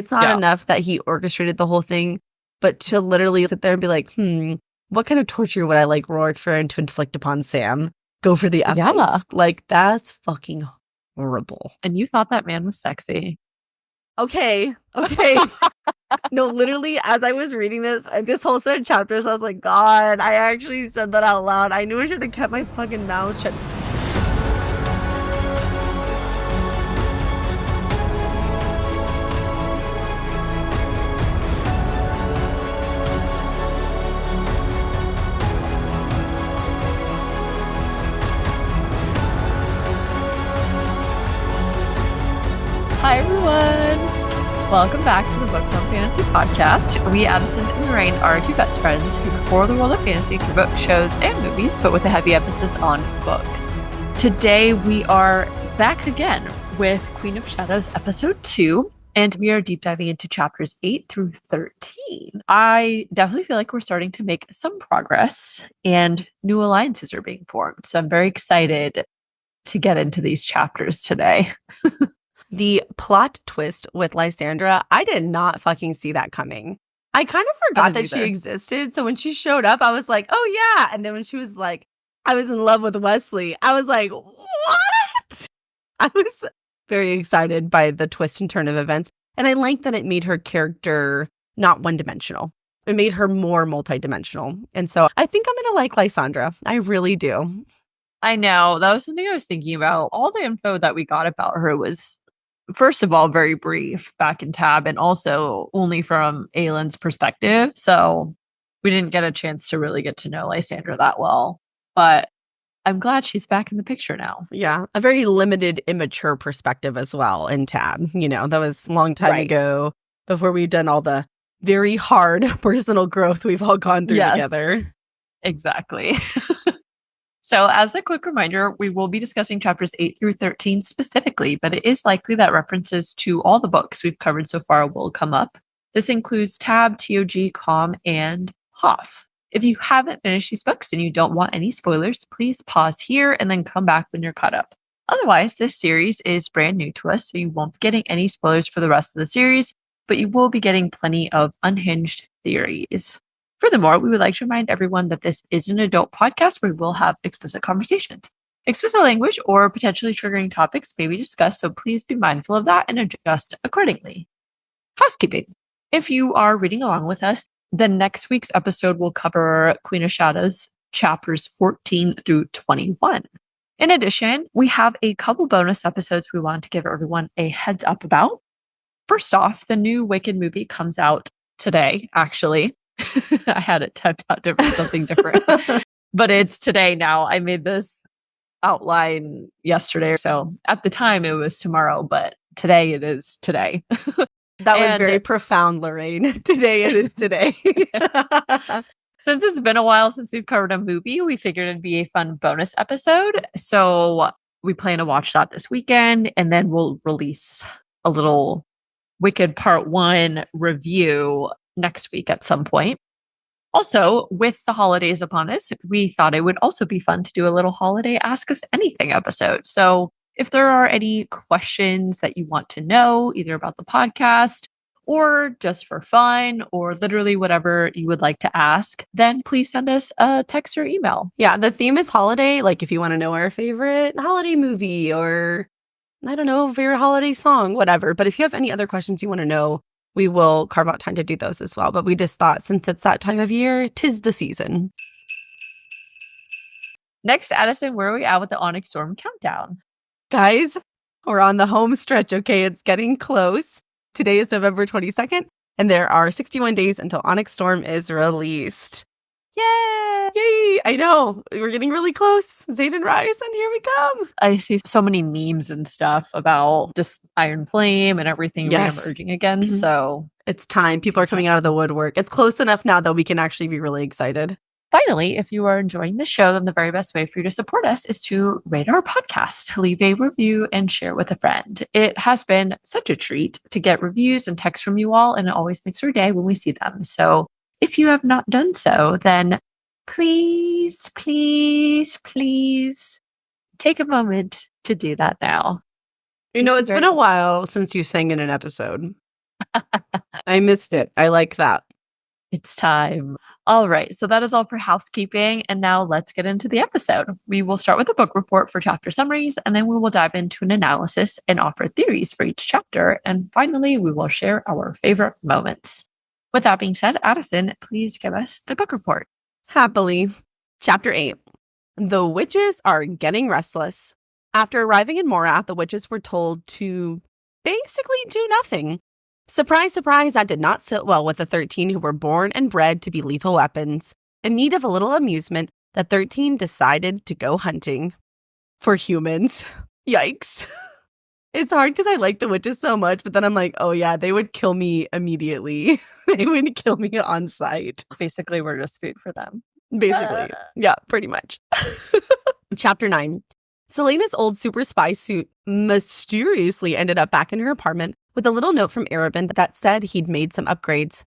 It's not enough that he orchestrated the whole thing, but to literally sit there and be like, what kind of torture would I like Rorik Farron to inflict upon Sam? Go for the ethics. Like, that's fucking horrible. And you thought that man was sexy. Okay. No, literally, as I was reading this whole set of chapters, I was like, God, I actually said that out loud. I knew I should have kept my fucking mouth shut. Hi, everyone. Welcome back to the Book Club Fantasy Podcast. We, Addison and Lorraine, are two best friends who explore the world of fantasy through books, shows, and movies, but with a heavy emphasis on books. Today, we are back again with Queen of Shadows Episode 2, and we are deep diving into chapters 8 through 13. I definitely feel like we're starting to make some progress, and new alliances are being formed, so I'm very excited to get into these chapters today. The plot twist with Lysandra, I did not fucking see that coming. I kind of forgot that she existed. So when she showed up, I was like, oh yeah. And then when she was like, I was in love with Wesley, I was like, what? I was very excited by the twist and turn of events. And I like that it made her character not one-dimensional. It made her more multi-dimensional. And so I think I'm going to like Lysandra. I really do. I know. That was something I was thinking about. All the info that we got about her was, first of all, very brief back in Tab, and also only from Aelin's perspective. So we didn't get a chance to really get to know Lysandra that well. But I'm glad she's back in the picture now. Yeah, a very limited, immature perspective as well in Tab. You know, that was a long time ago before we'd done all the very hard personal growth we've all gone through together. Exactly. So as a quick reminder, we will be discussing chapters 8 through 13 specifically, but it is likely that references to all the books we've covered so far will come up. This includes Tab, TOG, Com, and Hoth. If you haven't finished these books and you don't want any spoilers, please pause here and then come back when you're caught up. Otherwise, this series is brand new to us, so you won't be getting any spoilers for the rest of the series, but you will be getting plenty of unhinged theories. Furthermore, we would like to remind everyone that this is an adult podcast where we will have explicit conversations. Explicit language or potentially triggering topics may be discussed, so please be mindful of that and adjust accordingly. Housekeeping. If you are reading along with us, the next week's episode will cover Queen of Shadows chapters 14 through 21. In addition, we have a couple bonus episodes we want to give everyone a heads up about. First off, the new Wicked movie comes out today, actually. I had it typed out for something different, but it's today now. I made this outline yesterday, so at the time it was tomorrow, but today it is today. That was very profound, Lorraine. Today it is today. Since it's been a while since we've covered a movie, we figured it'd be a fun bonus episode. So we plan to watch that this weekend, and then we'll release a little Wicked Part 1 review next week at some point. Also, with the holidays upon us, we thought it would also be fun to do a little holiday Ask Us Anything episode. So if there are any questions that you want to know, either about the podcast or just for fun or literally whatever you would like to ask, then please send us a text or email. Yeah, the theme is holiday. Like if you want to know our favorite holiday movie or, I don't know, favorite holiday song, whatever. But if you have any other questions you want to know, we will carve out time to do those as well. But we just thought since it's that time of year, 'tis the season. Next, Addison, where are we at with the Onyx Storm countdown? Guys, we're on the home stretch, okay? It's getting close. Today is November 22nd, and there are 61 days until Onyx Storm is released. Yay! Yay! I know. We're getting really close. Xaden Rise, and here we come. I see so many memes and stuff about just Iron Flame and everything re-emerging again. So it's time. People are coming out of the woodwork. It's close enough now that we can actually be really excited. Finally, if you are enjoying the show, then the very best way for you to support us is to rate our podcast, leave a review, and share with a friend. It has been such a treat to get reviews and texts from you all, and it always makes our day when we see them. So if you have not done so, then please, please, please take a moment to do that now. You know, it's been a while since you sang in an episode. I missed it. I like that. It's time. All right. So that is all for housekeeping. And now let's get into the episode. We will start with a book report for chapter summaries, and then we will dive into an analysis and offer theories for each chapter. And finally, we will share our favorite moments. With that being said, Addison, please give us the book report. Happily. Chapter 8. The witches are getting restless. After arriving in Morath, the witches were told to basically do nothing. Surprise, surprise, that did not sit well with the 13 who were born and bred to be lethal weapons. In need of a little amusement, the 13 decided to go hunting. For humans. Yikes. It's hard because I like the witches so much, but then I'm like, oh yeah, they would kill me immediately. They would kill me on sight. Basically, we're just food for them. Basically. Yeah, pretty much. Chapter 9. Selena's old super spy suit mysteriously ended up back in her apartment with a little note from Aelin that said he'd made some upgrades.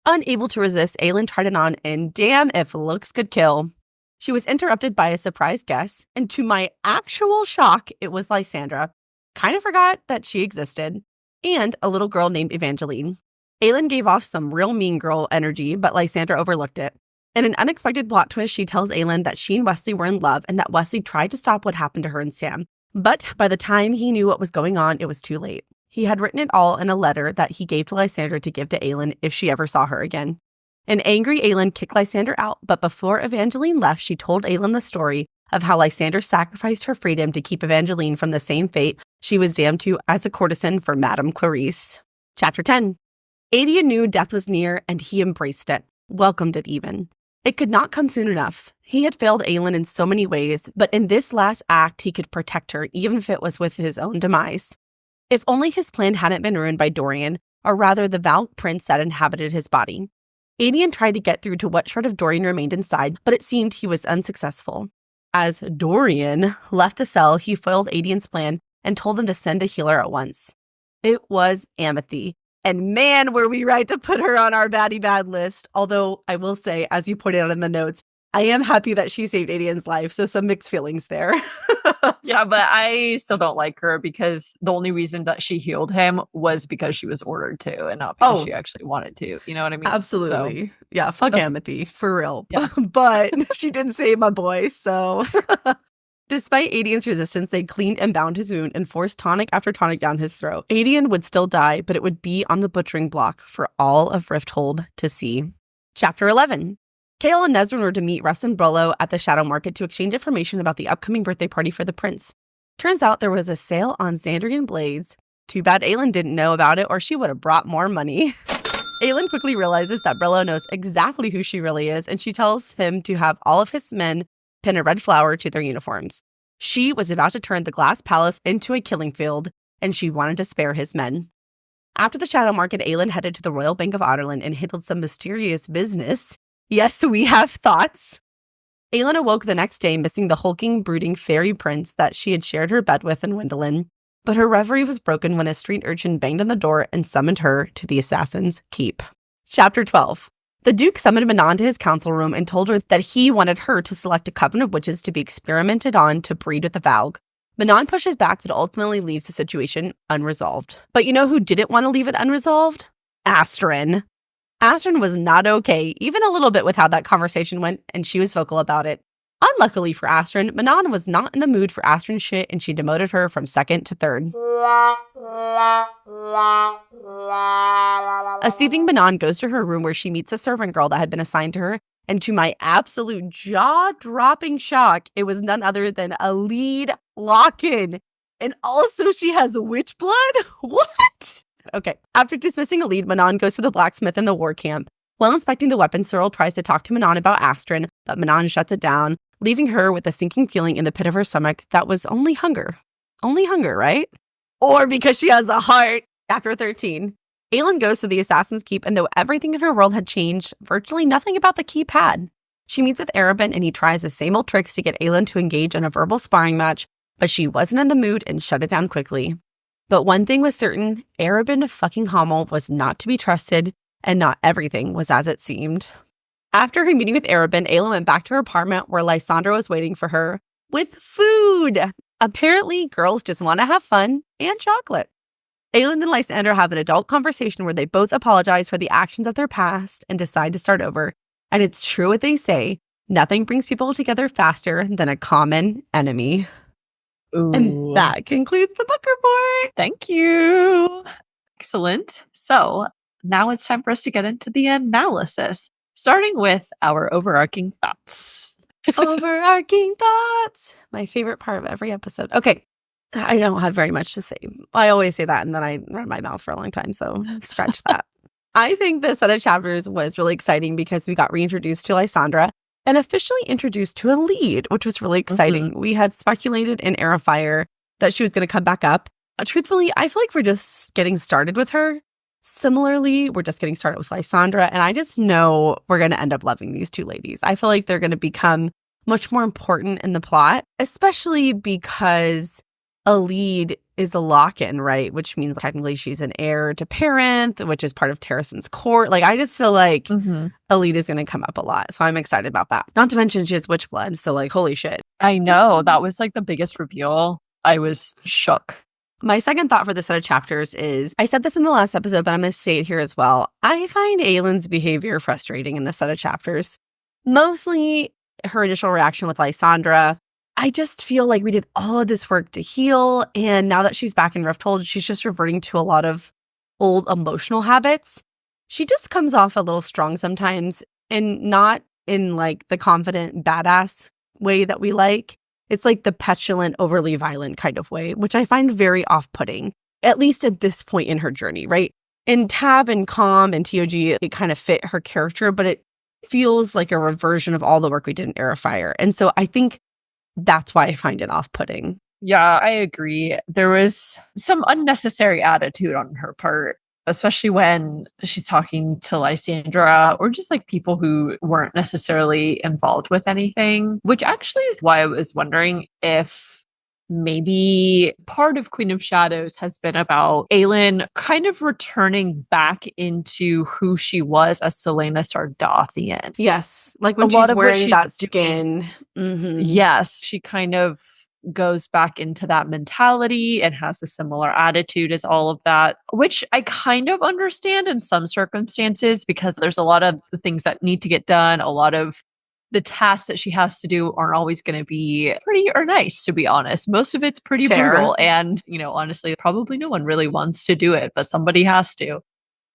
Unable to resist, Aelin tried it on, and damn if looks could kill. She was interrupted by a surprise guest, and to my actual shock, it was Lysandra. Kind of forgot that she existed. And a little girl named Evangeline. Aelin gave off some real mean girl energy, but Lysandra overlooked it. In an unexpected plot twist, she tells Aelin that she and Wesley were in love and that Wesley tried to stop what happened to her and Sam. But by the time he knew what was going on, it was too late. He had written it all in a letter that he gave to Lysandra to give to Aelin if she ever saw her again. An angry Aelin kicked Lysandra out, but before Evangeline left, she told Aelin the story of how Lysandra sacrificed her freedom to keep Evangeline from the same fate she was damned to as a courtesan for Madame Clarice. Chapter 10. Aedion knew death was near, and he embraced it, welcomed it even. It could not come soon enough. He had failed Aelin in so many ways, but in this last act, he could protect her, even if it was with his own demise. If only his plan hadn't been ruined by Dorian, or rather the valiant prince that inhabited his body. Aedion tried to get through to what shred of Dorian remained inside, but it seemed he was unsuccessful. As Dorian left the cell, he foiled Aedion's plan and told them to send a healer at once. It was Amethy. And man, were we right to put her on our baddie bad list. Although I will say, as you pointed out in the notes, I am happy that she saved Aedion's life, so some mixed feelings there. Yeah, but I still don't like her because the only reason that she healed him was because she was ordered to and not because she actually wanted to. You know what I mean? Absolutely. So, yeah, fuck Amethy, for real. Yeah. But she did save my boy, so... Despite Aedion's resistance, they cleaned and bound his wound and forced tonic after tonic down his throat. Aedion would still die, but it would be on the butchering block for all of Rifthold to see. Chapter 11. Kale and Nesrin were to meet Russ and Brolo at the Shadow Market to exchange information about the upcoming birthday party for the prince. Turns out there was a sale on Xandrian blades. Too bad Aelin didn't know about it, or she would have brought more money. Aelin quickly realizes that Brolo knows exactly who she really is, and she tells him to have all of his men pin a red flower to their uniforms. She was about to turn the glass palace into a killing field, and she wanted to spare his men. After the Shadow Market, Aelin headed to the Royal Bank of Aderlin and handled some mysterious business. Yes, we have thoughts. Aelin awoke the next day missing the hulking, brooding fairy prince that she had shared her bed with in Wendelin. But her reverie was broken when a street urchin banged on the door and summoned her to the Assassin's Keep. Chapter 12. The Duke summoned Manon to his council room and told her that he wanted her to select a coven of witches to be experimented on to breed with the Valg. Manon pushes back but ultimately leaves the situation unresolved. But you know who didn't want to leave it unresolved? Astrid. Astrid was not okay, even a little bit, with how that conversation went, and she was vocal about it. Unluckily for Astrid, Manon was not in the mood for Astrid's shit, and she demoted her from second to third. A seething Manon goes to her room where she meets a servant girl that had been assigned to her, and to my absolute jaw-dropping shock, it was none other than Elide Lochan. And also she has witch blood? What? Okay. After dismissing Elide, Manon goes to the blacksmith in the war camp. While inspecting the weapon, Cyril tries to talk to Manon about Astrid, but Manon shuts it down, leaving her with a sinking feeling in the pit of her stomach that was only hunger. Only hunger, right? Or because she has a heart. Chapter 13. Aelin goes to the Assassin's Keep, and though everything in her world had changed, virtually nothing about the keep had. She meets with Arabin, and he tries the same old tricks to get Aelin to engage in a verbal sparring match, but she wasn't in the mood and shut it down quickly. But one thing was certain, Arabin fucking Hommel was not to be trusted, and not everything was as it seemed. After her meeting with Arabin, Aelin went back to her apartment where Lysandra was waiting for her with food. Apparently, girls just want to have fun and chocolate. Aelin and Lysandra have an adult conversation where they both apologize for the actions of their past and decide to start over. And it's true what they say. Nothing brings people together faster than a common enemy. Ooh. And that concludes the book report. Thank you. Excellent. So now it's time for us to get into the analysis, starting with our overarching thoughts. Overarching thoughts. My favorite part of every episode. Okay. I don't have very much to say. I always say that and then I run my mouth for a long time. So scratch that. I think this set of chapters was really exciting because we got reintroduced to Lysandra and officially introduced to Elide, which was really exciting. Mm-hmm. We had speculated in Heir of Fire that she was going to come back up. Truthfully, I feel like we're just getting started with her. Similarly, we're just getting started with Lysandra, and I just know we're going to end up loving these two ladies. I feel like they're going to become much more important in the plot, especially because Elide is a Lochan, right? Which means technically she's an heir to Perrinth, which is part of Terrason's court. Like, I just feel like Elide is going to come up a lot. So I'm excited about that. Not to mention she has witch blood. So like, holy shit. I know. That was like the biggest reveal. I was shook. My second thought for this set of chapters is, I said this in the last episode, but I'm going to say it here as well. I find Aelin's behavior frustrating in this set of chapters. Mostly her initial reaction with Lysandra. I just feel like we did all of this work to heal, and now that she's back in Rifthold, she's just reverting to a lot of old emotional habits. She just comes off a little strong sometimes, and not in like the confident badass way that we like. It's like the petulant, overly violent kind of way, which I find very off-putting, at least at this point in her journey, right? In Tab and Calm and TOG, it kind of fit her character, but it feels like a reversion of all the work we did in Heir of Fire. And so I think that's why I find it off-putting. Yeah, I agree. There was some unnecessary attitude on her part, especially when she's talking to Lysandra or just like people who weren't necessarily involved with anything, which actually is why I was wondering if maybe part of Queen of Shadows has been about Aelin kind of returning back into who she was as Selena Sardothian. Yes, like when she's wearing that skin. Yes, she kind of goes back into that mentality and has a similar attitude as all of that, which I kind of understand in some circumstances because there's a lot of the things that need to get done. A lot of the tasks that she has to do aren't always going to be pretty or nice, to be honest. Most of it's pretty brutal. And, you know, honestly, probably no one really wants to do it, but somebody has to.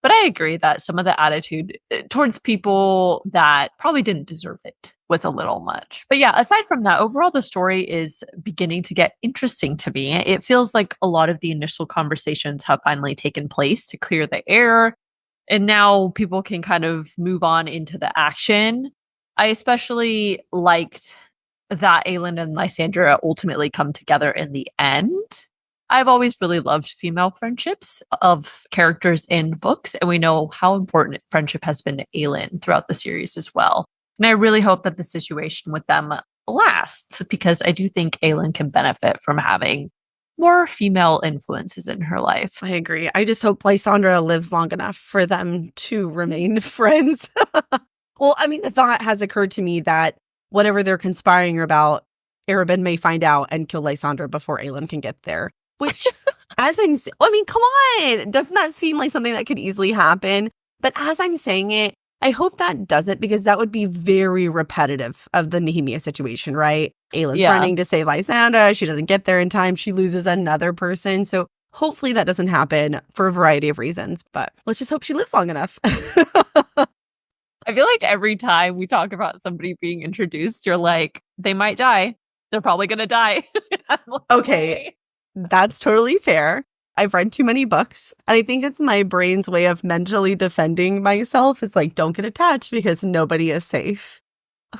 But I agree that some of the attitude towards people that probably didn't deserve it was a little much. But yeah, aside from that, overall, the story is beginning to get interesting to me. It feels like a lot of the initial conversations have finally taken place to clear the air. And now people can kind of move on into the action. I especially liked that Aelin and Lysandra ultimately come together in the end. I've always really loved female friendships of characters in books, and we know how important friendship has been to Aelin throughout the series as well. And I really hope that the situation with them lasts, because I do think Aelin can benefit from having more female influences in her life. I agree. I just hope Lysandra lives long enough for them to remain friends. Well, I mean, the thought has occurred to me that whatever they're conspiring about, Arobynn may find out and kill Lysandra before Aelin can get there. Which, come on. Doesn't that seem like something that could easily happen? But as I'm saying it, I hope that doesn't, because that would be very repetitive of the Nehemia situation, right? Aelin's running to save Lysandra. She doesn't get there in time. She loses another person. So hopefully that doesn't happen for a variety of reasons. But let's just hope she lives long enough. I feel like every time we talk about somebody being introduced, you're like, they might die. They're probably going to die. Like, okay. That's totally fair. I've read too many books. And I think it's my brain's way of mentally defending myself. It's like, don't get attached because nobody is safe.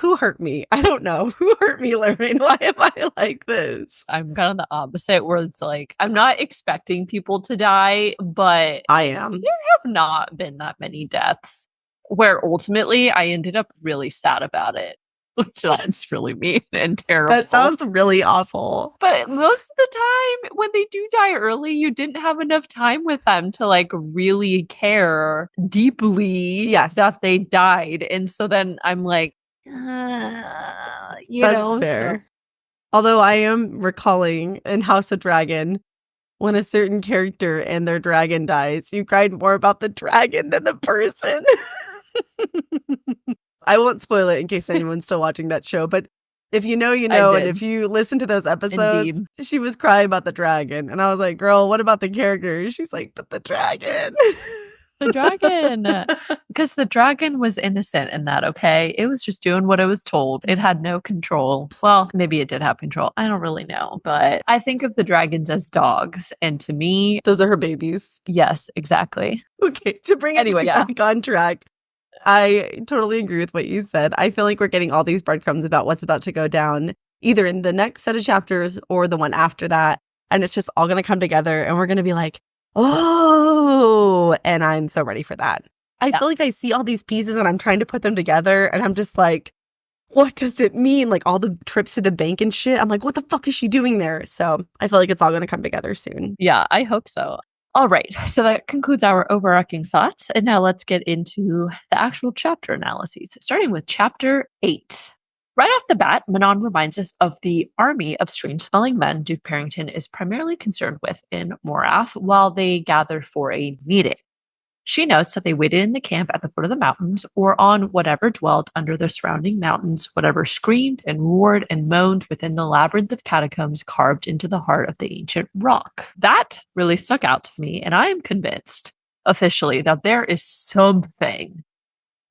Who hurt me? I don't know. Who hurt me, Lorraine? Why am I like this? I'm kind of the opposite, where it's like, I'm not expecting people to die, but I am. There have not been that many deaths where ultimately I ended up really sad about it. That's really mean and terrible. That sounds really awful. But most of the time, when they do die early, you didn't have enough time with them to like really care deeply that they died. And so then I'm like, That's fair. So. Although I am recalling in House of Dragon, when a certain character and their dragon dies, you cried more about the dragon than the person. I won't spoil it in case anyone's still watching that show, but if you know, you know, and if you listen to those episodes, Indeed. She was crying about the dragon. And I was like, girl, what about the character? She's like, but the dragon. The dragon. Because the dragon was innocent in that, okay? It was just doing what it was told. It had no control. Well, maybe it did have control. I don't really know. But I think of the dragons as dogs. And to me, those are her babies. Yes, exactly. Okay, to bring it back on track. I totally agree with what you said. I feel like we're getting all these breadcrumbs about what's about to go down, either in the next set of chapters or the one after that. And it's just all going to come together and we're going to be like, oh, and I'm so ready for that. I feel like I see all these pieces and I'm trying to put them together and I'm just like, what does it mean? Like all the trips to the bank and shit. I'm like, what the fuck is she doing there? So I feel like it's all going to come together soon. Yeah, I hope so. All right, so that concludes our overarching thoughts. And now let's get into the actual chapter analyses, starting with chapter 8. Right off the bat, Manon reminds us of the army of strange-smelling men Duke Perrington is primarily concerned with in Morath while they gather for a meeting. She notes that they waited in the camp at the foot of the mountains or on whatever dwelled under the surrounding mountains, whatever screamed and roared and moaned within the labyrinth of catacombs carved into the heart of the ancient rock. That really stuck out to me, and I am convinced officially that there is something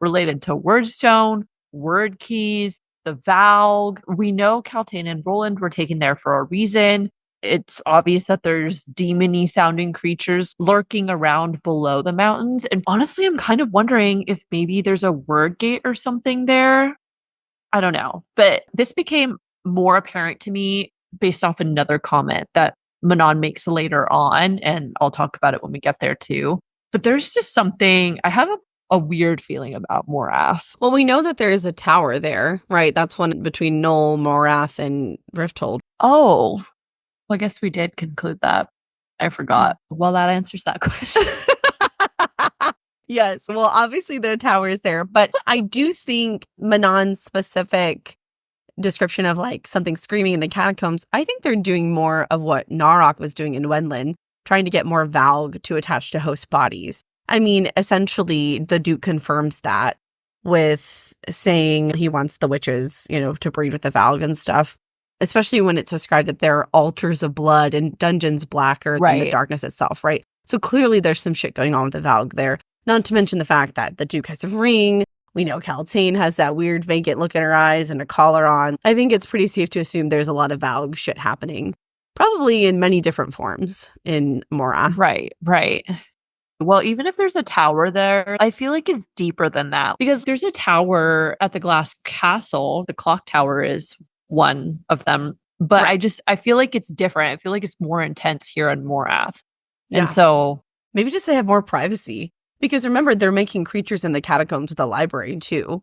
related to wordstone, word keys, the Valg. We know Kaltain and Roland were taken there for a reason. It's obvious that there's demon-y sounding creatures lurking around below the mountains. And honestly, I'm kind of wondering if maybe there's a word gate or something there. I don't know. But this became more apparent to me based off another comment that Manon makes later on. And I'll talk about it when we get there too. But there's just something, I have a weird feeling about Morath. Well, we know that there is a tower there, right? That's one between Knoll, Morath, and Rifthold. Oh, well, I guess we did conclude that. I forgot. Well, that answers that question. Yes. Well, obviously the tower is there, but I do think Manon's specific description of like something screaming in the catacombs, I think they're doing more of what Narok was doing in Wenlin, trying to get more Valg to attach to host bodies. I mean, essentially, the Duke confirms that with saying he wants the witches, to breed with the Valg and stuff. Especially when it's described that there are altars of blood and dungeons blacker than the darkness itself, right? So clearly there's some shit going on with the Valg there. Not to mention the fact that the Duke has a ring. We know Kaltain has that weird vacant look in her eyes and a collar on. I think it's pretty safe to assume there's a lot of Valg shit happening. Probably in many different forms in Morath. Right. Well, even if there's a tower there, I feel like it's deeper than that. Because there's a tower at the Glass Castle. The clock tower is one of them, but I feel like it's different. I feel like it's more intense here in Morath. Yeah. And so maybe just they have more privacy because remember they're making creatures in the catacombs of the library too.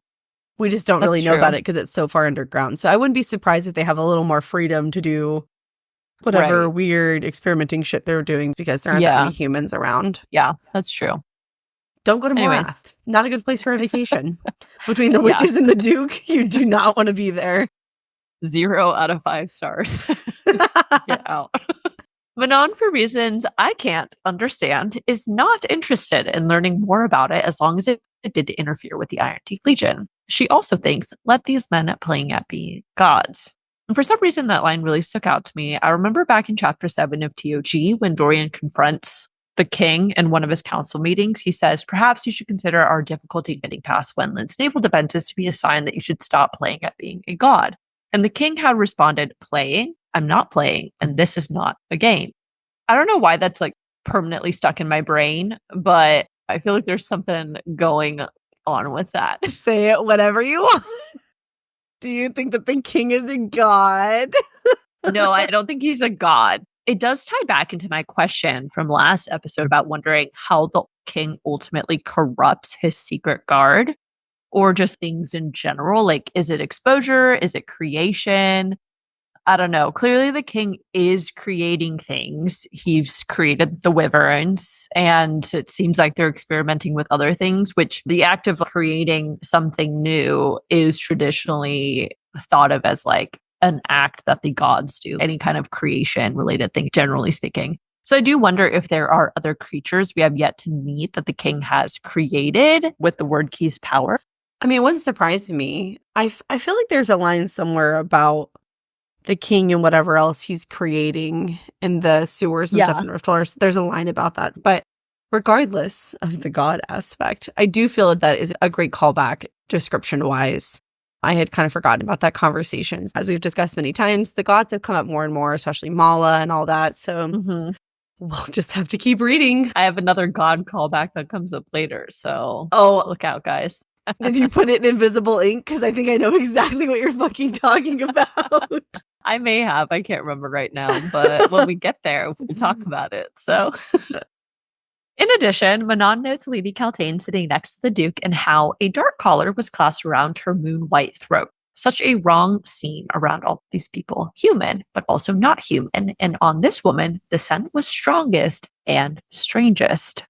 We just don't really know about it because it's so far underground. So I wouldn't be surprised if they have a little more freedom to do whatever weird experimenting shit they're doing because there aren't that many humans around. Yeah, that's true. Don't go to Morath. Not a good place for a vacation. Between the witches and the Duke, you do not want to be there. 0 out of 5 stars. Get out. Manon, for reasons I can't understand, is not interested in learning more about it as long as it did interfere with the Iron Teeth Legion. She also thinks, let these men playing at being gods. And for some reason, that line really stuck out to me. I remember back in chapter 7 of TOG, when Dorian confronts the king in one of his council meetings, he says, perhaps you should consider our difficulty getting past Wenlin's naval defenses to be a sign that you should stop playing at being a god. And the king had responded, playing? I'm not playing, and this is not a game. I don't know why that's like permanently stuck in my brain, but I feel like there's something going on with that. Say it whatever you want. Do you think that the king is a god? No, I don't think he's a god. It does tie back into my question from last episode about wondering how the king ultimately corrupts his secret guard. Or just things in general. Like, is it exposure? Is it creation? I don't know. Clearly, the king is creating things. He's created the wyverns, and it seems like they're experimenting with other things, which the act of creating something new is traditionally thought of as like an act that the gods do, any kind of creation related thing, generally speaking. So I do wonder if there are other creatures we have yet to meet that the king has created with the word key's power. I mean, it wouldn't surprise me. I feel like there's a line somewhere about the king and whatever else he's creating in the sewers and stuff in Riftwars. There's a line about that. But regardless of the god aspect, I do feel that is a great callback description-wise. I had kind of forgotten about that conversation. As we've discussed many times, the gods have come up more and more, especially Mala and all that. So we'll just have to keep reading. I have another god callback that comes up later. So look out, guys. Did you put it in invisible ink? Because I think I know exactly what you're fucking talking about. I may have. I can't remember right now. But when we get there, we'll talk about it. So, in addition, Manon notes Lady Kaltain sitting next to the Duke and how a dark collar was clasped around her moon-white throat. Such a wrong scene around all these people. Human, but also not human. And on this woman, the scent was strongest and strangest.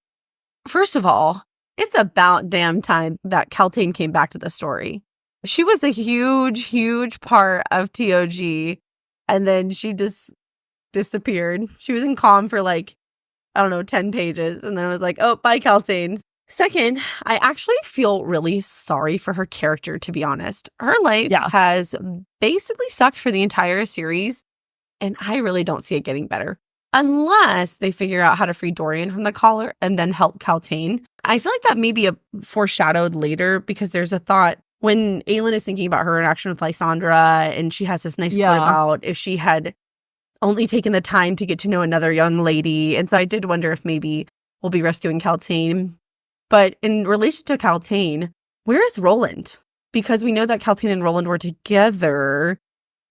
First of all, it's about damn time that Kaltain came back to the story. She was a huge, huge part of TOG, and then she just disappeared. She was in calm for 10 pages, and then it was like, oh, bye, Kaltain. Second, I actually feel really sorry for her character, to be honest. Her life has basically sucked for the entire series, and I really don't see it getting better. Unless they figure out how to free Dorian from the collar and then help Kaltain. I feel like that may be foreshadowed later, because there's a thought when Aelin is thinking about her interaction with Lysandra, and she has this nice quote about if she had only taken the time to get to know another young lady. And so I did wonder if maybe we'll be rescuing Kaltain. But in relation to Kaltain, where is Roland? Because we know that Kaltain and Roland were together,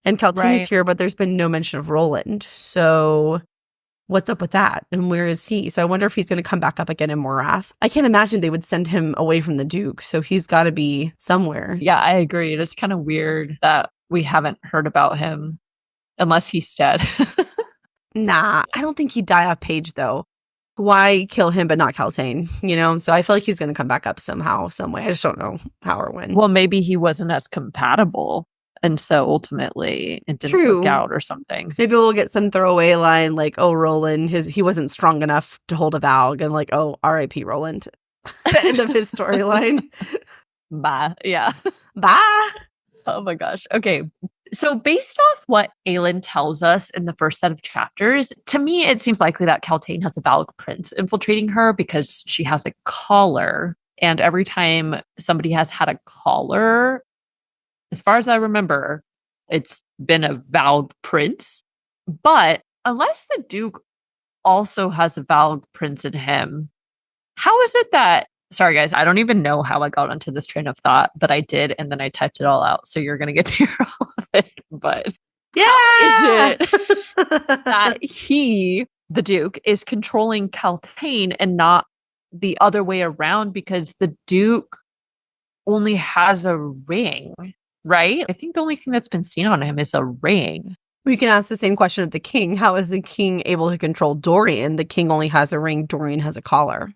and Kaltain is here, but there's been no mention of Roland. So what's up with that? And where is he? So I wonder if he's going to come back up again in Morath. I can't imagine they would send him away from the Duke. So he's got to be somewhere. Yeah, I agree. It is kind of weird that we haven't heard about him unless he's dead. Nah, I don't think he'd die off page, though. Why kill him but not Kaltain? So I feel like he's going to come back up somehow, some way. I just don't know how or when. Well, maybe he wasn't as compatible. And so ultimately it didn't work out or something. Maybe we'll get some throwaway line like, oh, Roland, he wasn't strong enough to hold a Valg. And like, oh, R.I.P. Roland. The end of his storyline. Bye. Yeah. Bye. Oh my gosh. Okay. So based off what Aelin tells us in the first set of chapters, to me, it seems likely that Kaltain has a Valg prince infiltrating her because she has a collar. And every time somebody has had a collar, as far as I remember, it's been a Valg prince. But unless the Duke also has a Valg prince in him, how is it that... Sorry, guys, I don't even know how I got onto this train of thought, but I did, and then I typed it all out. So you're going to get to hear all of it. But how is it that he, the Duke, is controlling Kaltain and not the other way around? Because the Duke only has a ring, right? I think the only thing that's been seen on him is a ring. We can ask the same question of the king. How is the king able to control Dorian? The king only has a ring. Dorian has a collar.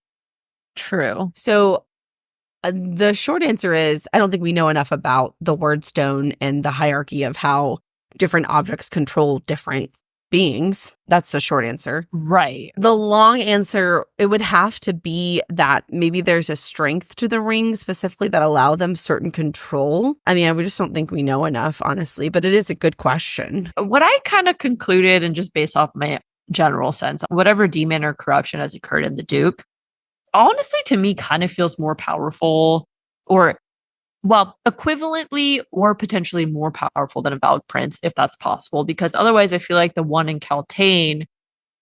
True. So the short answer is I don't think we know enough about the word stone and the hierarchy of how different objects control different beings. That's the short answer. Right. The long answer, it would have to be that maybe there's a strength to the ring specifically that allow them certain control. I mean, we just don't think we know enough, honestly, but it is a good question. What I kind of concluded, and just based off my general sense, whatever demon or corruption has occurred in the Duke, honestly, to me, kind of feels more powerful or, well, equivalently or potentially more powerful than a Valg Prince, if that's possible. Because otherwise, I feel like the one in Kaltain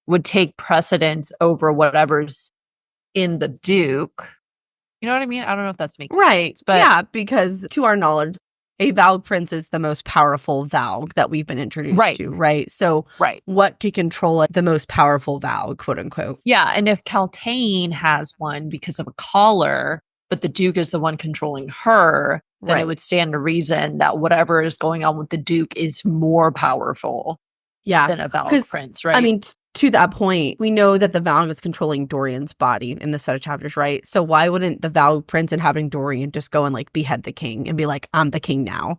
would take precedence over whatever's in the Duke. You know what I mean? I don't know if that's making sense. But yeah, because to our knowledge, a Valg Prince is the most powerful Valg that we've been introduced to, right? So what could control the most powerful Valg, quote unquote? Yeah, and if Kaltain has one because of a collar, but the Duke is the one controlling her, then it would stand to reason that whatever is going on with the Duke is more powerful than a Valg Prince, right? I mean, to that point, we know that the Valg is controlling Dorian's body in the set of chapters, right? So why wouldn't the Valg Prince inhabiting Dorian just go and like behead the king and be like, I'm the king now?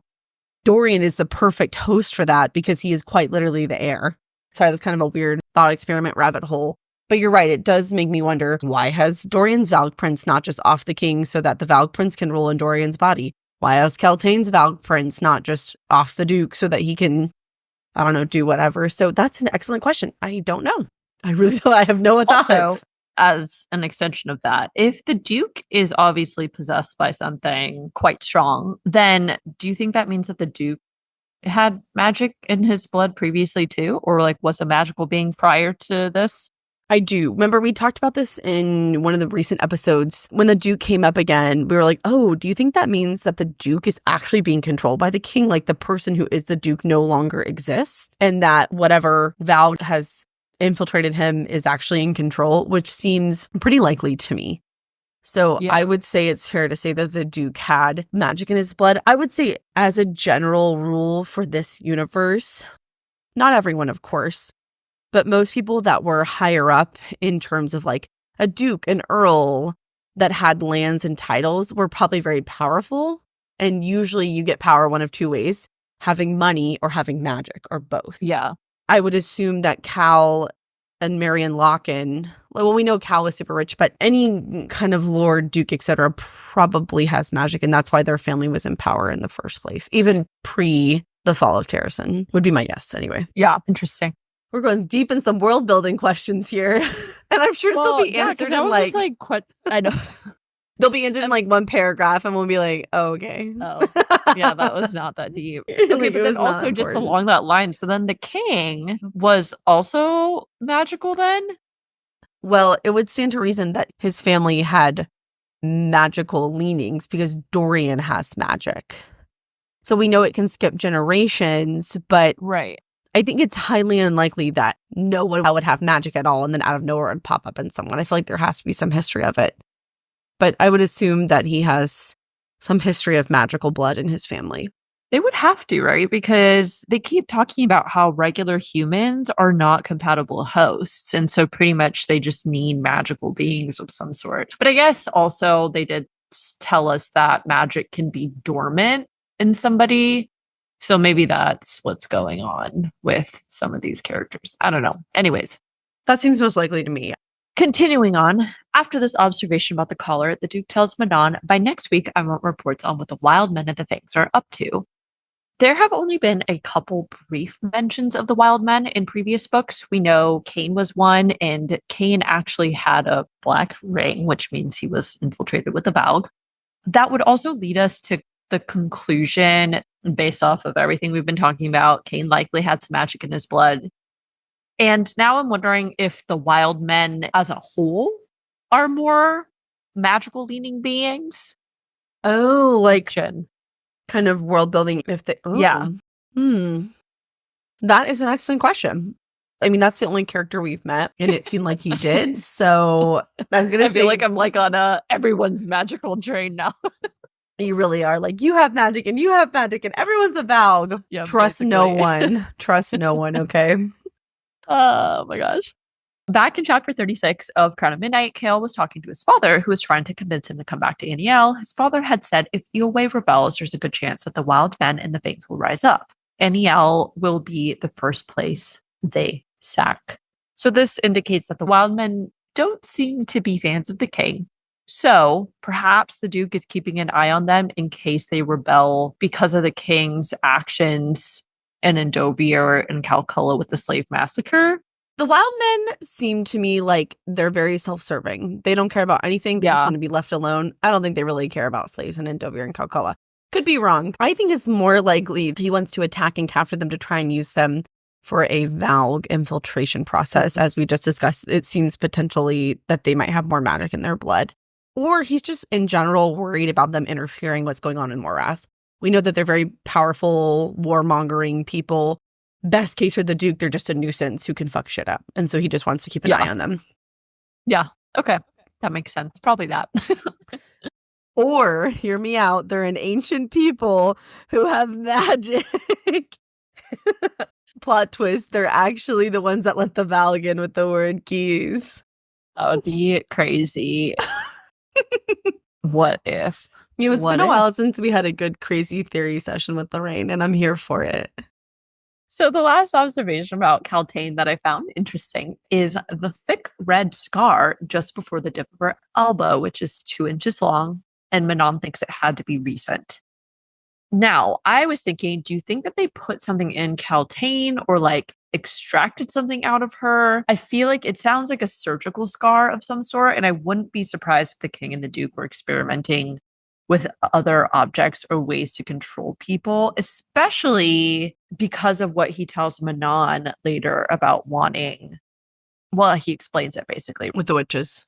Dorian is the perfect host for that because he is quite literally the heir. Sorry, that's kind of a weird thought experiment rabbit hole. But you're right, it does make me wonder, why has Dorian's Valg Prince not just off the king so that the Valg Prince can rule in Dorian's body? Why has Keltain's Valg Prince not just off the Duke so that he can, I don't know, do whatever? So that's an excellent question. I don't know. I really don't. I have no thoughts. Also, as an extension of that, if the Duke is obviously possessed by something quite strong, then do you think that means that the Duke had magic in his blood previously too? Or like was a magical being prior to this? I do. Remember, we talked about this in one of the recent episodes. When the Duke came up again, we were like, oh, do you think that means that the Duke is actually being controlled by the king? Like the person who is the Duke no longer exists, and that whatever Valg has infiltrated him is actually in control, which seems pretty likely to me. So yeah. I would say it's fair to say that the Duke had magic in his blood. I would say as a general rule for this universe, not everyone, of course, but most people that were higher up in terms of like a duke, an earl that had lands and titles were probably very powerful. And usually you get power one of two ways, having money or having magic or both. Yeah. I would assume that Cal and Marion Lochan, well, we know Cal was super rich, but any kind of lord, duke, etc., probably has magic. And that's why their family was in power in the first place, even pre the fall of Terrasen, would be my guess anyway. Yeah, interesting. We're going deep in some world building questions here. And I'm sure they'll be answered in I know. They'll be answered in like one paragraph and we'll be like, oh, okay. Oh, yeah, that was not that deep. Okay, but then also just along that line. So then the king was also magical then? Well, it would stand to reason that his family had magical leanings because Dorian has magic. So we know it can skip generations, but right. I think it's highly unlikely that no one would have magic at all and then out of nowhere it would pop up in someone. I feel like there has to be some history of it. But I would assume that he has some history of magical blood in his family. They would have to, right? Because they keep talking about how regular humans are not compatible hosts. And so pretty much they just need magical beings of some sort. But I guess also they did tell us that magic can be dormant in somebody. So maybe that's what's going on with some of these characters. I don't know. Anyways. That seems most likely to me. Continuing on, after this observation about the collar, the Duke tells Manon, by next week, I want reports on what the wild men of the Fangs are up to. There have only been a couple brief mentions of the wild men in previous books. We know Cain was one, and Cain actually had a black ring, which means he was infiltrated with the Valg. That would also lead us to the conclusion, based off of everything we've been talking about, Cain likely had some magic in his blood. And now I'm wondering if the wild men as a whole are more magical leaning beings. Oh, like kind of world building. If they, yeah. That is an excellent question. I mean, that's the only character we've met, and it seemed like he did. So I'm gonna. I feel like I'm like on everyone's magical train now. You really are. Like, you have magic, and you have magic, and everyone's a Valg. Yeah, trust basically. no one. Trust no one. Okay. Oh my gosh. Back in chapter 36 of Crown of Midnight, Chaol was talking to his father, who was trying to convince him to come back to Aniel. His father had said, if Eoway rebels, there's a good chance that the wild men and the Fangs will rise up. Aniel will be the first place they sack. So this indicates that the wild men don't seem to be fans of the king. So perhaps the Duke is keeping an eye on them in case they rebel because of the king's actions in Endovier and Calculla with the slave massacre. The wild men seem to me like they're very self-serving. They don't care about anything. They just want to be left alone. I don't think they really care about slaves in Endovier and Calculla. Could be wrong. I think it's more likely he wants to attack and capture them to try and use them for a Valg infiltration process. As we just discussed, it seems potentially that they might have more magic in their blood. Or he's just in general worried about them interfering what's going on in Morath. We know that they're very powerful, warmongering people. Best case for the Duke, they're just a nuisance who can fuck shit up. And so he just wants to keep an eye on them. Yeah. Okay. That makes sense. Probably that. Or, hear me out, they're an ancient people who have magic. Plot twist, they're actually the ones that let the Valg in with the word keys. That would be crazy. What if? You know, it's been a while since we had a good crazy theory session with Lorraine, and I'm here for it. So the last observation about Kaltain that I found interesting is the thick red scar just before the dip of her elbow, which is 2 inches long, and Manon thinks it had to be recent. Now, I was thinking, do you think that they put something in Kaltain or like extracted something out of her? I feel like it sounds like a surgical scar of some sort, and I wouldn't be surprised if the king and the duke were experimenting with other objects or ways to control people, especially because of what he tells Manon later about wanting. Well, he explains it basically. With the witches.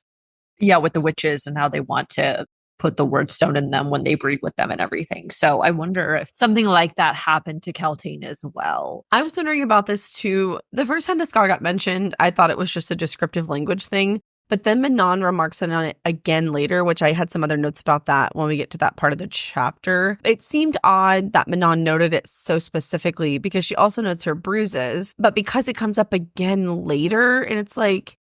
Yeah, with the witches and how they want to put the word stone in them when they breed with them and everything. So I wonder if something like that happened to Kaltain as well. I was wondering about this too. The first time the scar got mentioned, I thought it was just a descriptive language thing. But then Manon remarks on it again later, which I had some other notes about that when we get to that part of the chapter. It seemed odd that Manon noted it so specifically because she also notes her bruises. But because it comes up again later, and it's like,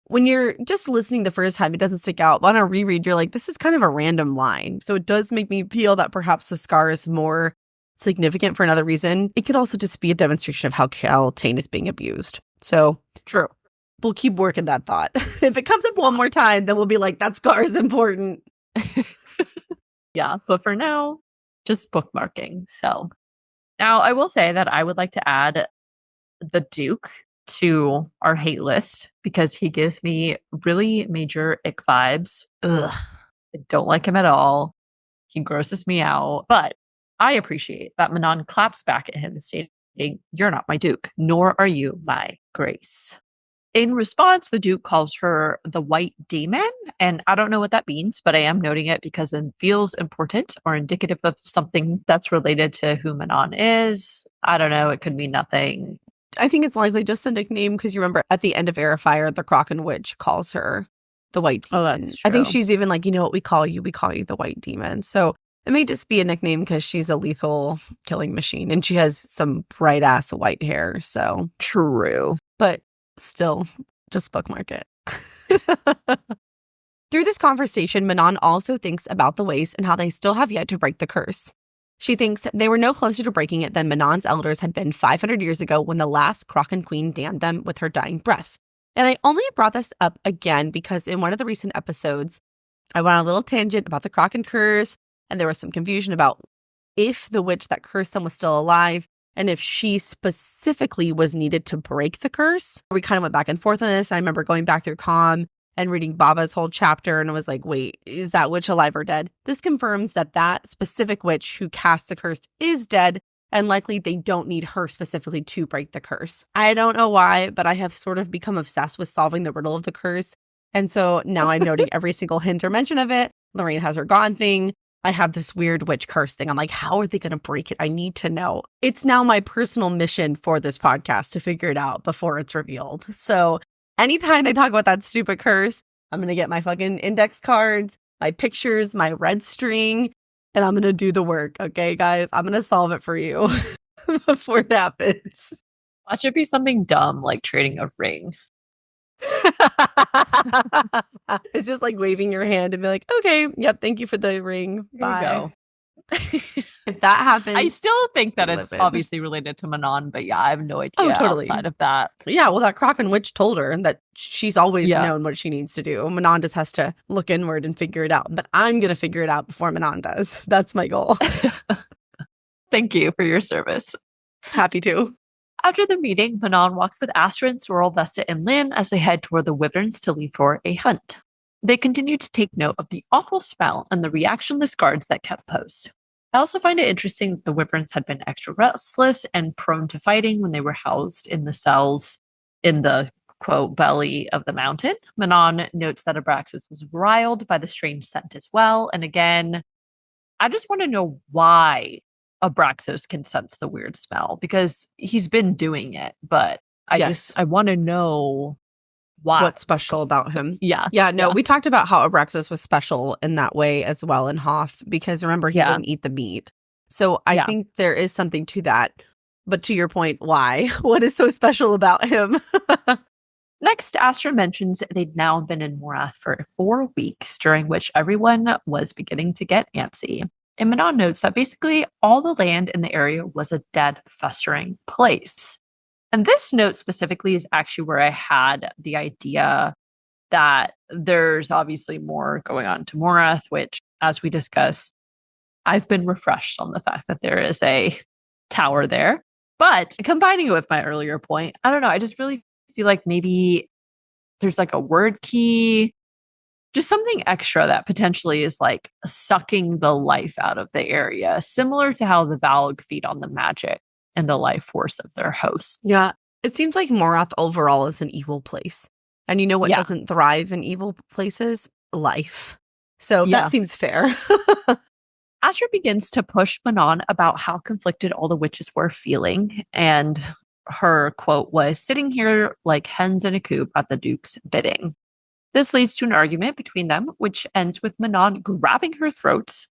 when you're just listening the first time, it doesn't stick out. But on a reread, you're like, this is kind of a random line. So it does make me feel that perhaps the scar is more significant for another reason. It could also just be a demonstration of how Kaltain is being abused. So true. We'll keep working that thought. If it comes up one more time, then we'll be like, that scar is important. Yeah, but for now, just bookmarking. So now I will say that I would like to add the Duke to our hate list because he gives me really major ick vibes. Ugh. I don't like him at all. He grosses me out. But I appreciate that Manon claps back at him, stating, "You're not my Duke, nor are you my Grace." In response, the Duke calls her the White Demon, and I don't know what that means, but I am noting it because it feels important or indicative of something that's related to who Manon is. I don't know. It could mean nothing. I think it's likely just a nickname because you remember at the end of Air of Fire, the Kraken Witch calls her the White Demon. Oh, that's true. I think she's even like, you know what we call you? We call you the White Demon. So it may just be a nickname because she's a lethal killing machine and she has some bright ass white hair. So true. But still, just bookmark it. Through this conversation, Manon also thinks about the waste and how they still have yet to break the curse. She thinks they were no closer to breaking it than Manon's elders had been 500 years ago when the last Kraken Queen damned them with her dying breath. And I only brought this up again because in one of the recent episodes, I went on a little tangent about the Kraken curse, and there was some confusion about if the witch that cursed them was still alive, and if she specifically was needed to break the curse. We kind of went back and forth on this. I remember going back through Calm and reading Baba's whole chapter, and I was like, wait, is that witch alive or dead? This confirms that that specific witch who cast the curse is dead, and likely they don't need her specifically to break the curse. I don't know why, but I have sort of become obsessed with solving the riddle of the curse. And so now I'm noting every single hint or mention of it. Lorraine has her gone thing. I have this weird witch curse thing. I'm like, how are they going to break it? I need to know. It's now my personal mission for this podcast to figure it out before it's revealed. So anytime they talk about that stupid curse, I'm going to get my fucking index cards, my pictures, my red string, and I'm going to do the work. Okay, guys, I'm going to solve it for you before it happens. Watch it be something dumb like trading a ring. It's just like waving your hand and be like, okay, yep, thank you for the ring. Bye. If that happens, I still think that it's obviously related to Manon, but yeah, I have no idea totally. outside of that. Yeah, well, that Kraken witch told her that she's always known what she needs to do. Manon just has to look inward and figure it out. But I'm going to figure it out before Manon does. That's my goal. Thank you for your service. Happy to. After the meeting, Manon walks with Astra and Sorrel, Vesta, and Lynn as they head toward the Wyverns to leave for a hunt. They continue to take note of the awful smell and the reactionless guards that kept post. I also find it interesting that the Wyverns had been extra restless and prone to fighting when they were housed in the cells in the, quote, belly of the mountain. Manon notes that Abraxas was riled by the strange scent as well. And again, I just want to know why Abraxas can sense the weird smell because he's been doing it, but I want to know why. What's special about him. Yeah. We talked about how Abraxas was special in that way as well in Hoth because remember he wouldn't eat the meat. So I think there is something to that. But to your point, why? What is so special about him? Next, Astra mentions they'd now been in Morath for 4 weeks, during which everyone was beginning to get antsy. And Manon notes that basically all the land in the area was a dead, festering place. And this note specifically is actually where I had the idea that there's obviously more going on to Morath, which, as we discussed, I've been refreshed on the fact that there is a tower there. But combining it with my earlier point, I don't know. I just really feel like maybe there's like a word key, just something extra that potentially is like sucking the life out of the area, similar to how the Valg feed on the magic and the life force of their host. Yeah. It seems like Morath overall is an evil place. And you know what doesn't thrive in evil places? Life. So that seems fair. Astrid begins to push Manon about how conflicted all the witches were feeling. And her quote was, "Sitting here like hens in a coop at the Duke's bidding." This leads to an argument between them, which ends with Manon grabbing her throat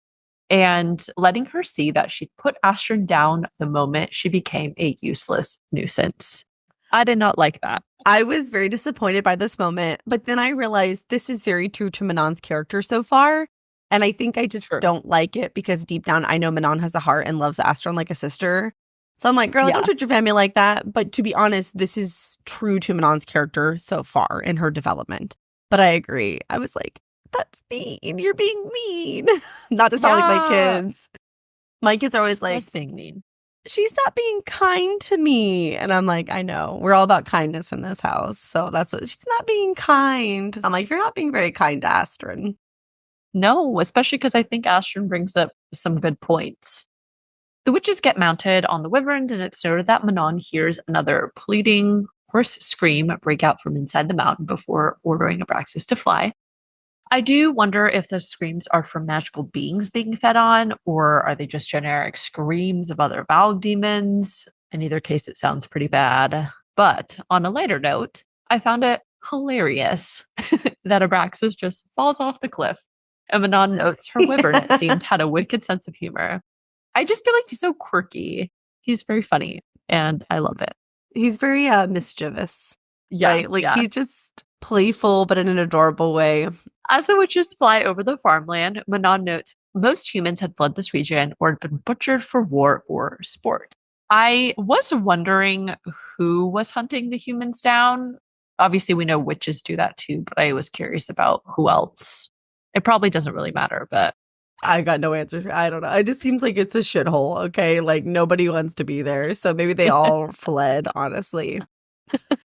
and letting her see that she'd put Astrid down the moment she became a useless nuisance. I did not like that. I was very disappointed by this moment, but then I realized this is very true to Manon's character so far. And I think I just don't like it because deep down, I know Manon has a heart and loves Astrid like a sister. So I'm like, girl, don't treat your family like that. But to be honest, this is true to Manon's character so far in her development. But I agree. I was like, that's mean. You're being mean. Not to sound like my kids. My kids are always like, that's being mean. She's not being kind to me. And I'm like, I know. We're all about kindness in this house. So that's what, she's not being kind. I'm like, you're not being very kind to Astrid. No, especially because I think Astrid brings up some good points. The witches get mounted on the wyverns, and it's noted that Manon hears another pleading, hoarse scream break out from inside the mountain before ordering Abraxas to fly. I do wonder if the screams are from magical beings being fed on, or are they just generic screams of other Valg demons? In either case, it sounds pretty bad. But on a lighter note, I found it hilarious that Abraxas just falls off the cliff. And Manon notes her wyvern, it seemed, had a wicked sense of humor. I just feel like he's so quirky. He's very funny, and I love it. He's very mischievous. Right? He's just playful, but in an adorable way. As the witches fly over the farmland, Manon notes most humans had fled this region or had been butchered for war or sport. I was wondering who was hunting the humans down. Obviously, we know witches do that too, but I was curious about who else. It probably doesn't really matter, but I got no answer. I don't know. It just seems like it's a shithole, okay? Like, nobody wants to be there. So maybe they all fled, honestly.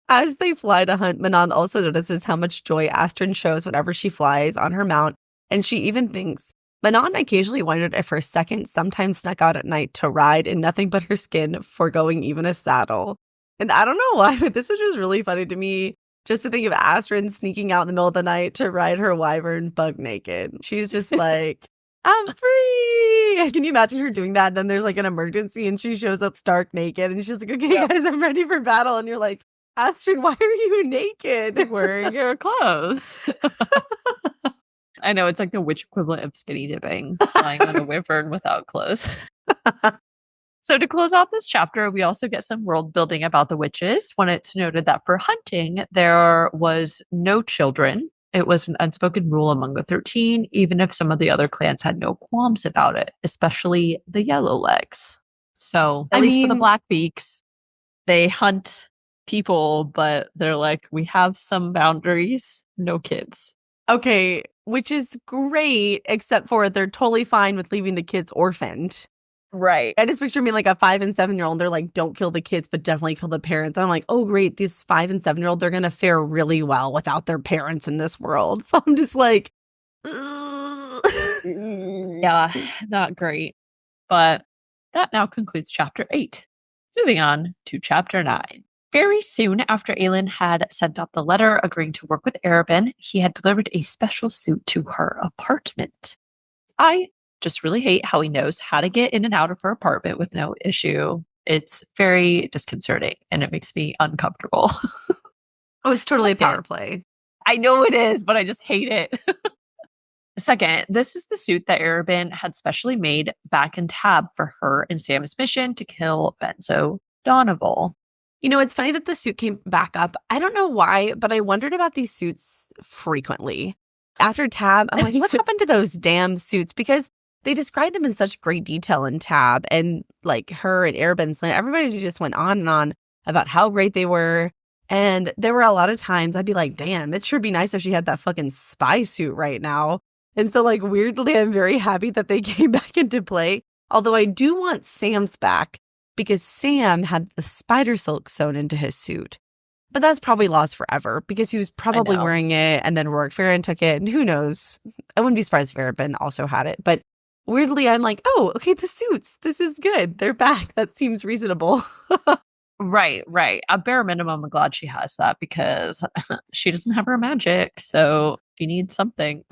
As they fly to hunt, Manon also notices how much joy Astrid shows whenever she flies on her mount. And she even thinks, Manon occasionally wondered if her second sometimes snuck out at night to ride in nothing but her skin, foregoing even a saddle. And I don't know why, but this is just really funny to me. Just to think of Astrid sneaking out in the middle of the night to ride her wyvern bug naked. She's just like, I'm free. Can you imagine her doing that? And then there's like an emergency and she shows up stark naked and she's like, okay, guys, I'm ready for battle. And you're like, Astrid, why are you naked? Wearing your clothes. I know, it's like the witch equivalent of skinny dipping, flying on a wyvern without clothes. So to close out this chapter, we also get some world building about the witches when it's noted that for hunting, there was no children. It was an unspoken rule among the 13, even if some of the other clans had no qualms about it, especially the Yellowlegs. So at least for the Blackbeaks, they hunt people, but they're like, we have some boundaries, no kids. Okay, which is great, except for they're totally fine with leaving the kids orphaned. Right. I just picture me like a 5 and 7-year-old. They're like, don't kill the kids, but definitely kill the parents. And I'm like, oh, great. These 5 and 7-year-old, they're going to fare really well without their parents in this world. So I'm just like, yeah, not great. But that now concludes chapter 8. Moving on to chapter 9. Very soon after Aelin had sent off the letter agreeing to work with Arabin, he had delivered a special suit to her apartment. I just really hate how he knows how to get in and out of her apartment with no issue. It's very disconcerting and it makes me uncomfortable. Oh, it's totally a power play. I know it is, but I just hate it. Second, this is the suit that Arabin had specially made back in Tab for her and Sam's mission to kill Benzo Donoval. You know, it's funny that the suit came back up. I don't know why, but I wondered about these suits frequently. After Tab, I'm like, what happened to those damn suits? Because they described them in such great detail in Tab, and like her and Arobyn's, everybody just went on and on about how great they were. And there were a lot of times I'd be like, damn, it sure be nice if she had that fucking spy suit right now. And so like weirdly, I'm very happy that they came back into play. Although I do want Sam's back because Sam had the spider silk sewn into his suit. But that's probably lost forever because he was probably wearing it and then Rorik Farron took it. And who knows? I wouldn't be surprised if Arobyn also had it. But weirdly, I'm like, oh, okay, the suits. This is good. They're back. That seems reasonable. Right. At bare minimum, I'm glad she has that because she doesn't have her magic. So she needs something.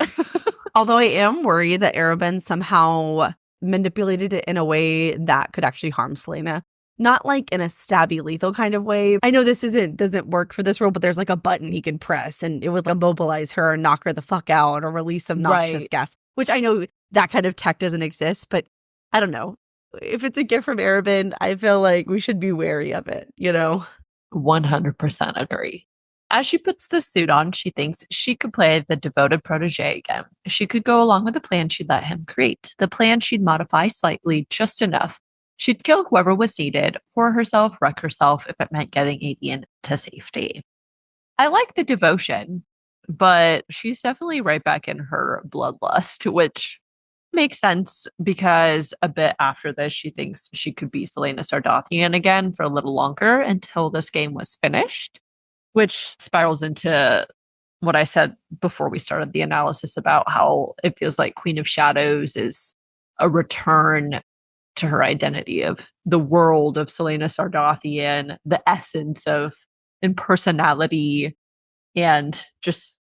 Although I am worried that Arobyn somehow manipulated it in a way that could actually harm Celaena. Not like in a stabby lethal kind of way. I know this doesn't work for this role, but there's like a button he can press and it would immobilize her and knock her the fuck out or release some noxious gas, which I know that kind of tech doesn't exist, but I don't know. If it's a gift from Arobyn, I feel like we should be wary of it, 100% agree. As she puts the suit on, she thinks she could play the devoted protege again. She could go along with the plan she'd let him create. The plan she'd modify slightly, just enough. She'd kill whoever was needed for herself, wreck herself if it meant getting Aedion to safety. I like the devotion, but she's definitely right back in her bloodlust, which makes sense because a bit after this, she thinks she could be Celaena Sardathian again for a little longer until this game was finished, which spirals into what I said before we started the analysis about how it feels like Queen of Shadows is a return to her identity of the world of Celaena Sardathian, the essence of impersonality and just,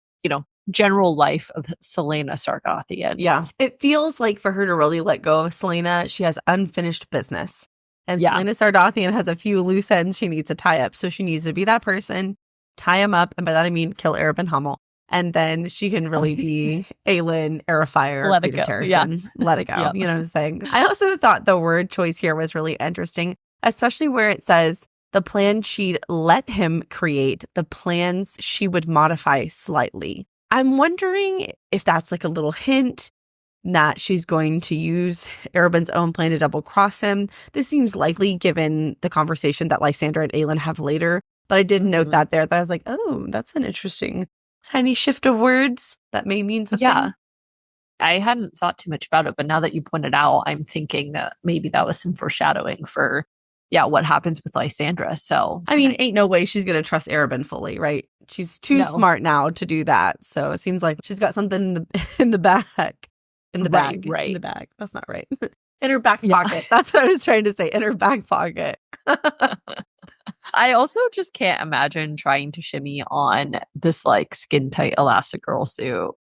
general life of Celaena Sardathian. Yeah. It feels like for her to really let go of Celaena, she has unfinished business. And Celaena Sardathian has a few loose ends she needs to tie up. So she needs to be that person, tie him up. And by that, I mean kill Arobyn Hummel. And then she can really be Aelin, Aerofire, let it go. Let it go. Yep. You know what I'm saying? I also thought the word choice here was really interesting, especially where it says the plan she'd let him create, the plans she would modify slightly. I'm wondering if that's like a little hint that she's going to use Arobyn's own plan to double cross him. This seems likely given the conversation that Lysandra and Aelin have later. But I did note that there, that I was like, oh, that's an interesting tiny shift of words that may mean something. Yeah. I hadn't thought too much about it, but now that you pointed out, I'm thinking that maybe that was some foreshadowing for, what happens with Lysandra. So, I mean, ain't no way she's going to trust Arobyn fully, right? She's too smart now to do that. So it seems like she's got something in the back. In the bag. Right. In the bag. That's not right. In her back pocket. That's what I was trying to say. In her back pocket. I also just can't imagine trying to shimmy on this like skin tight Elastigirl suit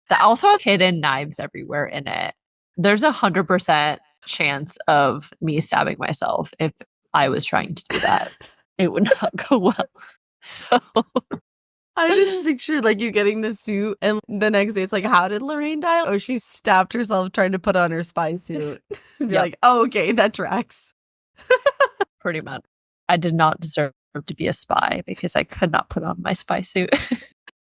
that also have hidden knives everywhere in it. There's 100% chance of me stabbing myself if I was trying to do that. It would not go well. So I just picture like you getting the suit and the next day it's like, how did Lorraine die? Oh, she stabbed herself trying to put on her spy suit. Be like, oh, okay, that tracks. Pretty much. I did not deserve to be a spy because I could not put on my spy suit.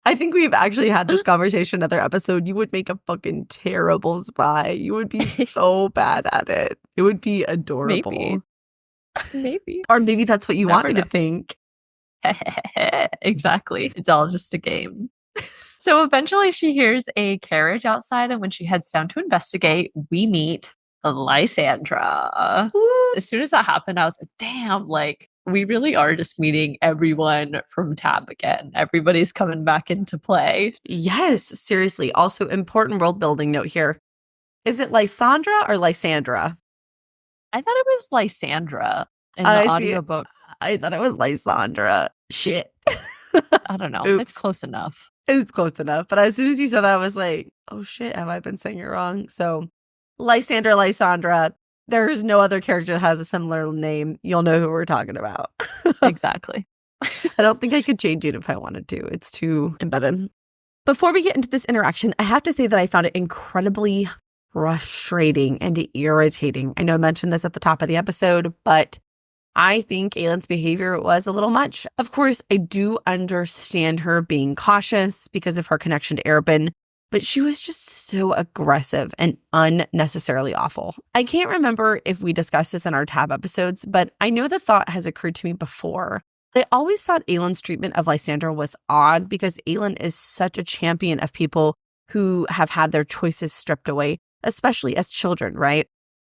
I think we've actually had this conversation in another episode. You would make a fucking terrible spy. You would be so bad at it. It would be adorable. Maybe. Or maybe that's what you want me to think. Exactly. It's all just a game. So eventually she hears a carriage outside, and when she heads down to investigate, we meet Lysandra. Woo. As soon as that happened, I was like, damn, like, we really are just meeting everyone from Tab again. Everybody's coming back into play. Yes, seriously. Also, important world building note here. Is it Lysandra or Lysandra? I thought it was Lysandra in the audiobook. I thought it was Lysandra. Shit. I don't know. Oops. It's close enough. It's close enough. But as soon as you said that, I was like, oh shit, have I been saying it wrong? So Lysandra. There's no other character that has a similar name. You'll know who we're talking about. Exactly. I don't think I could change it if I wanted to. It's too embedded. Before we get into this interaction, I have to say that I found it incredibly frustrating and irritating. I know I mentioned this at the top of the episode, but I think Aelin's behavior was a little much. Of course, I do understand her being cautious because of her connection to Arobyn, but she was just so aggressive and unnecessarily awful. I can't remember if we discussed this in our tab episodes, but I know the thought has occurred to me before. I always thought Aelin's treatment of Lysandra was odd because Aelin is such a champion of people who have had their choices stripped away, especially as children, right?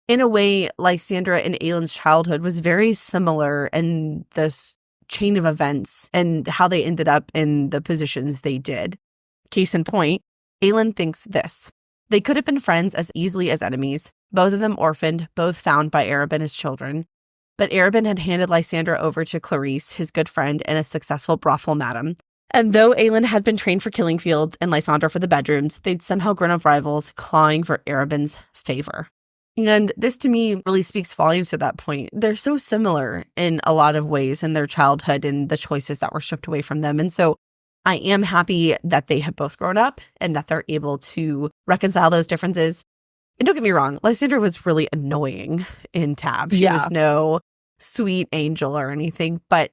In a way, Lysandra and Aelin's childhood was very similar in this chain of events and how they ended up in the positions they did. Case in point, Aelin thinks this. They could have been friends as easily as enemies, both of them orphaned, both found by Arobynn as children. But Arobynn had handed Lysandra over to Clarisse, his good friend and a successful brothel madam. And though Aelin had been trained for killing fields and Lysandra for the bedrooms, they'd somehow grown up rivals, clawing for Arobynn's favor. And this to me really speaks volumes to that point. They're so similar in a lot of ways in their childhood and the choices that were stripped away from them. And so I am happy that they have both grown up and that they're able to reconcile those differences. And don't get me wrong, Lysandra was really annoying in Tab. She was no sweet angel or anything, but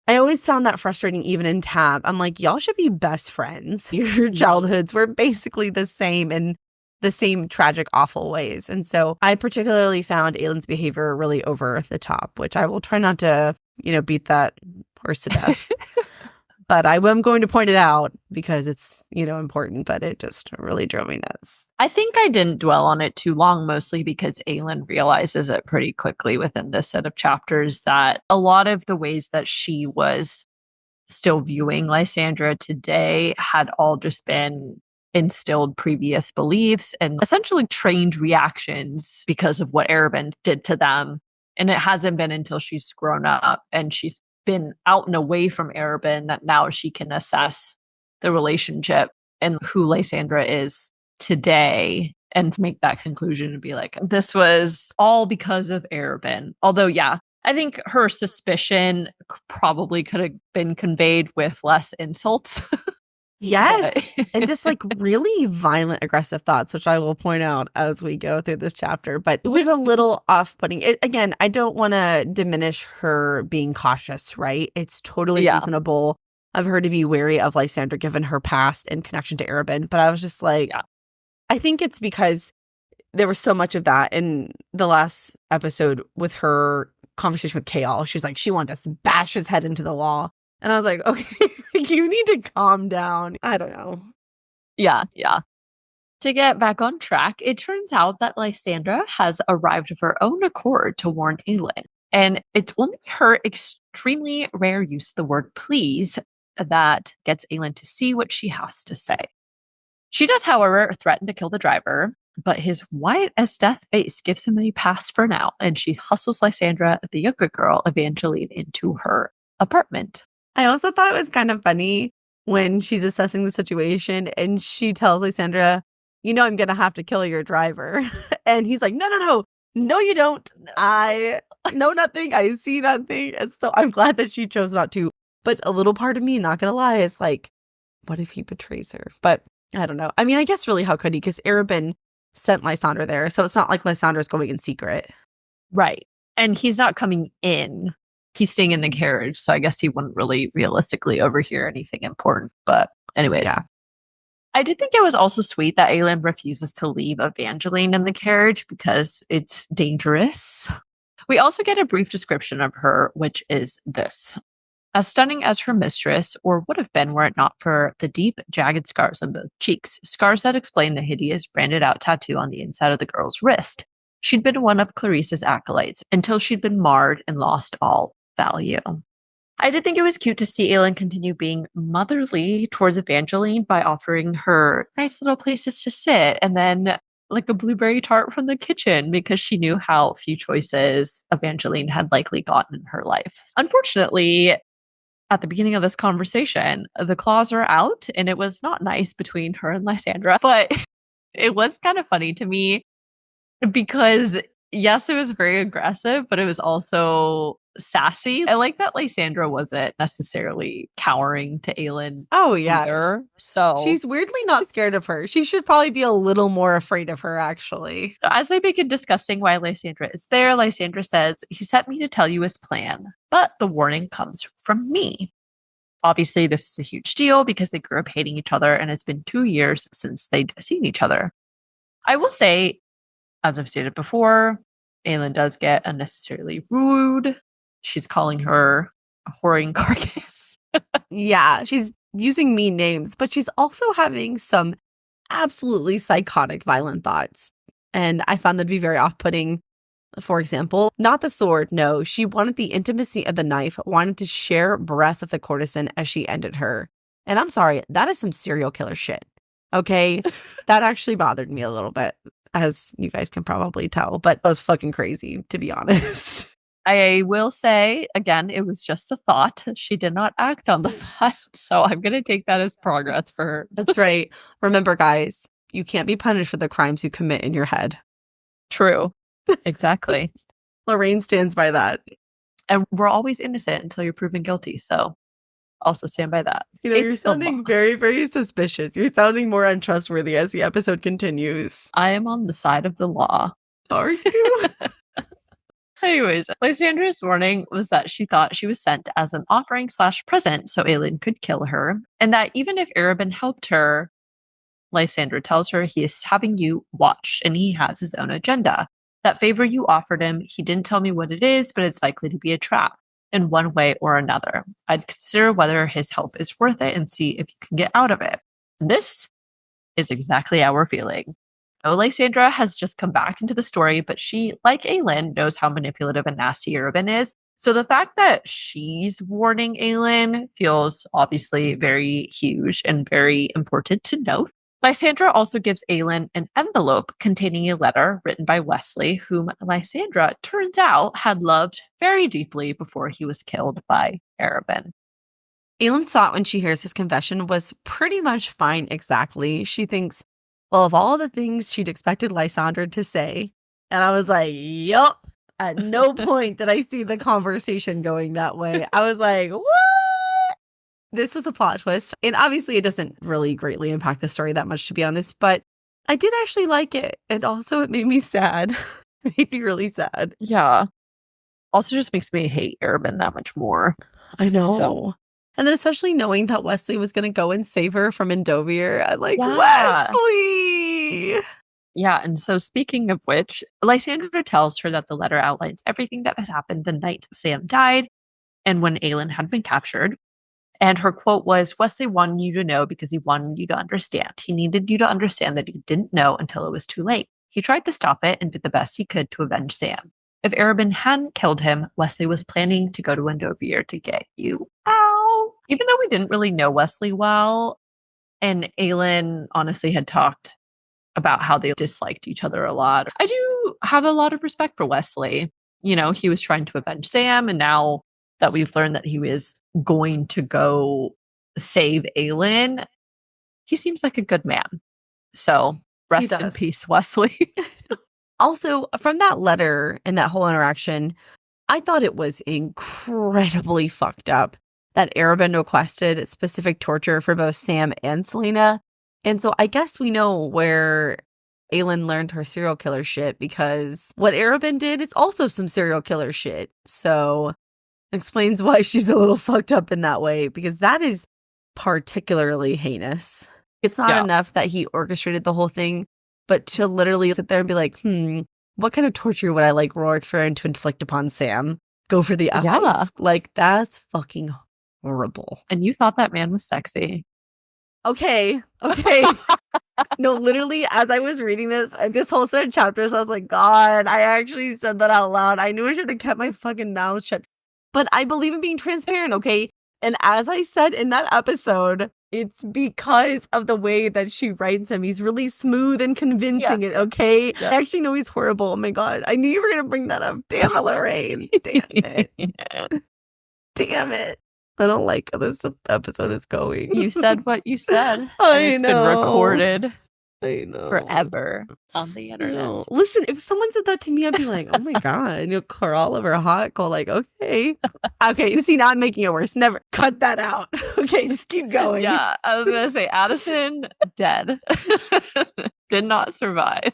I always found that frustrating even in Tab. I'm like, y'all should be best friends. Your childhoods were basically the same in the same tragic, awful ways. And so I particularly found Aelin's behavior really over the top, which I will try not to, beat that horse to death. But I am going to point it out because it's, important, but it just really drove me nuts. I think I didn't dwell on it too long, mostly because Aelin realizes it pretty quickly within this set of chapters that a lot of the ways that she was still viewing Lysandra today had all just been instilled previous beliefs and essentially trained reactions because of what Arobynn did to them. And it hasn't been until she's grown up and she's been out and away from Arobynn that now she can assess the relationship and who Lysandra is today and make that conclusion and be like, this was all because of Arobynn. Although, I think her suspicion probably could have been conveyed with less insults. Yes. And just like really violent, aggressive thoughts, which I will point out as we go through this chapter. But it was a little off-putting. Again, I don't want to diminish her being cautious, right? It's totally reasonable of her to be wary of Lysandra given her past and connection to Arobynn. But I was just like, I think it's because there was so much of that in the last episode with her conversation with Chaol. She's like, she wanted to bash his head into the wall. And I was like, okay, you need to calm down. I don't know. Yeah. To get back on track, it turns out that Lysandra has arrived of her own accord to warn Aelin. And it's only her extremely rare use of the word please that gets Aelin to see what she has to say. She does, however, threaten to kill the driver, but his white as death face gives him a pass for now, and she hustles Lysandra, the younger girl, Evangeline, into her apartment. I also thought it was kind of funny when she's assessing the situation and she tells Lysandra, I'm going to have to kill your driver. And he's like, no, you don't. I know nothing. I see nothing. And so I'm glad that she chose not to. But a little part of me, not going to lie, is like, what if he betrays her? But I don't know. I mean, I guess really how could he? Because Arobynn sent Lysandra there. So it's not like Lysandra's going in secret. Right. And he's not coming in. He's staying in the carriage, so I guess he wouldn't really realistically overhear anything important. But anyways, I did think it was also sweet that Aelin refuses to leave Evangeline in the carriage because it's dangerous. We also get a brief description of her, which is this. As stunning as her mistress, or would have been were it not for the deep, jagged scars on both cheeks, scars that explain the hideous branded out tattoo on the inside of the girl's wrist. She'd been one of Clarisse's acolytes until she'd been marred and lost all value. I did think it was cute to see Aelin continue being motherly towards Evangeline by offering her nice little places to sit and then like a blueberry tart from the kitchen because she knew how few choices Evangeline had likely gotten in her life. Unfortunately, at the beginning of this conversation, the claws are out and it was not nice between her and Lysandra, but it was kind of funny to me because yes, it was very aggressive, but it was also sassy. I like that Lysandra wasn't necessarily cowering to Aelin. Oh, yeah. Either, so she's weirdly not scared of her. She should probably be a little more afraid of her, actually. So as they begin discussing why Lysandra is there, Lysandra says, he sent me to tell you his plan, but the warning comes from me. Obviously, this is a huge deal because they grew up hating each other and it's been 2 years since they'd seen each other. I will say, as I've stated before, Aelin does get unnecessarily rude. She's calling her a whoring carcass. Yeah, she's using mean names, but she's also having some absolutely psychotic, violent thoughts. And I found that to be very off-putting. For example, not the sword, no. She wanted the intimacy of the knife, wanted to share breath with the courtesan as she ended her. And I'm sorry, that is some serial killer shit. Okay? That actually bothered me a little bit, as you guys can probably tell. But it was fucking crazy, to be honest. I will say, again, it was just a thought. She did not act on the thought. So I'm going to take that as progress for her. That's right. Remember, guys, you can't be punished for the crimes you commit in your head. True. Exactly. Lorraine stands by that. And we're always innocent until you're proven guilty. So also stand by that. You know, you're sounding very, very suspicious. You're sounding more untrustworthy as the episode continues. I am on the side of the law. Are you? Anyways, Lysandra's warning was that she thought she was sent as an offering/present so Aelin could kill her. And that even if Arobynn helped her, Lysandra tells her he is having you watched and he has his own agenda. That favor you offered him, he didn't tell me what it is, but it's likely to be a trap in one way or another. I'd consider whether his help is worth it and see if you can get out of it. This is exactly how we're feeling. No, Lysandra has just come back into the story, but she, like Aelin, knows how manipulative and nasty Arobynn is. So the fact that she's warning Aelin feels obviously very huge and very important to note. Lysandra also gives Aelin an envelope containing a letter written by Wesley, whom Lysandra turns out had loved very deeply before he was killed by Arobynn. Aelin's thought when she hears his confession was pretty much fine exactly. She thinks, well, of all the things she'd expected Lysandra to say, and I was like, yup. At no point did I see the conversation going that way. I was like, what? This was a plot twist. And obviously it doesn't really greatly impact the story that much, to be honest, but I did actually like it. And also it made me sad. It made me really sad. Yeah. Also just makes me hate Arobynn that much more. I know. So. And then especially knowing that Wesley was going to go and save her from Endovir. I'm like, yeah. Wesley! Yeah, and so speaking of which, Lysandra tells her that the letter outlines everything that had happened the night Sam died and when Aelin had been captured. And her quote was, Wesley wanted you to know because he wanted you to understand. He needed you to understand that he didn't know until it was too late. He tried to stop it and did the best he could to avenge Sam. If Arobynn hadn't killed him, Wesley was planning to go to Endovir to get you out. Even though we didn't really know Wesley well, and Aelin honestly had talked about how they disliked each other a lot, I do have a lot of respect for Wesley. You know, he was trying to avenge Sam, and now that we've learned that he was going to go save Aelin, he seems like a good man. So rest in peace, Wesley. Also, from that letter and that whole interaction, I thought it was incredibly fucked up that Arobynn requested specific torture for both Sam and Selena. And so I guess we know where Aelin learned her serial killer shit, because what Arobynn did is also some serial killer shit. So explains why she's a little fucked up in that way, because that is particularly heinous. It's not enough that he orchestrated the whole thing, but to literally sit there and be like, what kind of torture would I like Rorik Farron to inflict upon Sam? Go for the eyes. Yeah. Like, that's fucking horrible. And you thought that man was sexy. Okay. No, literally, as I was reading this whole set of chapters, I was like, God, I actually said that out loud. I knew I should have kept my fucking mouth shut. But I believe in being transparent, okay? And as I said in that episode, it's because of the way that she writes him. He's really smooth and convincing, okay? Yeah. I actually know he's horrible. Oh my God. I knew you were going to bring that up. Damn it, Lorraine. Damn it. Damn it. I don't like how this episode is going. You said what you said. It's been recorded. I know. Forever on the internet. No. Listen, if someone said that to me, I'd be like, oh my God. And you'll call Oliver hot. Go like, okay. Okay, see, now I'm making it worse. Never. Cut that out. Okay, just keep going. Yeah, I was going to say, Addison, dead. Did not survive.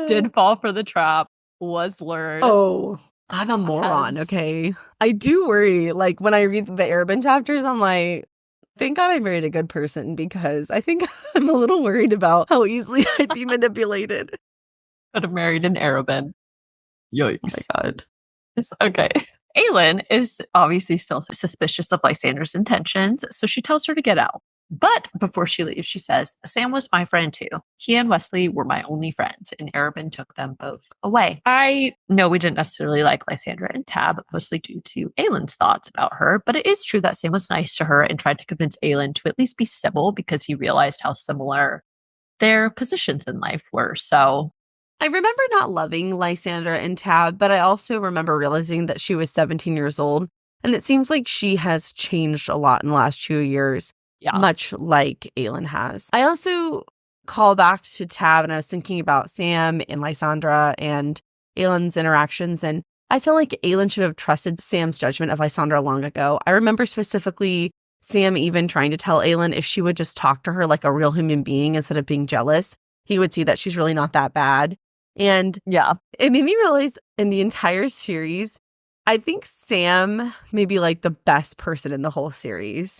Did fall for the trap. Was lured. Oh. I'm a moron, okay? I do worry. Like, when I read the Arabin chapters, I'm like, thank God I married a good person, because I think I'm a little worried about how easily I'd be manipulated. Could have married an Arabin. Yikes. Oh my God. Okay. Aelin is obviously still suspicious of Lysandra's intentions, so she tells her to get out. But before she leaves, she says, Sam was my friend too. He and Wesley were my only friends, and Arabin took them both away. I know we didn't necessarily like Lysandra and Tab, mostly due to Aelin's thoughts about her, but it is true that Sam was nice to her and tried to convince Aelin to at least be civil because he realized how similar their positions in life were. So I remember not loving Lysandra and Tab, but I also remember realizing that she was 17 years old, and it seems like she has changed a lot in the last 2 years, much like Aelin has. I also call back to Tab, and I was thinking about Sam and Lysandra and Aelin's interactions, and I feel like Aelin should have trusted Sam's judgment of Lysandra long ago. I remember specifically Sam even trying to tell Aelin if she would just talk to her like a real human being instead of being jealous, he would see that she's really not that bad. And it made me realize in the entire series, I think Sam may be like the best person in the whole series.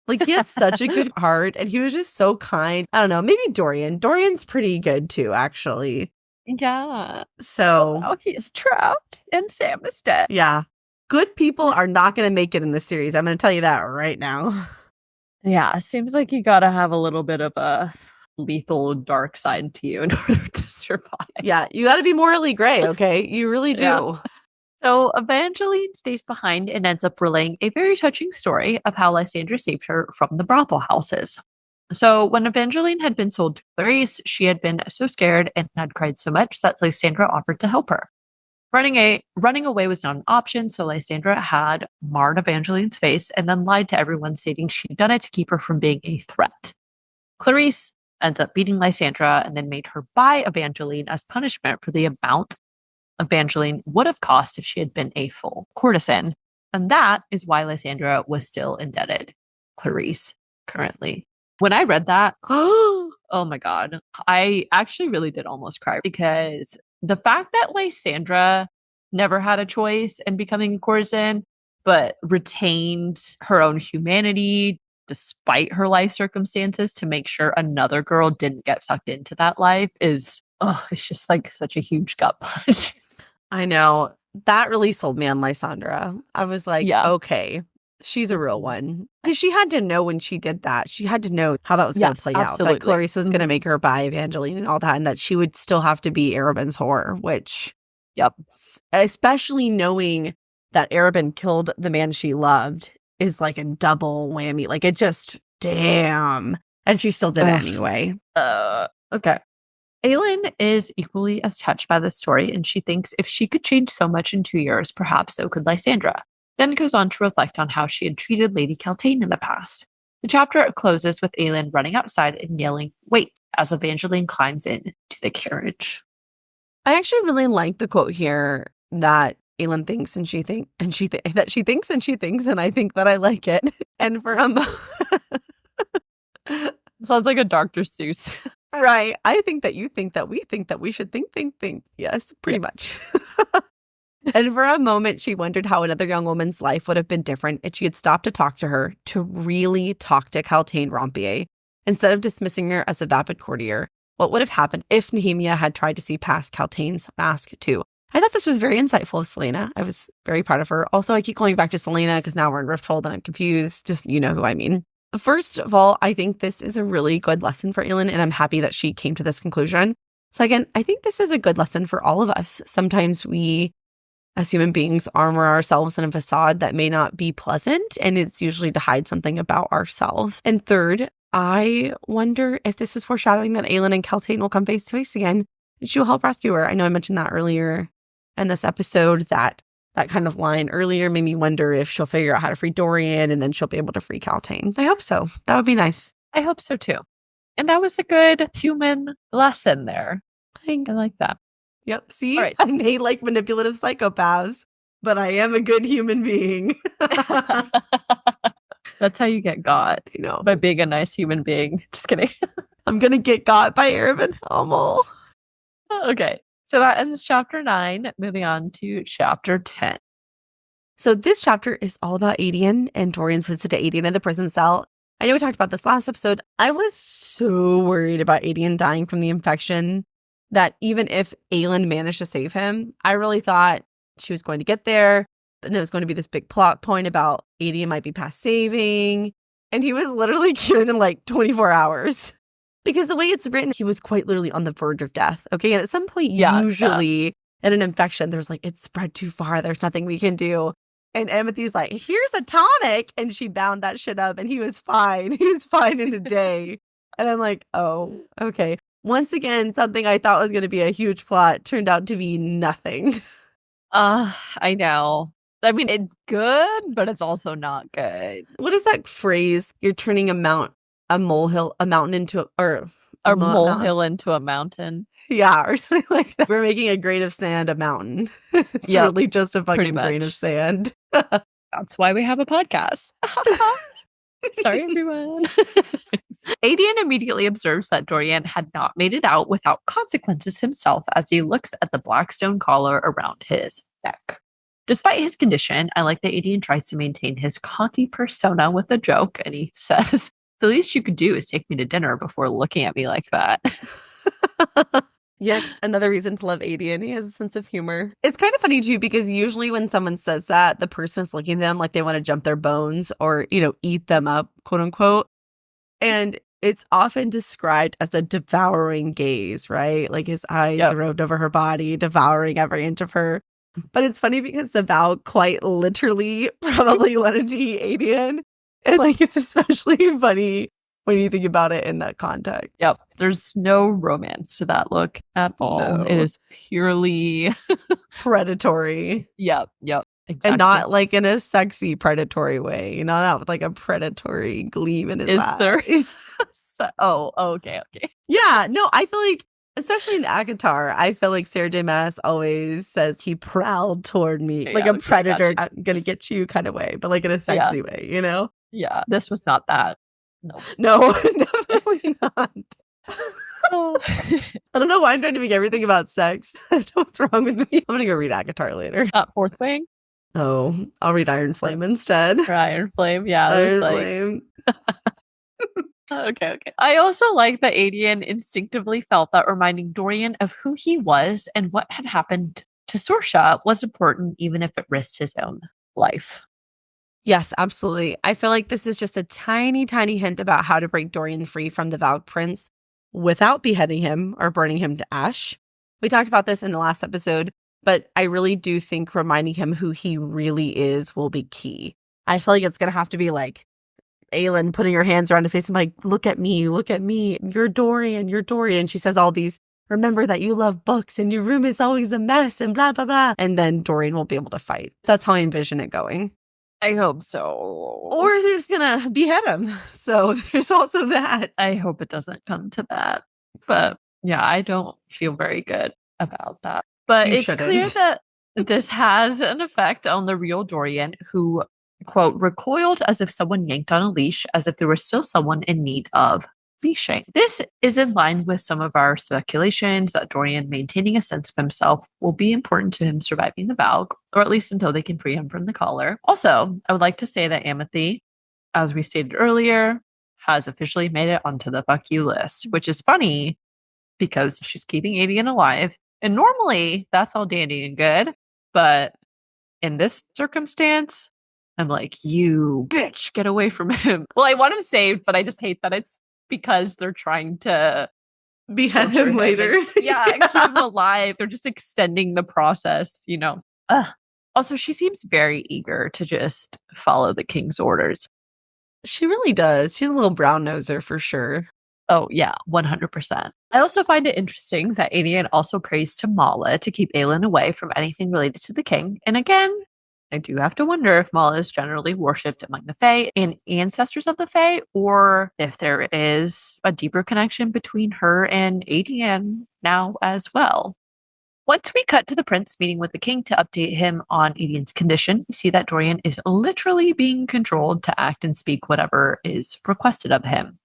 Like, he had such a good heart, and he was just so kind. I don't know, maybe Dorian. Dorian's pretty good too, actually. Yeah. So now he's trapped and Sam is dead. Yeah. Good people are not going to make it in the series. I'm going to tell you that right now. Yeah, it seems like you got to have a little bit of a lethal dark side to you in order to survive. Yeah, you got to be morally gray, okay? You really do. Yeah. So Evangeline stays behind and ends up relaying a very touching story of how Lysandra saved her from the brothel houses. So when Evangeline had been sold to Clarice, she had been so scared and had cried so much that Lysandra offered to help her. Running away was not an option, so Lysandra had marred Evangeline's face and then lied to everyone, stating she'd done it to keep her from being a threat. Clarice ends up beating Lysandra and then made her buy Evangeline as punishment for the amount Evangeline would have cost if she had been a full courtesan. And that is why Lysandra was still indebted Clarice currently. When I read that, oh my God, I actually really did almost cry, because the fact that Lysandra never had a choice in becoming a courtesan, but retained her own humanity despite her life circumstances to make sure another girl didn't get sucked into that life is, it's just like such a huge gut punch. I know. That really sold me on Lysandra. I was like, okay, she's a real one. Because she had to know when she did that. She had to know how that was going to play out. That Clarice was going to make her buy Evangeline and all that, and that she would still have to be Arabin's whore, which, especially knowing that Arabin killed the man she loved is like a double whammy. Like, it just, damn. And she still did it anyway. Okay. Aelin is equally as touched by the story, and she thinks if she could change so much in 2 years, perhaps so could Lysandra. Then goes on to reflect on how she had treated Lady Kaltain in the past. The chapter closes with Aelin running outside and yelling, "Wait," as Evangeline climbs in to the carriage. I actually really like the quote here that Aelin thinks and she thinks, and that she thinks and she thinks, and I think that I like it. And for sounds like a Dr. Seuss. Right. I think that you think that we should think. Yes, pretty much. And for a moment, she wondered how another young woman's life would have been different if she had stopped to talk to her, to really talk to Kaltain Rompier, instead of dismissing her as a vapid courtier. What would have happened if Nehemia had tried to see past Kaltain's mask, too? I thought this was very insightful of Selena. I was very proud of her. Also, I keep going back to Selena because now we're in Rifthold and I'm confused. Just, you know who I mean. First of all, I think this is a really good lesson for Aelin, and I'm happy that she came to this conclusion. Second, I think this is a good lesson for all of us. Sometimes we, as human beings, armor ourselves in a facade that may not be pleasant, and it's usually to hide something about ourselves. And third, I wonder if this is foreshadowing that Aelin and Kaltain will come face to face again, and she will help rescue her. I know I mentioned that earlier in this episode, that kind of line earlier made me wonder if she'll figure out how to free Dorian and then she'll be able to free Kaltain. I hope so. That would be nice. I hope so too. And that was a good human lesson there. I like that. Yep. See, right. I may like manipulative psychopaths, but I am a good human being. That's how you get got. I know. By being a nice human being. Just kidding. I'm going to get got by Arabin. Almo. Okay. So that ends chapter 9. Moving on to chapter 10. So this chapter is all about Aedion and Dorian's visit to Aedion in the prison cell. I know we talked about this last episode. I was so worried about Aedion dying from the infection that even if Aelin managed to save him, I really thought she was going to get there. And it was going to be this big plot point about Aedion might be past saving. And he was literally cured in like 24 hours. Because the way it's written, he was quite literally on the verge of death. Okay. And at some point, usually in an infection, there's like, it's spread too far. There's nothing we can do. And Amythy's like, here's a tonic. And she bound that shit up and he was fine. He was fine in a day. And I'm like, oh, okay. Once again, something I thought was going to be a huge plot turned out to be nothing. I know. I mean, it's good, but it's also not good. What is that phrase? You're turning a mountain into a molehill into a mountain. Yeah, or something like that. We're making a grain of sand a mountain. It's really just a fucking grain of sand. That's why we have a podcast. Sorry, everyone. Aedion immediately observes that Dorian had not made it out without consequences himself as he looks at the black stone collar around his neck. Despite his condition, I like that Aedion tries to maintain his cocky persona with a joke, and he says, the least you could do is take me to dinner before looking at me like that. Yet another reason to love Aedion. He has a sense of humor. It's kind of funny, too, because usually when someone says that, the person is looking at them like they want to jump their bones or, eat them up, quote unquote. And it's often described as a devouring gaze, right? Like his eyes roved over her body, devouring every inch of her. But it's funny because the vow quite literally probably wanted to eat Aedion. And like, it's especially funny when you think about it in that context. Yep. There's no romance to that look at all. No. It is purely predatory. Yep. Exactly. And not like in a sexy predatory way. Not out with like a predatory gleam in his eye. There? Okay. Yeah. No, I feel like, especially in ACOTAR, I feel like Sarah J. Maas always says he prowled toward me like a predator, I'm gonna get you kind of way, but like in a sexy way, Yeah. This was not that. No, definitely not. I don't know why I'm trying to make everything about sex. I don't know what's wrong with me. I'm gonna go read ACOTAR later. Fourth Wing? Oh, I'll read Iron Flame instead. Or Iron Flame, yeah. Iron Flame. Okay. I also like that Aedion instinctively felt that reminding Dorian of who he was and what had happened to Sorsha was important, even if it risked his own life. Yes, absolutely. I feel like this is just a tiny, tiny hint about how to break Dorian free from the Vowed Prince without beheading him or burning him to ash. We talked about this in the last episode, but I really do think reminding him who he really is will be key. I feel like it's going to have to be like Aelin putting her hands around his face and like, look at me, you're Dorian. She says all these, remember that you love books and your room is always a mess and blah, blah, blah. And then Dorian won't be able to fight. That's how I envision it going. I hope so. Or they're just going to behead him. So there's also that. I hope it doesn't come to that. But yeah, I don't feel very good about that. But it's clear that this has an effect on the real Dorian, who, quote, recoiled as if someone yanked on a leash, as if there was still someone in need of leashing. This is in line with some of our speculations that Dorian maintaining a sense of himself will be important to him surviving the vow, or at least until they can free him from the collar. Also, I would like to say that Amythy, as we stated earlier, has officially made it onto the fuck you list, which is funny because she's keeping Aedion alive. And normally that's all dandy and good. But in this circumstance, I'm like, you bitch, get away from him. Well, I want him saved, but I just hate that it's because they're trying to behead him later. Keep him alive. They're just extending the process, Also, she seems very eager to just follow the king's orders. She really does. She's a little brown noser for sure. Oh, yeah, 100%. I also find it interesting that Aedion also prays to Mala to keep Aelin away from anything related to the king. And again, I do have to wonder if Mala is generally worshipped among the Fae and ancestors of the Fae, or if there is a deeper connection between her and Aedion now as well. Once we cut to the prince meeting with the king to update him on Aedion's condition, we see that Dorian is literally being controlled to act and speak whatever is requested of him.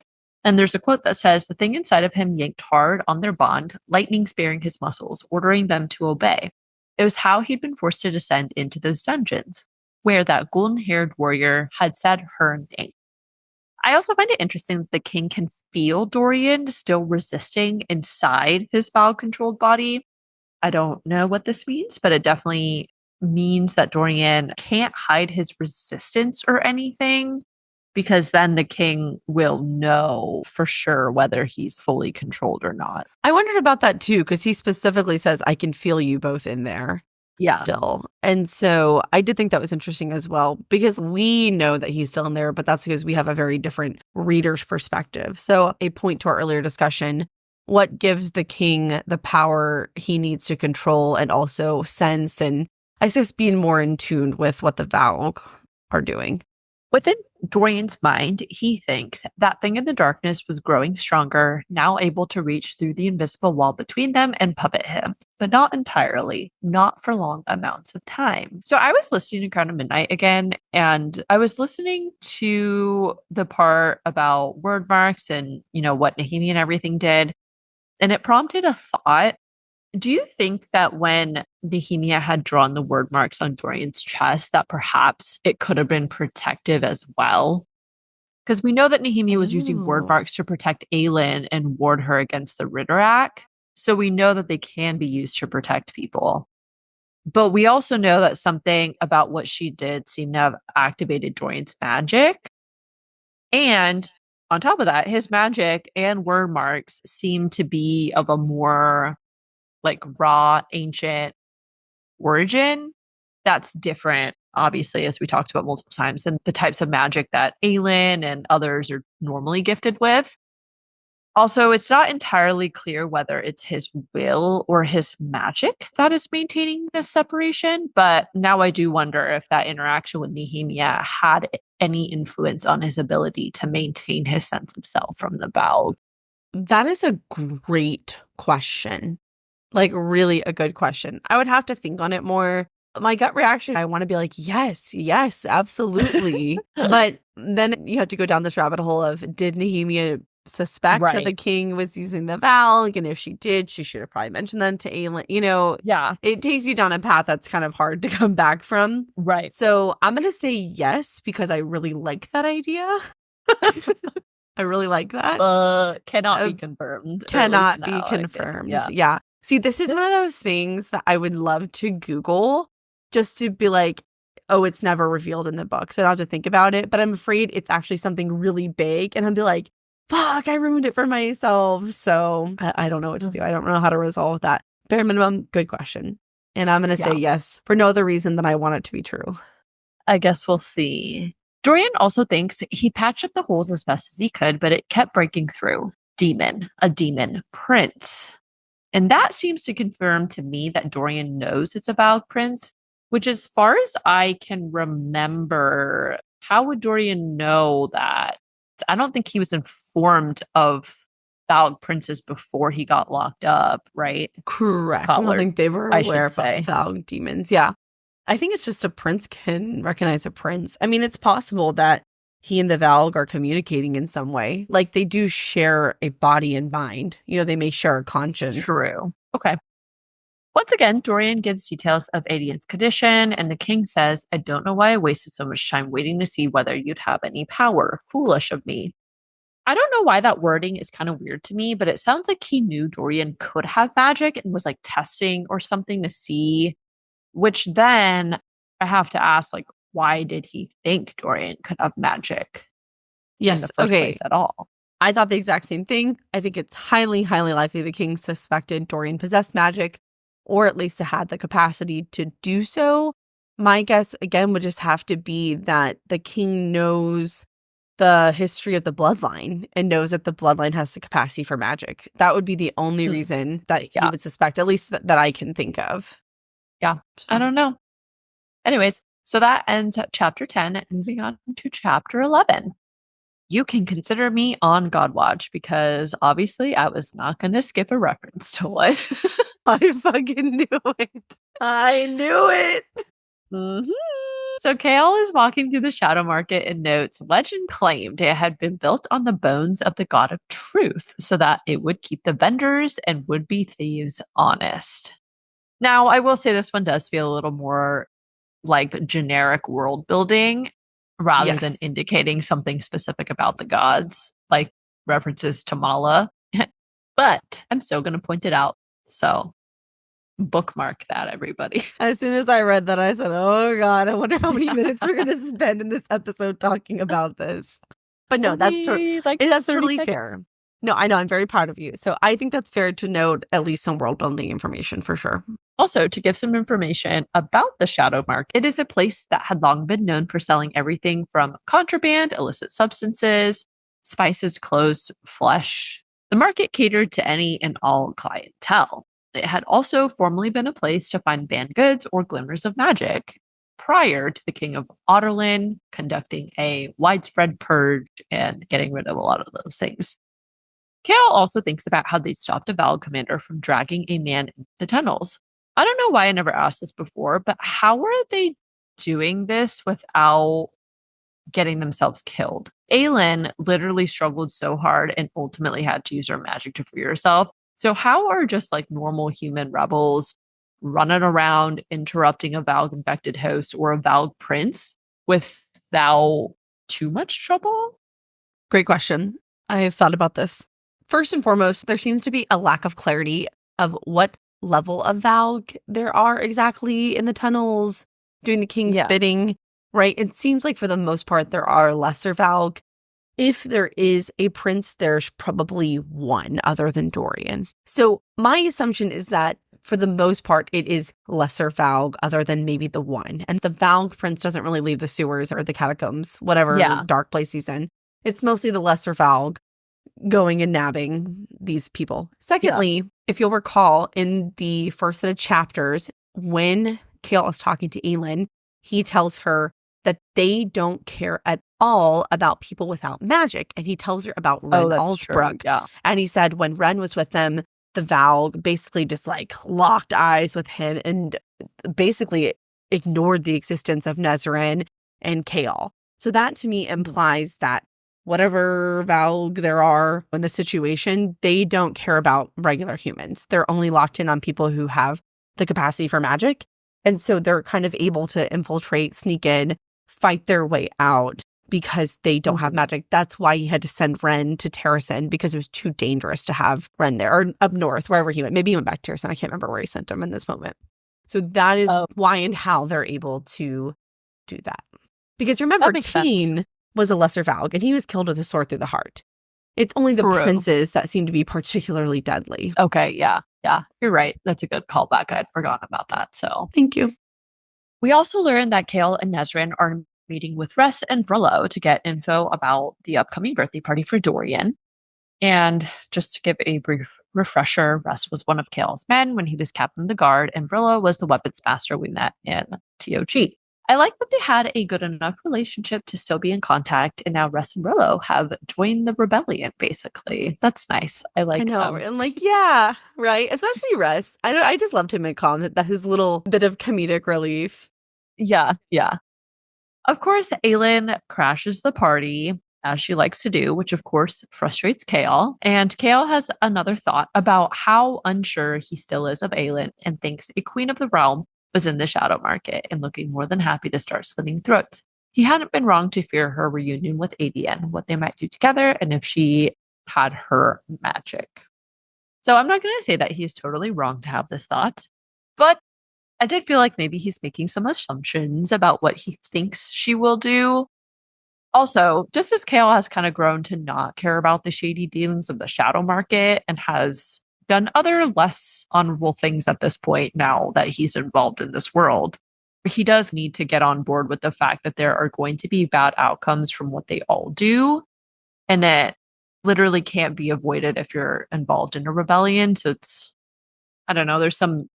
And there's a quote that says, "The thing inside of him yanked hard on their bond, lightning sparing his muscles, ordering them to obey. It was how he'd been forced to descend into those dungeons, where that golden-haired warrior had said her name." I also find it interesting that the king can feel Dorian still resisting inside his Val-controlled body. I don't know what this means, but it definitely means that Dorian can't hide his resistance or anything, because then the king will know for sure whether he's fully controlled or not. I wondered about that too, because he specifically says, I can feel you both in there. Yeah. Still. And so I did think that was interesting as well, because we know that he's still in there, but that's because we have a very different reader's perspective. So a point to our earlier discussion, what gives the king the power he needs to control and also sense, and I guess being more in tune with what the Valg are doing? Within Dorian's mind, he thinks that thing in the darkness was growing stronger, now able to reach through the invisible wall between them and puppet him, but not entirely, not for long amounts of time. So I was listening to Crown of Midnight again, and I was listening to the part about word marks and, what Nehemia and everything did. And it prompted a thought. Do you think that when Nehemia had drawn the word marks on Dorian's chest, that perhaps it could have been protective as well? Because we know that Nehemia was using word marks to protect Aelin and ward her against the Ritterak. So we know that they can be used to protect people. But we also know that something about what she did seemed to have activated Dorian's magic. And on top of that, his magic and word marks seem to be of a more raw, ancient origin that's different, obviously, as we talked about multiple times, than the types of magic that Aelin and others are normally gifted with. Also, it's not entirely clear whether it's his will or his magic that is maintaining this separation, but now I do wonder if that interaction with Nehemia had any influence on his ability to maintain his sense of self from the Valg. That is a great question. Really a good question. I would have to think on it more. My gut reaction, I want to be like, yes, absolutely. But then you have to go down this rabbit hole of, did Nehemia suspect that the king was using the Valg? And if she did, she should have probably mentioned that to Aelin. Yeah. It takes you down a path that's kind of hard to come back from. Right. So I'm going to say yes, because I really like that idea. I really like that. Cannot be confirmed. Cannot be confirmed. Yeah. See, this is one of those things that I would love to Google just to be like, oh, it's never revealed in the book, so I don't have to think about it. But I'm afraid it's actually something really big, and I'll be like, fuck, I ruined it for myself. So I don't know what to do. I don't know how to resolve that. Bare minimum, good question. And I'm going to say yes for no other reason than I want it to be true. I guess we'll see. Dorian also thinks he patched up the holes as best as he could, but it kept breaking through. A demon prince. And that seems to confirm to me that Dorian knows it's a Valg prince, which, as far as I can remember, how would Dorian know that? I don't think he was informed of Valg princes before he got locked up, right? Correct. I don't think they were aware about Valg demons. Yeah. I think it's just a prince can recognize a prince. I mean, it's possible that he and the Valg are communicating in some way. They do share a body and mind. They may share a conscience. True. Okay. Once again, Dorian gives details of Aedion's condition, and the king says, "I don't know why I wasted so much time waiting to see whether you'd have any power. Foolish of me." I don't know why that wording is kind of weird to me, but it sounds like he knew Dorian could have magic and was testing or something to see, which then I have to ask, why did he think Dorian could have magic in the first place at all? I thought the exact same thing. I think it's highly, highly likely the king suspected Dorian possessed magic, or at least had the capacity to do so. My guess, again, would just have to be that the king knows the history of the bloodline and knows that the bloodline has the capacity for magic. That would be the only reason that he would suspect, at least that I can think of. Yeah, I don't know. Anyways, so that ends chapter 10. Moving on to chapter 11. You can consider me on Godwatch, because obviously I was not going to skip a reference to it. I fucking knew it. I knew it. Mm-hmm. So Kale is walking through the shadow market and notes legend claimed it had been built on the bones of the god of truth so that it would keep the vendors and would-be thieves honest. Now, I will say this one does feel a little more like generic world building rather than indicating something specific about the gods, like references to Mala. But I'm still going to point it out. So bookmark that, everybody. As soon as I read that, I said, oh God, I wonder how many minutes we're going to spend in this episode talking about this. But no, that's totally fair. No, I know. I'm very proud of you. So I think that's fair to note at least some world building information for sure. Also, to give some information about the Shadow Mark, it is a place that had long been known for selling everything from contraband, illicit substances, spices, clothes, flesh. The market catered to any and all clientele. It had also formerly been a place to find banned goods or glimmers of magic prior to the King of Aelin conducting a widespread purge and getting rid of a lot of those things. Kale also thinks about how they stopped a Val commander from dragging a man into the tunnels. I don't know why I never asked this before, but how are they doing this without getting themselves killed? Aelin literally struggled so hard and ultimately had to use her magic to free herself. So how are just like normal human rebels running around interrupting a Valg-infected host or a Valg prince without too much trouble? Great question. I've thought about this. First and foremost, there seems to be a lack of clarity of what level of Valg there are exactly in the tunnels doing the king's bidding, right? It seems like for the most part, there are lesser Valg. If there is a prince, there's probably one other than Dorian. So my assumption is that for the most part, it is lesser Valg other than maybe the one. And the Valg prince doesn't really leave the sewers or the catacombs, whatever dark place he's in. It's mostly the lesser Valg going and nabbing these people. Secondly, if you'll recall, in the first set of chapters, when Kale is talking to Aelin, he tells her that they don't care at all about people without magic. And he tells her about Ren Alsbrug. Yeah. And he said when Ren was with them, the Valg basically just like locked eyes with him and basically ignored the existence of Nezarin and Kale. So that to me implies that whatever Valg there are in the situation, they don't care about regular humans. They're only locked in on people who have the capacity for magic. And so they're kind of able to infiltrate, sneak in, fight their way out because they don't have magic. That's why he had to send Ren to Terrasen, because it was too dangerous to have Ren there, or up north, wherever he went. Maybe he went back to Terrasen. I can't remember where he sent him in this moment. So that is why and how they're able to do that. Because remember, Cain was a lesser Valg, and he was killed with a sword through the heart. It's only the princes that seem to be particularly deadly. Okay, yeah. You're right. That's a good callback. I'd forgotten about that. So thank you. We also learned that Kale and Nezarin are meeting with Ress and Brillo to get info about the upcoming birthday party for Dorian. And just to give a brief refresher, Ress was one of Kale's men when he was captain of the guard, and Brillo was the weapons master we met in TOG. I like that they had a good enough relationship to still be in contact, and now Ress and Brillo have joined the rebellion, basically. That's nice. I know. And right? Especially Ress. I just loved him in Calm, that his little bit of comedic relief. Yeah. Of course, Aelin crashes the party, as she likes to do, which of course frustrates Kale. And Kale has another thought about how unsure he still is of Aelin and thinks a queen of the realm was in the shadow market and looking more than happy to start slitting throats. He hadn't been wrong to fear her reunion with Aedion, what they might do together, and if she had her magic. So I'm not going to say that he's totally wrong to have this thought, but I did feel like maybe he's making some assumptions about what he thinks she will do. Also, just as Kale has kind of grown to not care about the shady dealings of the shadow market and has done other less honorable things at this point now that he's involved in this world, he does need to get on board with the fact that there are going to be bad outcomes from what they all do. And it literally can't be avoided if you're involved in a rebellion. So it's, I don't know, there's some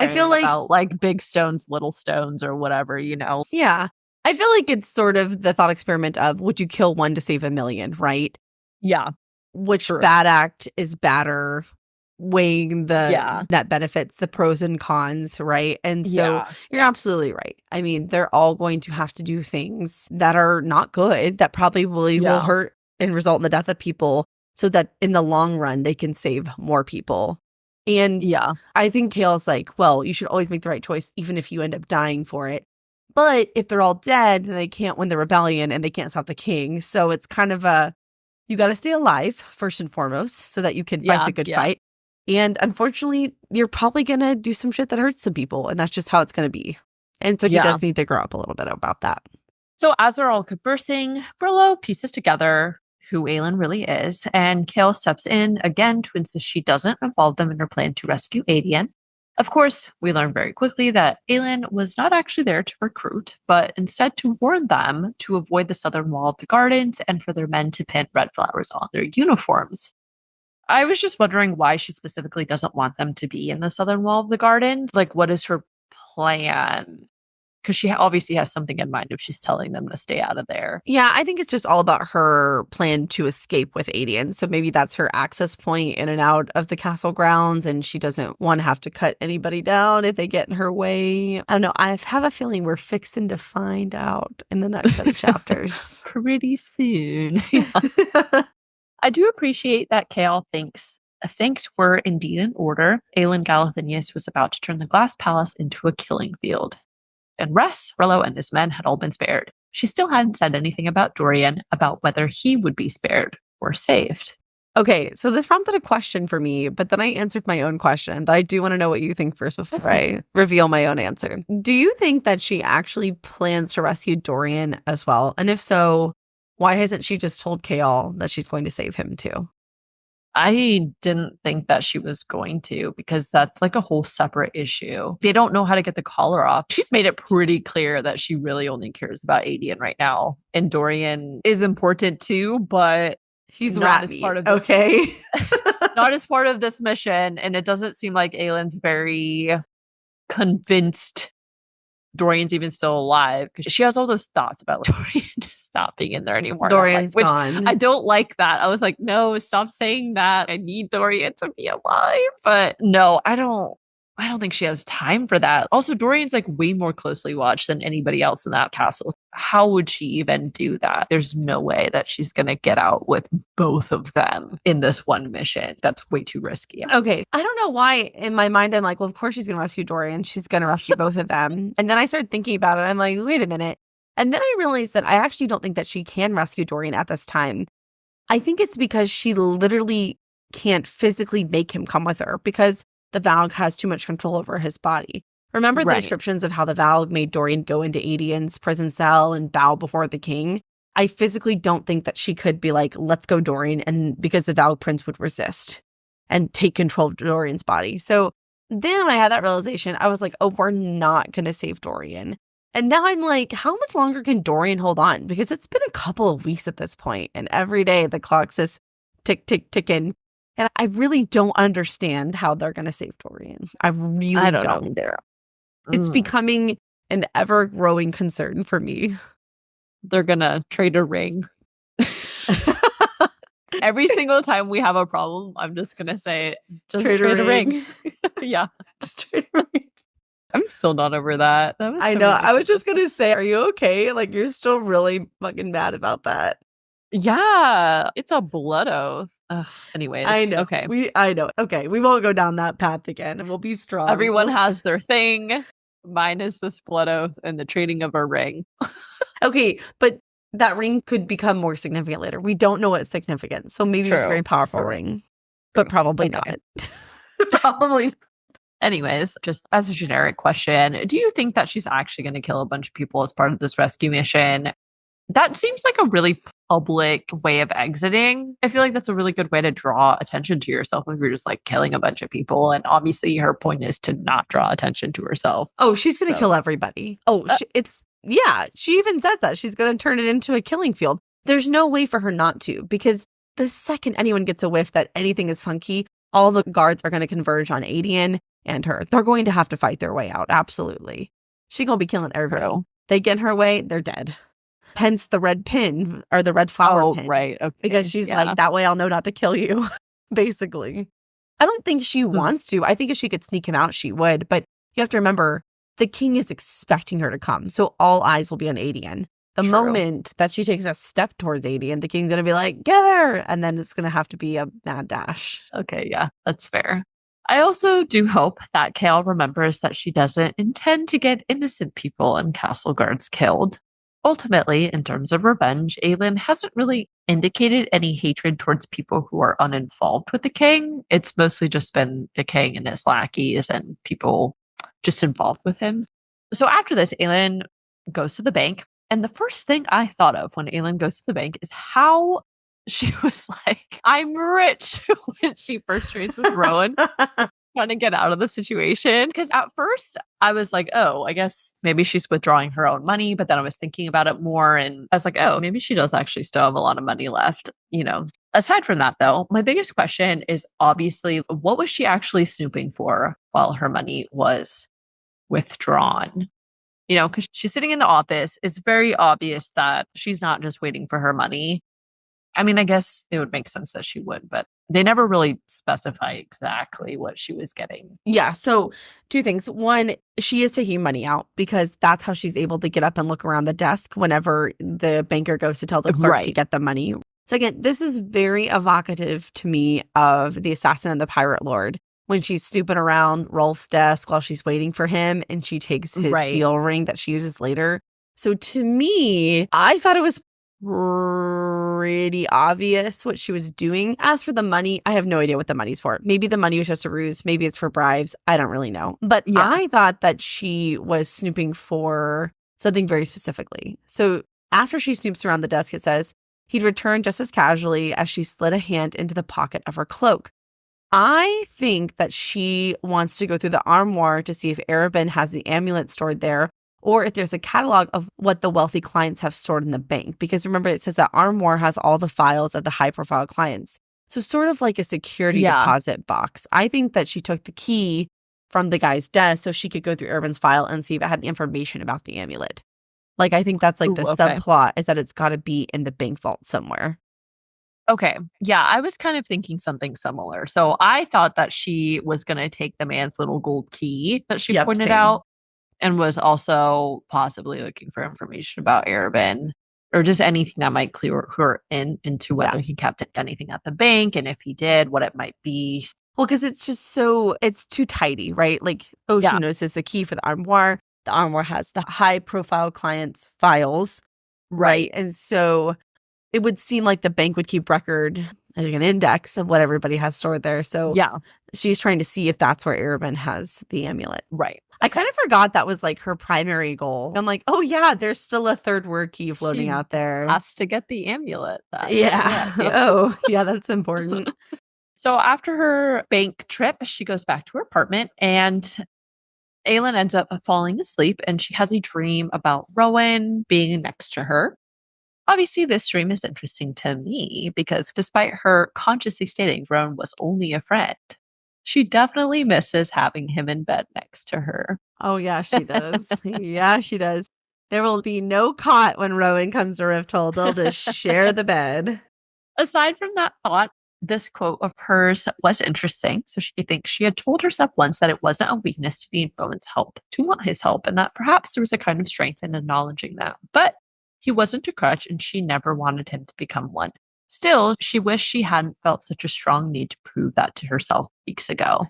I feel like about like big stones, little stones, or whatever, you know? Yeah. I feel like it's sort of the thought experiment of, would you kill one to save a million, right? Yeah. Which bad act is badder? weighing the net benefits, the pros and cons, right? And so you're absolutely right. I mean, they're all going to have to do things that are not good, that probably will hurt and result in the death of people, so that in the long run, they can save more people. And I think Chaol's like, well, you should always make the right choice, even if you end up dying for it. But if they're all dead, then they can't win the rebellion and they can't stop the king. So it's kind of you got to stay alive first and foremost so that you can fight the good fight. And unfortunately, you're probably going to do some shit that hurts some people. And that's just how it's going to be. And so he does need to grow up a little bit about that. So as they're all conversing, Brillo pieces together who Aelin really is. And Chaol steps in again to insist she doesn't involve them in her plan to rescue Aedion. Of course, we learn very quickly that Aelin was not actually there to recruit, but instead to warn them to avoid the southern wall of the gardens and for their men to pin red flowers on their uniforms. I was just wondering why she specifically doesn't want them to be in the southern wall of the gardens. Like, what is her plan? Because she obviously has something in mind if she's telling them to stay out of there. Yeah, I think it's just all about her plan to escape with Aedion. So maybe that's her access point in and out of the castle grounds, and she doesn't want to have to cut anybody down if they get in her way. I don't know. I have a feeling we're fixing to find out in the next set of chapters. Pretty soon. I do appreciate that Chaol thinks things were indeed in order. Aelin Galathynius was about to turn the glass palace into a killing field. And Ress, Brillo, and his men had all been spared. She still hadn't said anything about Dorian, about whether he would be spared or saved. Okay, so this prompted a question for me, but then I answered my own question. But I do want to know what you think first before I reveal my own answer. Do you think that she actually plans to rescue Dorian as well? And if so, why hasn't she just told Chaol that she's going to save him too? I didn't think that she was going to, because that's like a whole separate issue. They don't know how to get the collar off. She's made it pretty clear that she really only cares about Aedion right now. And Dorian is important too, but he's not as part of this, okay. Not as part of this mission. And it doesn't seem like Aelin's very convinced Dorian's even still alive, because she has all those thoughts about Dorian just not being in there anymore. Dorian's which gone. I don't like that. I was like, no, stop saying that. I need Dorian to be alive. But no, I don't think she has time for that. Also, Dorian's like way more closely watched than anybody else in that castle. How would she even do that? There's no way that she's going to get out with both of them in this one mission. That's way too risky. Okay. I don't know why in my mind I'm like, well, of course she's going to rescue Dorian. She's going to rescue both of them. And then I started thinking about it. I'm like, wait a minute. And then I realized that I actually don't think that she can rescue Dorian at this time. I think it's because she literally can't physically make him come with her, because the Valg has too much control over his body. Remember the descriptions of how the Valg made Dorian go into Aedion's prison cell and bow before the king? I physically don't think that she could be like, let's go, Dorian, and because the Valg prince would resist and take control of Dorian's body. So then when I had that realization, I was like, oh, we're not going to save Dorian. And now I'm like, how much longer can Dorian hold on? Because it's been a couple of weeks at this point, and every day the clock says tick, tick, ticking. And I really don't understand how they're going to save Dorian. I really don't know either. It's becoming an ever-growing concern for me. They're going to trade a ring. Every single time we have a problem, I'm just going to say, just trade a ring. Yeah. Just trade a ring. I'm still not over that. That was I know. I was just going to say, are you okay? Like, you're still really fucking mad about that. Yeah, it's a blood oath. Ugh, anyways, I know. Okay. I know. Okay, we won't go down that path again, and we'll be strong. Everyone has their thing. Mine is this blood oath and the trading of a ring. Okay, but that ring could become more significant later. We don't know its significance, so maybe it's a very powerful ring, but probably not. Probably. Anyways, just as a generic question, do you think that she's actually going to kill a bunch of people as part of this rescue mission? That seems like a really public way of exiting. I feel like that's a really good way to draw attention to yourself if you're just like killing a bunch of people. And obviously her point is to not draw attention to herself. Oh, she's going to kill everybody. Oh, she even says that. She's going to turn it into a killing field. There's no way for her not to, because the second anyone gets a whiff that anything is funky, all the guards are going to converge on Aedion and her. They're going to have to fight their way out. Absolutely. She's going to be killing everybody. They get in her way, they're dead. Hence the red pin or the red flower pin. Right. Okay. Because she's like, that way I'll know not to kill you, basically. I don't think she wants to. I think if she could sneak him out, she would. But you have to remember, the king is expecting her to come. So all eyes will be on Aedion. The moment that she takes a step towards Aedion, the king's going to be like, get her. And then it's going to have to be a mad dash. Okay, yeah, that's fair. I also do hope that Chaol remembers that she doesn't intend to get innocent people and castle guards killed. Ultimately, in terms of revenge, Aelin hasn't really indicated any hatred towards people who are uninvolved with the king. It's mostly just been the king and his lackeys and people just involved with him. So after this, Aelin goes to the bank. And the first thing I thought of when Aelin goes to the bank is how she was like, I'm rich when she first trades with Rowan, trying to get out of the situation. Because at first I was like, oh, I guess maybe she's withdrawing her own money. But then I was thinking about it more and I was like, oh, maybe she does actually still have a lot of money left. Aside from that, though, my biggest question is obviously, what was she actually snooping for while her money was withdrawn? Because she's sitting in the office. It's very obvious that she's not just waiting for her money. I mean, I guess it would make sense that she would, but they never really specify exactly what she was getting. Yeah. So 2 things. One, she is taking money out because that's how she's able to get up and look around the desk whenever the banker goes to tell the clerk to get the money. Second, this is very evocative to me of the assassin and the pirate lord. When she's snooping around Rolf's desk while she's waiting for him and she takes his seal ring that she uses later. So to me, I thought it was pretty obvious what she was doing. As for the money, I have no idea what the money's for. Maybe the money was just a ruse. Maybe it's for bribes. I don't really know. But I thought that she was snooping for something very specifically. So after she snoops around the desk, it says, he'd returned just as casually as she slid a hand into the pocket of her cloak. I think that she wants to go through the armoire to see if Arobynn has the amulet stored there or if there's a catalog of what the wealthy clients have stored in the bank. Because remember, it says that armoire has all the files of the high-profile clients. So sort of like a security deposit box. I think that she took the key from the guy's desk so she could go through Arobynn's file and see if it had information about the amulet. Like, I think that's like the subplot is that it's got to be in the bank vault somewhere. Okay. Yeah, I was kind of thinking something similar. So I thought that she was going to take the man's little gold key that she pointed out and was also possibly looking for information about Arobynn or just anything that might clue her into whether he kept anything at the bank and if he did, what it might be. Well, because it's just it's too tidy, right? Like, she notices the key for the armoire. The armoire has the high profile clients' files, right? And so it would seem like the bank would keep record, I think, an index of what everybody has stored there. So she's trying to see if that's where Arobynn has the amulet. Right. I kind of forgot that was like her primary goal. I'm like, oh yeah, there's still a third word key floating out there. Has to get the amulet. Oh, yeah, that's important. So after her bank trip, she goes back to her apartment and Aelin ends up falling asleep and she has a dream about Rowan being next to her. Obviously, this dream is interesting to me because despite her consciously stating Rowan was only a friend, she definitely misses having him in bed next to her. Oh, yeah, she does. Yeah, she does. There will be no cot when Rowan comes to Rifthold. They'll just share the bed. Aside from that thought, this quote of hers was interesting. So she thinks she had told herself once that it wasn't a weakness to need Rowan's help, to want his help, and that perhaps there was a kind of strength in acknowledging that. But he wasn't a crutch and she never wanted him to become one. Still, she wished she hadn't felt such a strong need to prove that to herself weeks ago.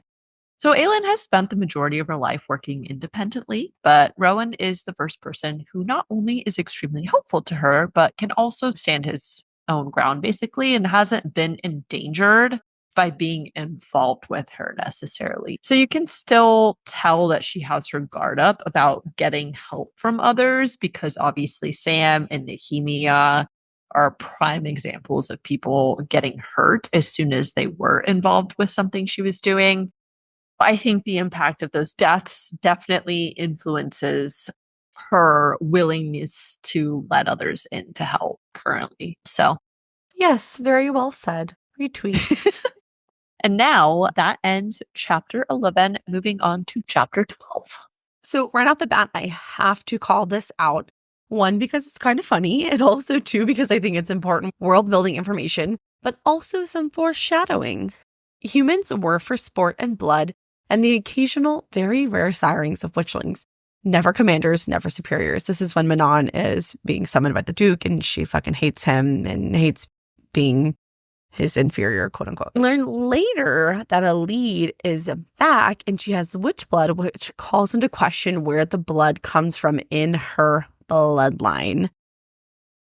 So Aelin has spent the majority of her life working independently, but Rowan is the first person who not only is extremely helpful to her, but can also stand his own ground, basically, and hasn't been endangered by being involved with her necessarily. So you can still tell that she has her guard up about getting help from others because obviously Sam and Nehemia are prime examples of people getting hurt as soon as they were involved with something she was doing. I think the impact of those deaths definitely influences her willingness to let others in to help currently. So, yes, very well said. Retweet. And now that ends chapter 11, moving on to chapter 12. So right off the bat, I have to call this out. 1, because it's kind of funny, and also 2, because I think it's important world building information, but also some foreshadowing. Humans were for sport and blood and the occasional, very rare sirens of witchlings. Never commanders, never superiors. This is when Manon is being summoned by the Duke and she fucking hates him and hates being his inferior, quote unquote. We learn later that Elide is back and she has witch blood, which calls into question where the blood comes from in her bloodline.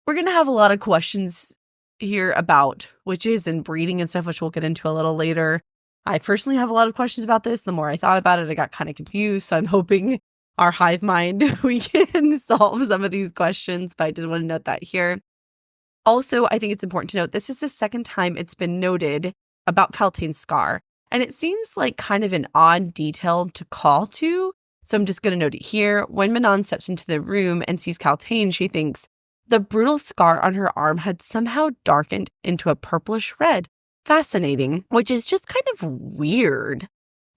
We're going to have a lot of questions here about witches and breeding and stuff, which we'll get into a little later. I personally have a lot of questions about this. The more I thought about it, I got kind of confused. So I'm hoping our hive mind, we can solve some of these questions, but I did want to note that here. Also, I think it's important to note this is the second time it's been noted about Kaltain's scar, and it seems like kind of an odd detail to call to. So I'm just going to note it here. When Manon steps into the room and sees Kaltain, she thinks the brutal scar on her arm had somehow darkened into a purplish red. Fascinating, which is just kind of weird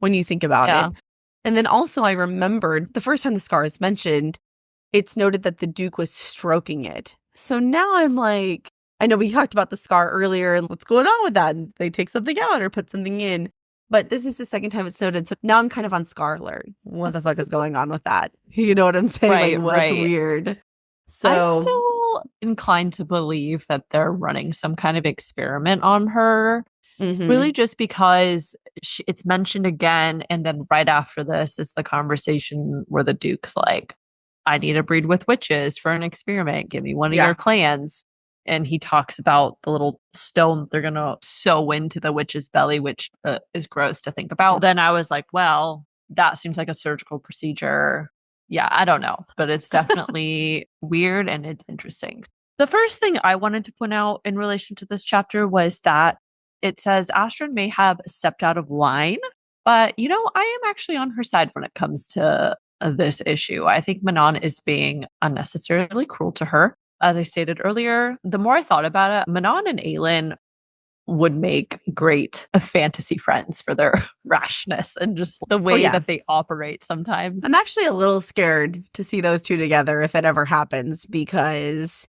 when you think about it. And then also I remembered the first time the scar is mentioned, it's noted that the Duke was stroking it. So now I'm like, I know we talked about the scar earlier and what's going on with that. And they take something out or put something in. But this is the second time it's noted. So now I'm kind of on scar alert. What the fuck is going on with that? You know what I'm saying? Right, like, what's weird? So I'm still inclined to believe that they're running some kind of experiment on her. Really just because it's mentioned again. And then right after this is the conversation where the Duke's like, I need to breed with witches for an experiment. Give me one of your clans. And he talks about the little stone they're going to sew into the witch's belly, which is gross to think about. Then I was like, well, that seems like a surgical procedure. Yeah, I don't know. But it's definitely weird and it's interesting. The first thing I wanted to point out in relation to this chapter was that it says Astrid may have stepped out of line, but, I am actually on her side when it comes to this issue. I think Manon is being unnecessarily cruel to her. As I stated earlier, the more I thought about it, Manon and Aelin would make great fantasy friends for their rashness and just the way that they operate sometimes. I'm actually a little scared to see those two together if it ever happens, because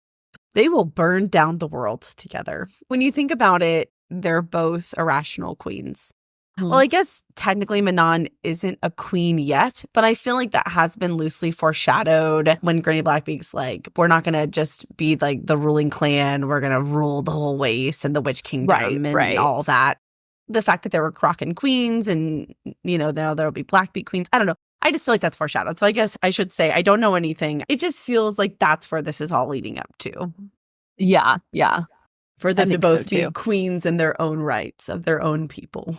they will burn down the world together. When you think about it, they're both irrational queens. Well, I guess technically Manon isn't a queen yet, but I feel like that has been loosely foreshadowed when Granny Blackbeak's like, we're not going to just be like the ruling clan. We're going to rule the whole Waste and the Witch Kingdom and all that. The fact that there were Kraken queens and, now there'll be Blackbeak queens. I don't know. I just feel like that's foreshadowed. So I guess I should say I don't know anything. It just feels like that's where this is all leading up to. Yeah. For them to both be queens in their own rights of their own people.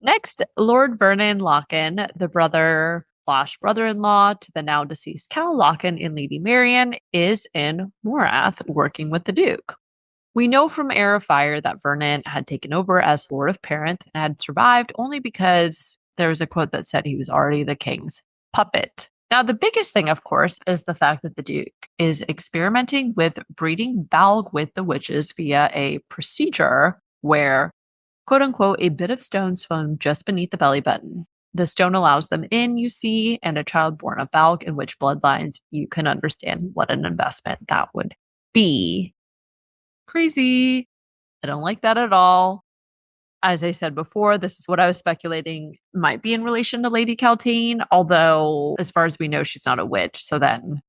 Next, Lord Vernon Lochan, the brother/brother-in-law to the now deceased Cal Lochan and Lady Marian, is in Morath working with the Duke. We know from Heir of Fire that Vernon had taken over as Lord of Perrinth and had survived only because there was a quote that said he was already the king's puppet. Now, the biggest thing, of course, is the fact that the Duke is experimenting with breeding Valg with the witches via a procedure where, quote unquote, a bit of stone swung just beneath the belly button. The stone allows them in, you see, and a child born of Valg in which bloodlines, you can understand what an investment that would be. Crazy. I don't like that at all. As I said before, this is what I was speculating might be in relation to Lady Kaltain, although as far as we know, she's not a witch. So then,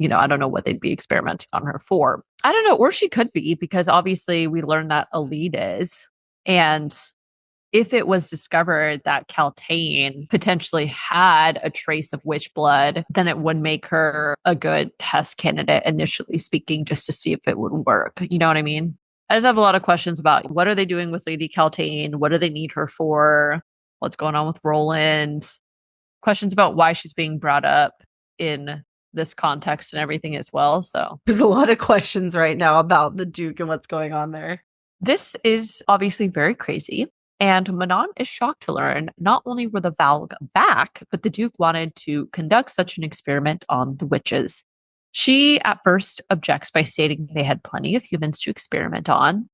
I don't know what they'd be experimenting on her for. I don't know, or she could be, because obviously we learned that Elide is. And if it was discovered that Kaltain potentially had a trace of witch blood, then it would make her a good test candidate, initially speaking, just to see if it would work. You know what I mean? I just have a lot of questions about what are they doing with Lady Kaltain? What do they need her for? What's going on with Roland? Questions about why she's being brought up in this context and everything as well. So there's a lot of questions right now about the Duke and what's going on there. This is obviously very crazy. And Manon is shocked to learn not only were the Valg back, but the Duke wanted to conduct such an experiment on the witches. She at first objects by stating they had plenty of humans to experiment on.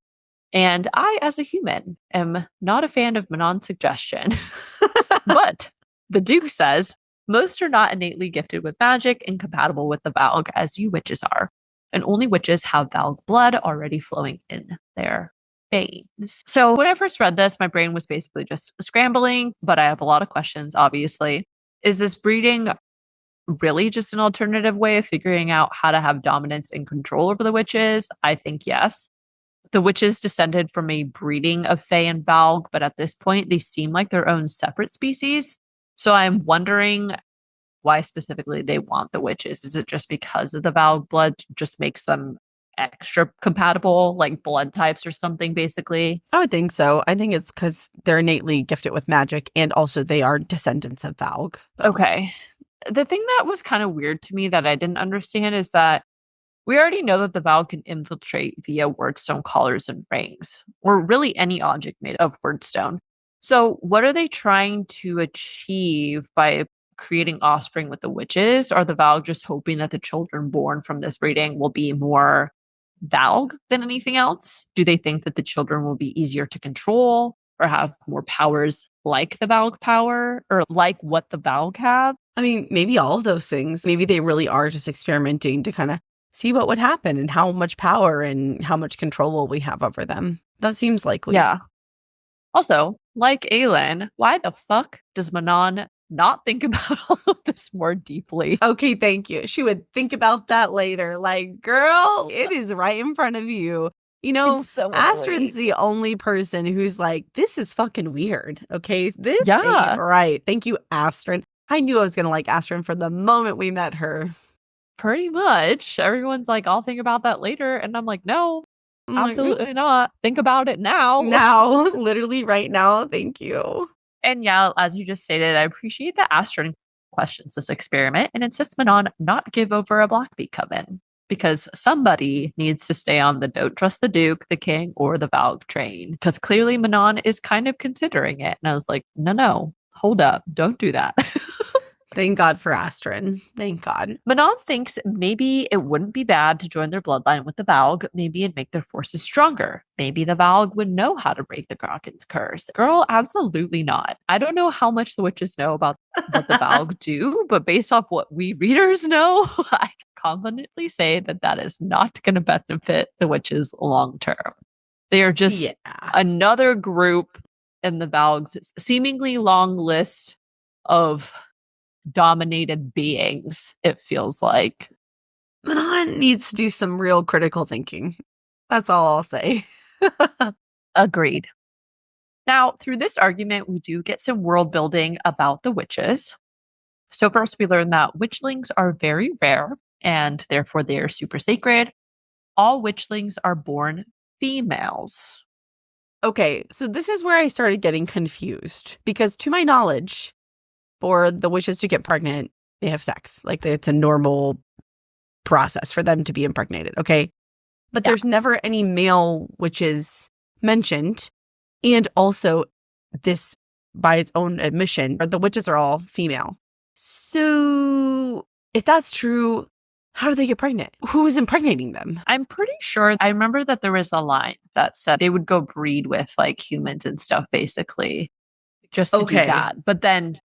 And I, as a human, am not a fan of Manon's suggestion. But the Duke says, most are not innately gifted with magic and compatible with the Valg as you witches are. And only witches have Valg blood already flowing in their veins. So when I first read this, my brain was basically just scrambling, but I have a lot of questions, obviously. Is this breeding really just an alternative way of figuring out how to have dominance and control over the witches? I think yes. The witches descended from a breeding of Fae and Valg, but at this point, they seem like their own separate species. So I'm wondering why specifically they want the witches. Is it just because of the Valg blood just makes them extra compatible, like blood types or something, basically? I would think so. I think it's because they're innately gifted with magic, and also they are descendants of Valg. So. Okay. The thing that was kind of weird to me that I didn't understand is that we already know that the Valg can infiltrate via wordstone collars and rings, or really any object made of wordstone. So what are they trying to achieve by creating offspring with the witches? Are the Valg just hoping that the children born from this breeding will be more Valg than anything else? Do they think that the children will be easier to control or have more powers like the Valg power or like what the Valg have? I mean, maybe all of those things. Maybe they really are just experimenting to kind of see what would happen and how much power and how much control will we have over them. That seems likely. Yeah. Also, like Aelin, why the fuck does Manon not think about all of this more deeply? Okay, thank you. She would think about that later. Like, girl, it is right in front of you. You know, so Astrid's the only person who's like, this is fucking weird. Okay, this ain't right. Thank you, Astrid. I knew I was going to like Astrid from the moment we met her. Pretty much. Everyone's like, I'll think about that later. And I'm like, no, absolutely not. Think about it now. Now, literally right now. Thank you. And yeah, as you just stated, I appreciate that Astrid questions this experiment and insists Manon not give over a Blackbeak coven because somebody needs to stay on the don't trust the Duke, the King, or the Valg train. Because clearly Manon is kind of considering it. And I was like, no, hold up. Don't do that. Thank God for Astrid. Thank God. Manon thinks maybe it wouldn't be bad to join their bloodline with the Valg, maybe and make their forces stronger. Maybe the Valg would know how to break the Kraken's curse. Girl, absolutely not. I don't know how much the witches know about what the Valg do, but based off what we readers know, I can confidently say that that is not going to benefit the witches long term. They are just another group in the Valg's seemingly long list of dominated beings, it feels like. Manon needs to do some real critical thinking. That's all I'll say. Agreed. Now, through this argument, we do get some world building about the witches. So first, we learn that witchlings are very rare, and therefore they are super sacred. All witchlings are born females. Okay, so this is where I started getting confused, because to my knowledge, for the witches to get pregnant, they have sex. Like, it's a normal process for them to be impregnated, okay? But there's never any male witches mentioned. And also, this, by its own admission, the witches are all female. So, if that's true, how do they get pregnant? Who is impregnating them? I'm pretty sure. I remember that there was a line that said they would go breed with, like, humans and stuff, basically, just to do that. But then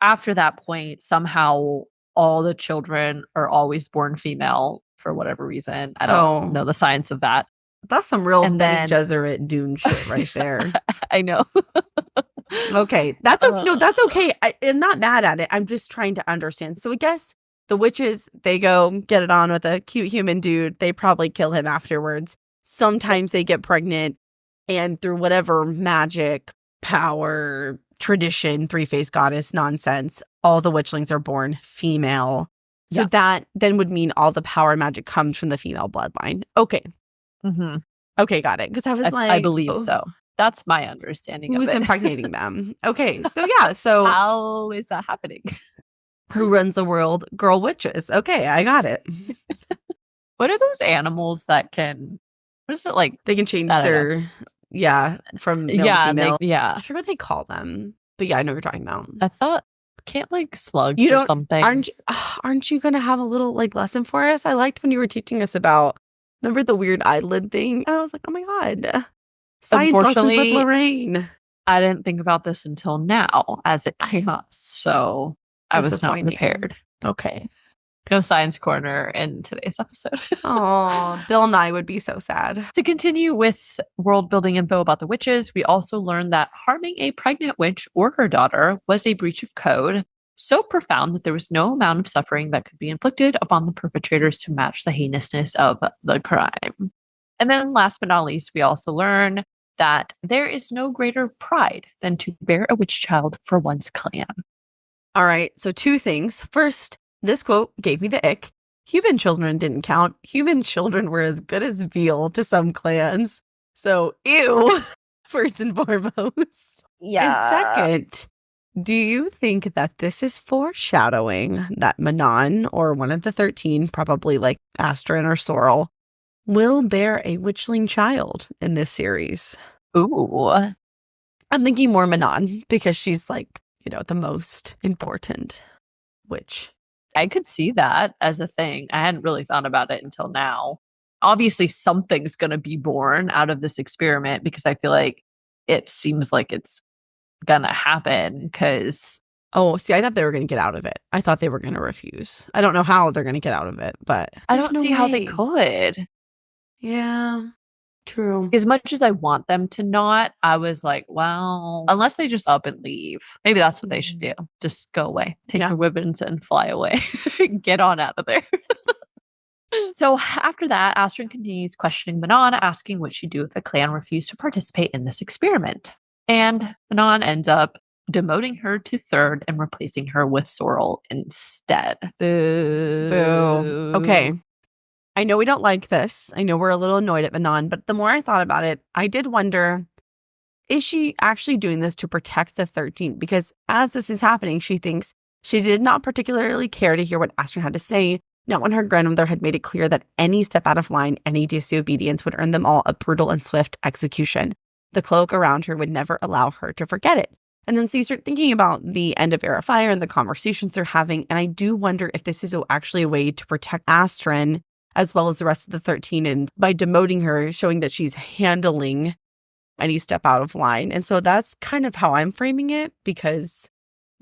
after that point, somehow all the children are always born female for whatever reason. I don't know the science of that. That's some real Bene Gesserit Dune shit right there. I know. Okay. That's that's okay. I'm not mad at it. I'm just trying to understand. So I guess the witches, they go get it on with a cute human dude. They probably kill him afterwards. Sometimes they get pregnant, and through whatever magic, power, tradition, three-faced goddess nonsense, all the witchlings are born female. So that then would mean all the power and magic comes from the female bloodline. Okay. Mm-hmm. Okay, got it. Because I was like, I believe so. That's my understanding of it. Who's impregnating them? Okay, so so how is that happening? Who runs the world? Girl witches. Okay, I got it. What are those animals that can? What is it like? They can change their from male to female. I forget what they call them, but I know what you're talking about. I thought can't like slugs or something. Aren't you gonna have a little like lesson for us? I liked when you were teaching us about. Remember the weird eyelid thing? And I was like, oh my god, science lessons with Lorraine. I didn't think about this until now, as it came up, so I was not prepared. Okay. No science corner in today's episode. Oh, Bill Nye would be so sad. To continue with world building info about the witches, we also learned that harming a pregnant witch or her daughter was a breach of code, so profound that there was no amount of suffering that could be inflicted upon the perpetrators to match the heinousness of the crime. And then last but not least, we also learn that there is no greater pride than to bear a witch child for one's clan. All right, so 2 things. First, this quote gave me the ick. Human children didn't count. Human children were as good as veal to some clans. So, ew, first and foremost. Yeah. And second, do you think that this is foreshadowing that Manon, or one of the 13, probably like Astrid or Sorrel, will bear a witchling child in this series? Ooh. I'm thinking more Manon because she's like, the most important witch. I could see that as a thing. I hadn't really thought about it until now. Obviously, something's going to be born out of this experiment because I feel like it seems like it's going to happen because... Oh, see, I thought they were going to get out of it. I thought they were going to refuse. I don't know how they're going to get out of it, but I don't see how they could. Yeah, true. As much as I want them to not, I was like, well, unless they just up and leave. Maybe that's what they should do. Just go away. Take their ribbons and fly away. Get on out of there. So after that, Astrid continues questioning Manon, asking what she'd do if the clan refused to participate in this experiment. And Manon ends up demoting her to 3rd and replacing her with Sorrel instead. Boo. Boo. Okay. I know we don't like this. I know we're a little annoyed at Manon, but the more I thought about it, I did wonder, is she actually doing this to protect the 13? Because as this is happening, she thinks she did not particularly care to hear what Astrid had to say, not when her grandmother had made it clear that any step out of line, any disobedience would earn them all a brutal and swift execution. The cloak around her would never allow her to forget it. And then so you start thinking about the end of Era Fire and the conversations they're having, and I do wonder if this is actually a way to protect Astrid as well as the rest of the 13, and by demoting her, showing that she's handling any step out of line. And so that's kind of how I'm framing it, because,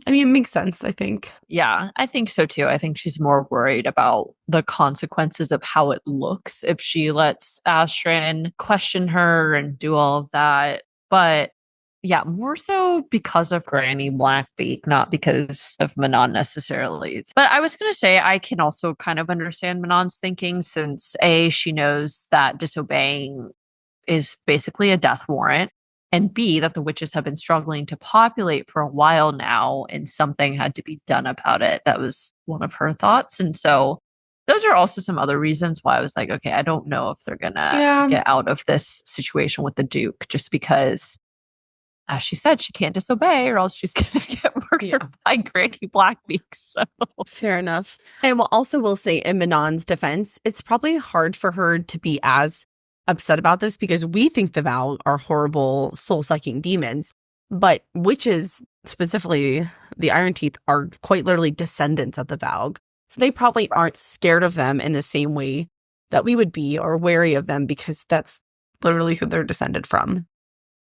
I mean, it makes sense, I think. Yeah, I think so too. I think she's more worried about the consequences of how it looks if she lets Astrid question her and do all of that. But yeah, more so because of Granny Blackbeak, not because of Manon necessarily. But I was going to say, I can also kind of understand Manon's thinking since A, she knows that disobeying is basically a death warrant, and B, that the witches have been struggling to populate for a while now and something had to be done about it. That was one of her thoughts. And so those are also some other reasons why I was like, okay, I don't know if they're going to get out of this situation with the Duke, just because as she said, she can't disobey or else she's going to get murdered by Granny Blackbeak. So. Fair enough. And will say in Manon's defense, it's probably hard for her to be as upset about this because we think the Valg are horrible soul-sucking demons, but witches, specifically the Iron Teeth, are quite literally descendants of the Valg. So they probably aren't scared of them in the same way that we would be, or wary of them, because that's literally who they're descended from.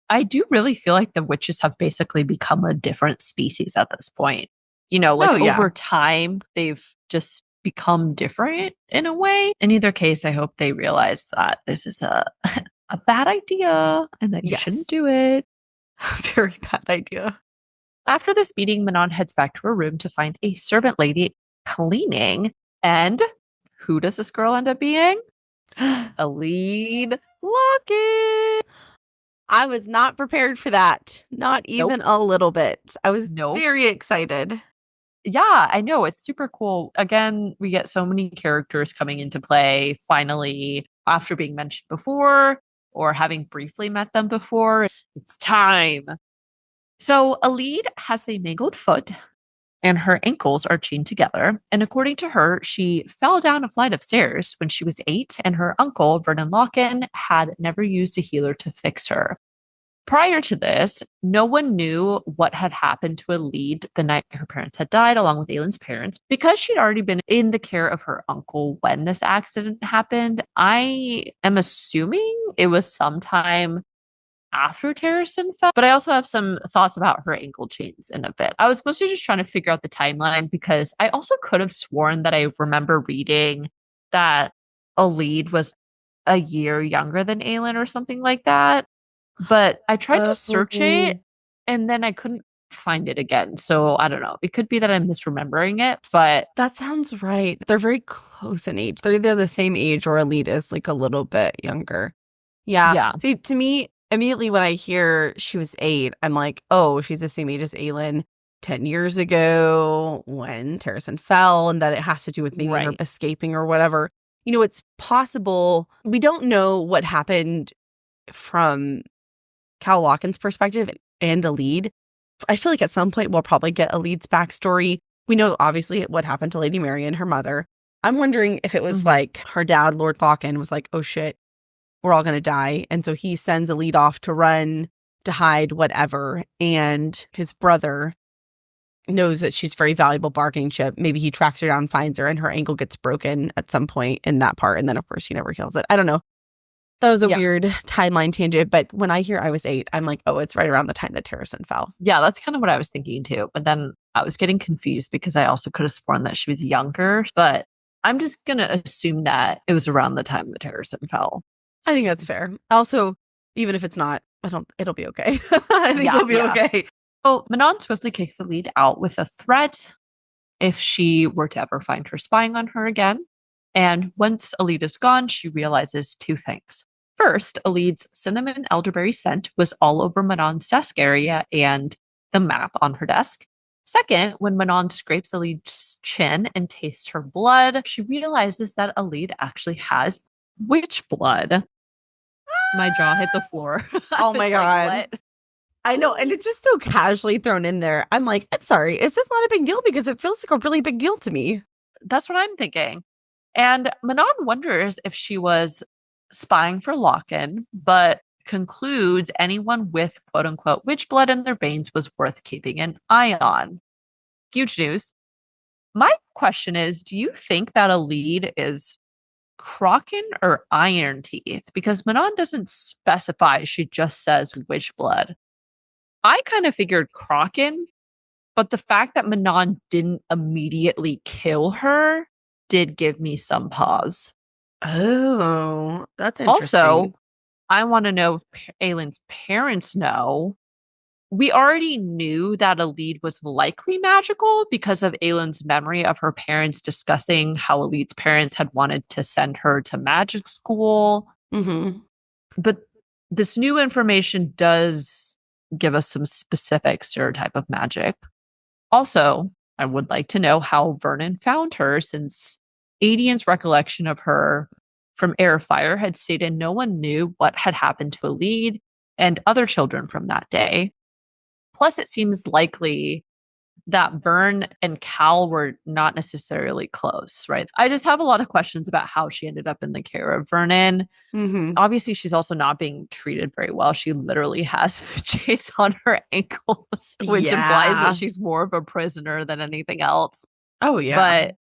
I do really feel like the witches have basically become a different species at this point. Over time, they've just become different in a way. In either case, I hope they realize that this is a bad idea and that you shouldn't do it. Very bad idea. After this meeting, Manon heads back to her room to find a servant lady cleaning. And who does this girl end up being? Elide Lochan. I was not prepared for that. Not even a little bit. I was very excited. Yeah, I know. It's super cool. Again, we get so many characters coming into play finally after being mentioned before or having briefly met them before. It's time. So Elide has a mangled foot and her ankles are chained together. And according to her, she fell down a flight of stairs when she was 8, and her uncle, Vernon Lochan, had never used a healer to fix her. Prior to this, no one knew what had happened to Elide the night her parents had died, along with Aelin's parents. Because she'd already been in the care of her uncle when this accident happened, I am assuming it was sometime after Terrasen fell. But I also have some thoughts about her ankle chains in a bit. I was mostly just trying to figure out the timeline because I also could have sworn that I remember reading that Elide was a year younger than Aelin or something like that. But I tried to search it and then I couldn't find it again. So I don't know. It could be that I'm misremembering it, but that sounds right. They're very close in age. They're either the same age or Elide is like a little bit younger. Yeah. See, to me, immediately when I hear she was 8, I'm like, oh, she's the same age as Aelin 10 years ago when Terrasen fell, and that it has to do with maybe her escaping or whatever. You know, it's possible. We don't know what happened from Cal Lochan's perspective and Elide. I feel like at some point we'll probably get Elide's backstory. We know obviously what happened to Lady Marion, her mother. I'm wondering if it was like her dad, Lord Lochan, was like, oh shit, we're all going to die. And so he sends Elide off to run, to hide, whatever. And his brother knows that she's very valuable bargaining chip. Maybe he tracks her down, finds her, and her ankle gets broken at some point in that part. And then, of course, he never heals it. I don't know. That was a weird timeline tangent. But when I hear I was 8, I'm like, oh, it's right around the time that Terrasen fell. Yeah, that's kind of what I was thinking too. But then I was getting confused because I also could have sworn that she was younger. But I'm just going to assume that it was around the time that Terrasen fell. I think that's fair. Also, even if it's not, it'll be okay. I think it'll be okay. So Manon swiftly kicks Elide out with a threat if she were to ever find her spying on her again. And once Elide is gone, she realizes 2 things. First, Elide's cinnamon elderberry scent was all over Manon's desk area and the map on her desk. Second, when Manon scrapes Elide's chin and tastes her blood, she realizes that Elide actually has witch blood. My jaw hit the floor. Oh my God. What? I know. And it's just so casually thrown in there. I'm like, I'm sorry. Is this not a big deal? Because it feels like a really big deal to me. That's what I'm thinking. And Manon wonders if she was spying for Lochan, but concludes anyone with quote unquote witch blood in their veins was worth keeping an eye on. Huge news. My question is, do you think that Elide is Kraken or Iron Teeth? Because Manon doesn't specify, she just says witch blood. I kind of figured Kraken, but the fact that Manon didn't immediately kill her did give me some pause. Oh, that's interesting. Also, I want to know if Aelin's parents know. We already knew that Elide was likely magical because of Aelin's memory of her parents discussing how Elide's parents had wanted to send her to magic school. Mm-hmm. But this new information does give us some specific stereotype of magic. Also, I would like to know how Vernon found her, since Aedion's recollection of her from Airfire had stated no one knew what had happened to Elide and other children from that day. Plus, it seems likely that Vern and Cal were not necessarily close, right? I just have a lot of questions about how she ended up in the care of Vernon. Mm-hmm. Obviously, she's also not being treated very well. She literally has chains on her ankles, which implies that she's more of a prisoner than anything else. Oh, yeah. But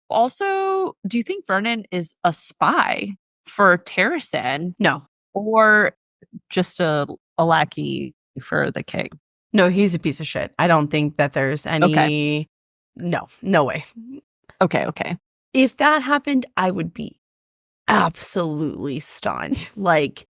also, do you think Vernon is a spy for Terrasen? No. Or just a lackey for the king? No, he's a piece of shit. I don't think that there's any... Okay. No way. Okay. If that happened, I would be absolutely stunned. Like,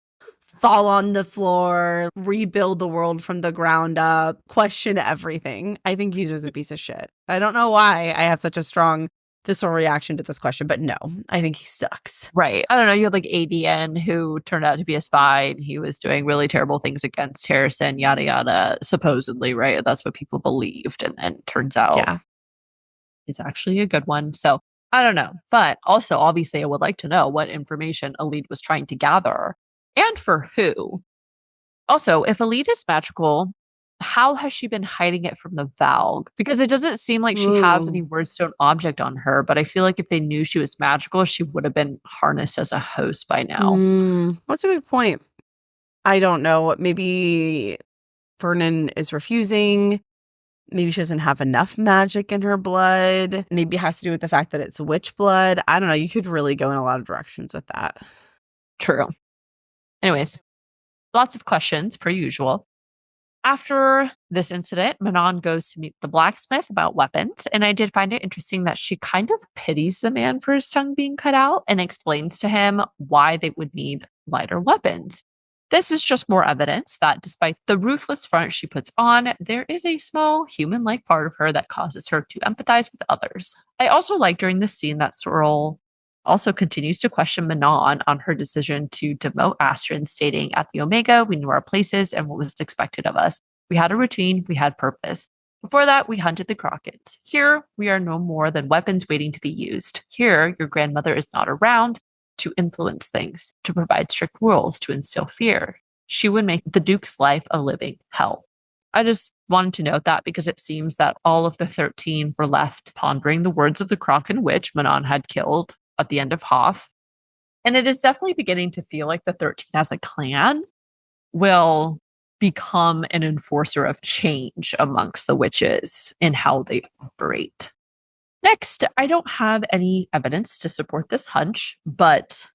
fall on the floor, rebuild the world from the ground up, question everything. I think he's just a piece of shit. I don't know why I have such a strong visceral reaction to this question, but no, I think he sucks. Right. I don't know. You had like Aedion, who turned out to be a spy, and he was doing really terrible things against Terrasen, yada, yada, supposedly, right? That's what people believed. And then turns out it's actually a good one. So I don't know. But also, obviously, I would like to know what information Elide was trying to gather and for who. Also, if Elide is magical, how has she been hiding it from the Valg? Because it doesn't seem like she has any wordstone object on her, but I feel like if they knew she was magical, she would have been harnessed as a host by now. That's a good point. I don't know. Maybe Vernon is refusing. Maybe she doesn't have enough magic in her blood. Maybe it has to do with the fact that it's witch blood. I don't know. You could really go in a lot of directions with that. True. Anyways. Lots of questions, per usual. After this incident, Manon goes to meet the blacksmith about weapons, and I did find it interesting that she kind of pities the man for his tongue being cut out and explains to him why they would need lighter weapons. This is just more evidence that despite the ruthless front she puts on, there is a small human-like part of her that causes her to empathize with others. I also like during this scene that Sorrel also continues to question Manon on her decision to demote Astrid, stating, "At the Omega, we knew our places and what was expected of us. We had a routine, we had purpose. Before that, we hunted the Crockets. Here, we are no more than weapons waiting to be used. Here, your grandmother is not around to influence things, to provide strict rules, to instill fear. She would make the Duke's life a living hell." I just wanted to note that because it seems that all of the 13 were left pondering the words of the Crocken witch Manon had killed at the end of Hoth. And it is definitely beginning to feel like the 13 as a clan will become an enforcer of change amongst the witches in how they operate. Next, I don't have any evidence to support this hunch, but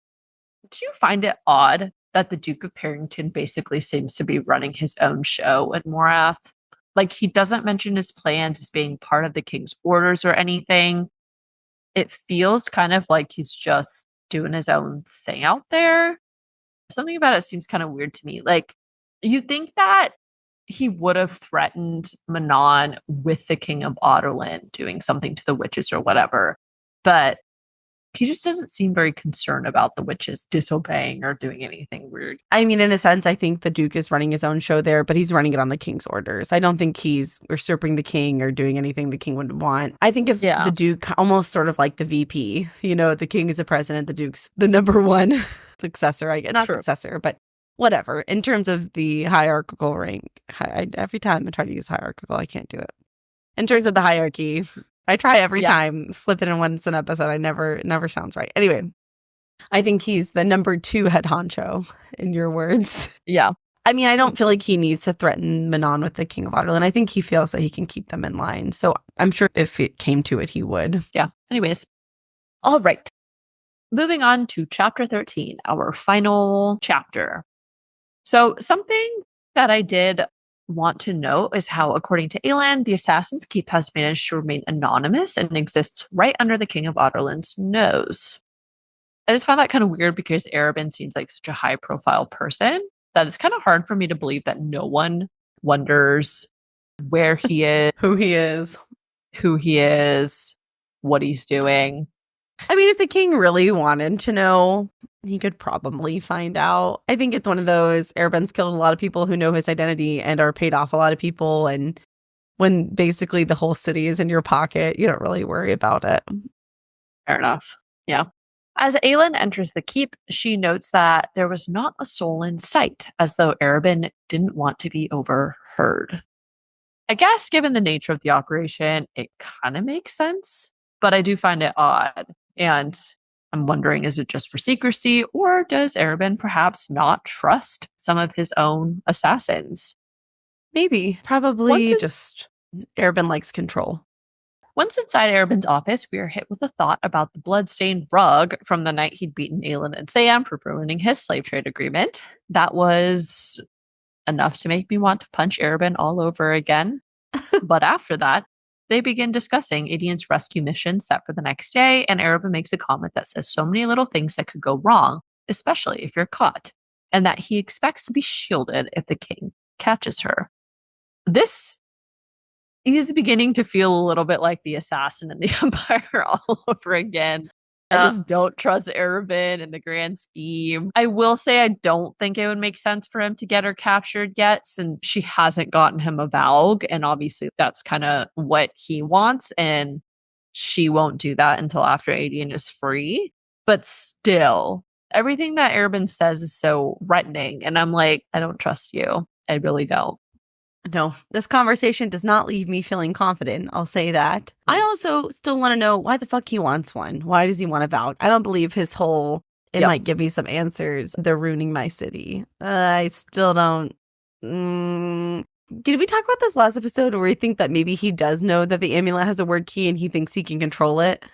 do you find it odd that the Duke of Perrington basically seems to be running his own show at Morath? Like, he doesn't mention his plans as being part of the king's orders or anything. It feels kind of like he's just doing his own thing out there. Something about it seems kind of weird to me. Like, you think that he would have threatened Manon with the King of Aelin doing something to the witches or whatever, but he just doesn't seem very concerned about the witches disobeying or doing anything weird. I mean, in a sense, I think the Duke is running his own show there, but he's running it on the king's orders. I don't think he's usurping the king or doing anything the king would want. I think if the Duke, almost sort of like the VP, the king is the president, the Duke's the number one successor, not successor, but whatever. In terms of the hierarchical rank, every time I try to use hierarchical, I can't do it. In terms of the hierarchy, I try every time, slip it in once an episode. It never sounds right. Anyway, I think he's the number 2 head honcho, in your words. Yeah. I mean, I don't feel like he needs to threaten Manon with the King of Aelin. I think he feels that he can keep them in line. So I'm sure if it came to it, he would. Yeah. Anyways. All right. Moving on to chapter 13, our final chapter. So something that I did want to note is how, according to Aelin, the Assassin's Keep has managed to remain anonymous and exists right under the King of Aelin's nose. I just found that kind of weird because Arobynn seems like such a high-profile person that it's kind of hard for me to believe that no one wonders where he is, who he is, what he's doing. I mean, if the king really wanted to know, he could probably find out. I think it's one of those, Arobynn's killed a lot of people who know his identity and are paid off a lot of people. And when basically the whole city is in your pocket, you don't really worry about it. Fair enough. Yeah. As Aelin enters the keep, she notes that there was not a soul in sight, as though Arobynn didn't want to be overheard. I guess given the nature of the operation, it kind of makes sense, but I do find it odd. And I'm wondering, is it just for secrecy, or does Arobynn perhaps not trust some of his own assassins? Maybe. Probably just Arobynn likes control. Once inside Arobynn's office, we are hit with a thought about the bloodstained rug from the night he'd beaten Aelin and Sam for ruining his slave trade agreement. That was enough to make me want to punch Arobynn all over again. But after that, they begin discussing Aedion's rescue mission set for the next day, and Arobynn makes a comment that says so many little things that could go wrong, especially if you're caught, and that he expects to be shielded if the king catches her. This is beginning to feel a little bit like the assassin in the Empire all over again. I just don't trust Arobynn in the grand scheme. I will say I don't think it would make sense for him to get her captured yet, since she hasn't gotten him a Valg, and obviously that's kind of what he wants, and she won't do that until after Aedion is free. But still, everything that Arobynn says is so threatening, and I'm like, I don't trust you. I really don't. No, this conversation does not leave me feeling confident. I'll say that. I also still want to know why the fuck he wants one. Why does he want a Valg? I don't believe his whole, might give me some answers. They're ruining my city. I still don't. Did we talk about this last episode where we think that maybe he does know that the amulet has a word key and he thinks he can control it?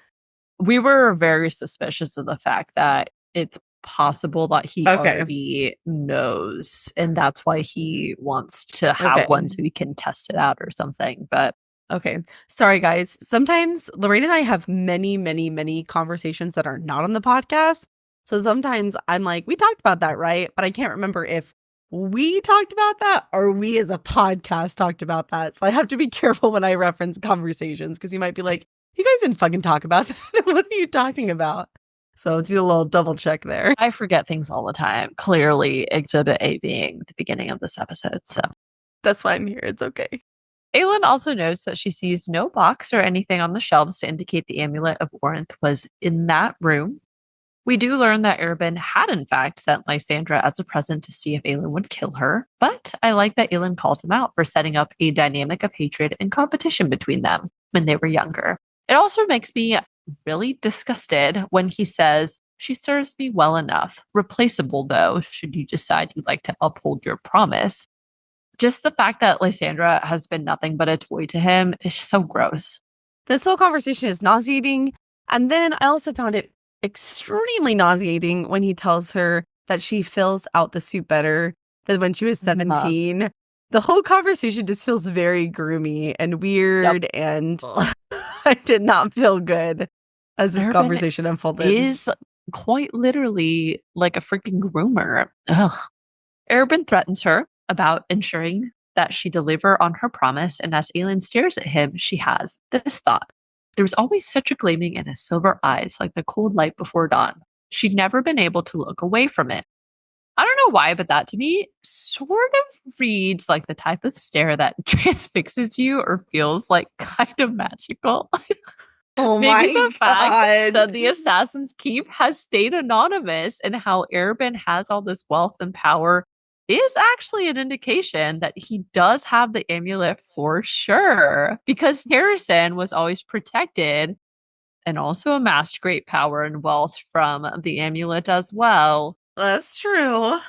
We were very suspicious of the fact that it's possible that he already knows, and that's why he wants to have one so he can test it out or something. But okay, sorry guys. Sometimes Lorraine and I have many conversations that are not on the podcast. So sometimes I'm like, we talked about that, right? But I can't remember if we talked about that or we as a podcast talked about that. So I have to be careful when I reference conversations because you might be like, you guys didn't fucking talk about that. What are you talking about? So do a little double check there. I forget things all the time. Clearly, Exhibit A being the beginning of this episode. So that's why I'm here. It's okay. Aelin also notes that she sees no box or anything on the shelves to indicate the amulet of Morath was in that room. We do learn that Erebin had in fact sent Lysandra as a present to see if Aelin would kill her, but I like that Aelin calls him out for setting up a dynamic of hatred and competition between them when they were younger. It also makes me really disgusted when he says, "She serves me well enough. Replaceable, though, should you decide you'd like to uphold your promise." Just the fact that Lysandra has been nothing but a toy to him is so gross. This whole conversation is nauseating. And then I also found it extremely nauseating when he tells her that she fills out the suit better than when she was 17. The whole conversation just feels very groomy and weird, and I did not feel good as this conversation unfolded. Is quite literally like a freaking groomer. Ugh. Erebin threatens her about ensuring that she deliver on her promise, and as Aelin stares at him, she has this thought. There's always such a gleaming in his silver eyes, like the cold light before dawn. She'd never been able to look away from it. I don't know why, but that to me sort of reads like the type of stare that transfixes you or feels like kind of magical. Oh Maybe my the fact God. that the Assassin's Keep has stayed anonymous and how Erebin has all this wealth and power is actually an indication that he does have the amulet for sure. Because Harrison was always protected and also amassed great power and wealth from the amulet as well. That's true. I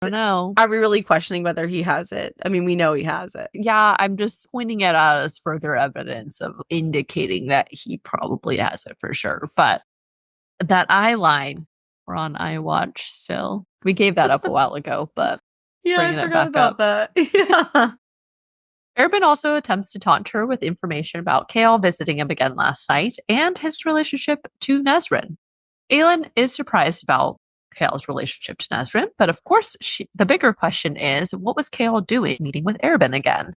don't know. Are we really questioning whether he has it? I mean, we know he has it. Yeah, I'm just pointing it out as further evidence of indicating that he probably has it for sure. But that eye line, we're on eye watch still. We gave that up a while ago, but bringing I it forgot back about that. Yeah. Erebin also attempts to taunt her with information about Chaol visiting him again last night and his relationship to Nesryn. Aelin is surprised about Chaol's relationship to Nesryn, but of course, the bigger question is, what was Chaol doing meeting with Erebin again?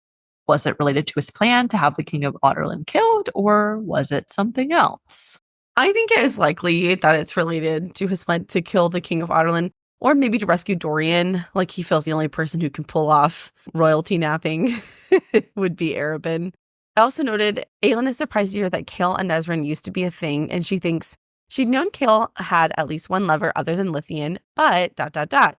Was it related to his plan to have the King of Adarlan killed, or was it something else? I think it is likely that it's related to his plan to kill the King of Adarlan, or maybe to rescue Dorian. Like he feels the only person who can pull off royalty napping would be Erebin. I also noted Aelin is surprised to hear that Chaol and Nesryn used to be a thing, and she thinks she'd known Chaol had at least one lover other than Lithian, but ... And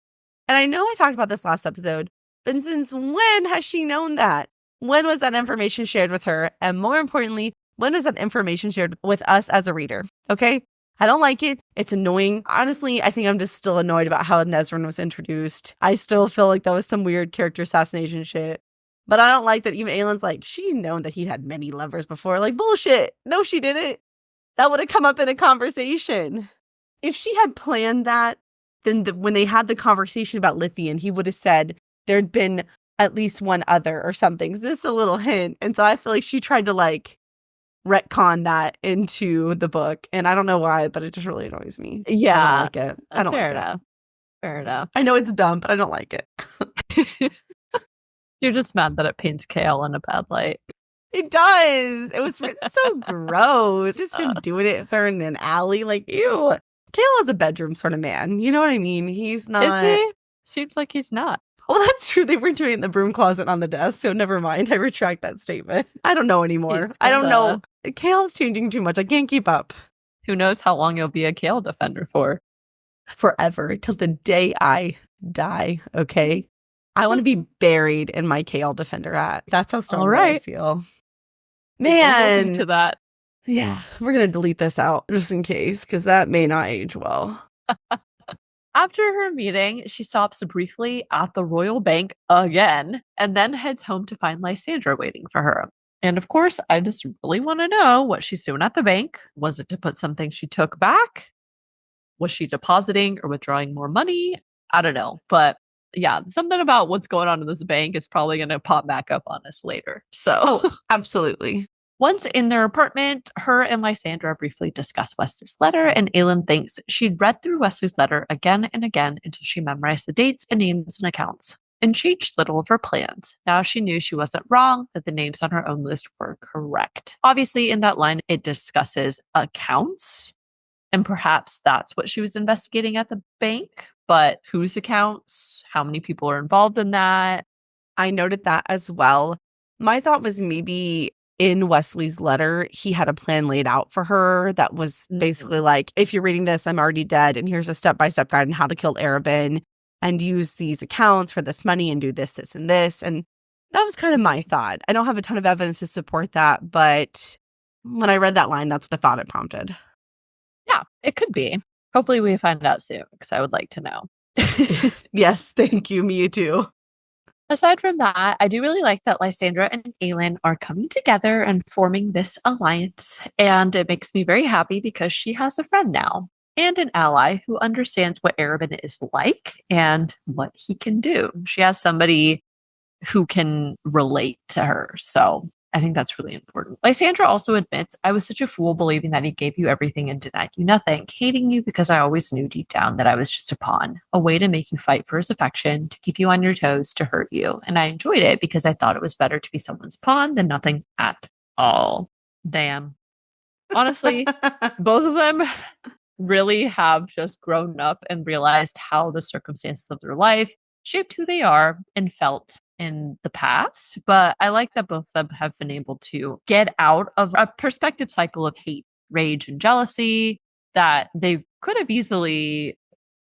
I know I talked about this last episode, but since when has she known that? When was that information shared with her? And more importantly, when was that information shared with us as a reader? Okay? I don't like it. It's annoying. Honestly, I think I'm just still annoyed about how Nesryn was introduced. I still feel like that was some weird character assassination shit. But I don't like that even Aelin's like, she's known that he'd had many lovers before. Like, bullshit. No, she didn't. That would have come up in a conversation. If she had planned that, then when they had the conversation about Lithian, he would have said there'd been at least one other or something. This is a little hint. And so I feel like she tried to like retcon that into the book. And I don't know why, but it just really annoys me. Yeah. I don't like it. I don't Fair like enough. Fair enough. I know it's dumb, but I don't like it. You're just mad that it paints Chaol in a bad light. It does. It was so gross. Just him doing it with her in an alley. Like, ew. Chaol is a bedroom sort of man. You know what I mean? He's not. Is he? Seems like he's not. Well, that's true. They were doing it in the broom closet on the desk, so never mind. I retract that statement. I don't know anymore. I don't know. Chaol's changing too much. I can't keep up. Who knows how long you'll be a Chaol defender for? Forever. Till the day I die, okay? I want to be buried in my Chaol defender hat. That's how strongly I feel. Man. To that. Yeah, we're going to delete this out just in case, because that may not age well. After her meeting, she stops briefly at the royal bank again, and then heads home to find Lysandra waiting for her. And of course, I just really want to know what she's doing at the bank. Was it to put something she took back? Was she depositing or withdrawing more money? I don't know. But yeah, something about what's going on in this bank is probably going to pop back up on us later. So, absolutely. Once in their apartment, her and Lysandra briefly discuss Wesley's letter, and Aelin thinks she'd read through Wesley's letter again and again until she memorized the dates and names and accounts, and changed little of her plans. Now she knew she wasn't wrong, that the names on her own list were correct. Obviously, in that line, it discusses accounts, and perhaps that's what she was investigating at the bank. But whose accounts? How many people are involved in that? I noted that as well. My thought was maybe in Wesley's letter, he had a plan laid out for her that was basically like, if you're reading this, I'm already dead. And here's a step-by-step guide on how to kill Arobynn and use these accounts for this money and do this, this, and this. And that was kind of my thought. I don't have a ton of evidence to support that, but when I read that line, that's the thought it prompted. Yeah, it could be. Hopefully we find out soon, because I would like to know. Yes, thank you. Me too. Aside from that, I do really like that Lysandra and Aelin are coming together and forming this alliance. And it makes me very happy because she has a friend now and an ally who understands what Arobynn is like and what he can do. She has somebody who can relate to her. So I think that's really important. Lysandra also admits, I was such a fool believing that he gave you everything and denied you nothing, hating you because I always knew deep down that I was just a pawn, a way to make you fight for his affection, to keep you on your toes, to hurt you. And I enjoyed it because I thought it was better to be someone's pawn than nothing at all. Damn. Honestly, both of them really have just grown up and realized how the circumstances of their life shaped who they are and felt in the past. But I like that both of them have been able to get out of a perspective cycle of hate, rage, and jealousy that they could have easily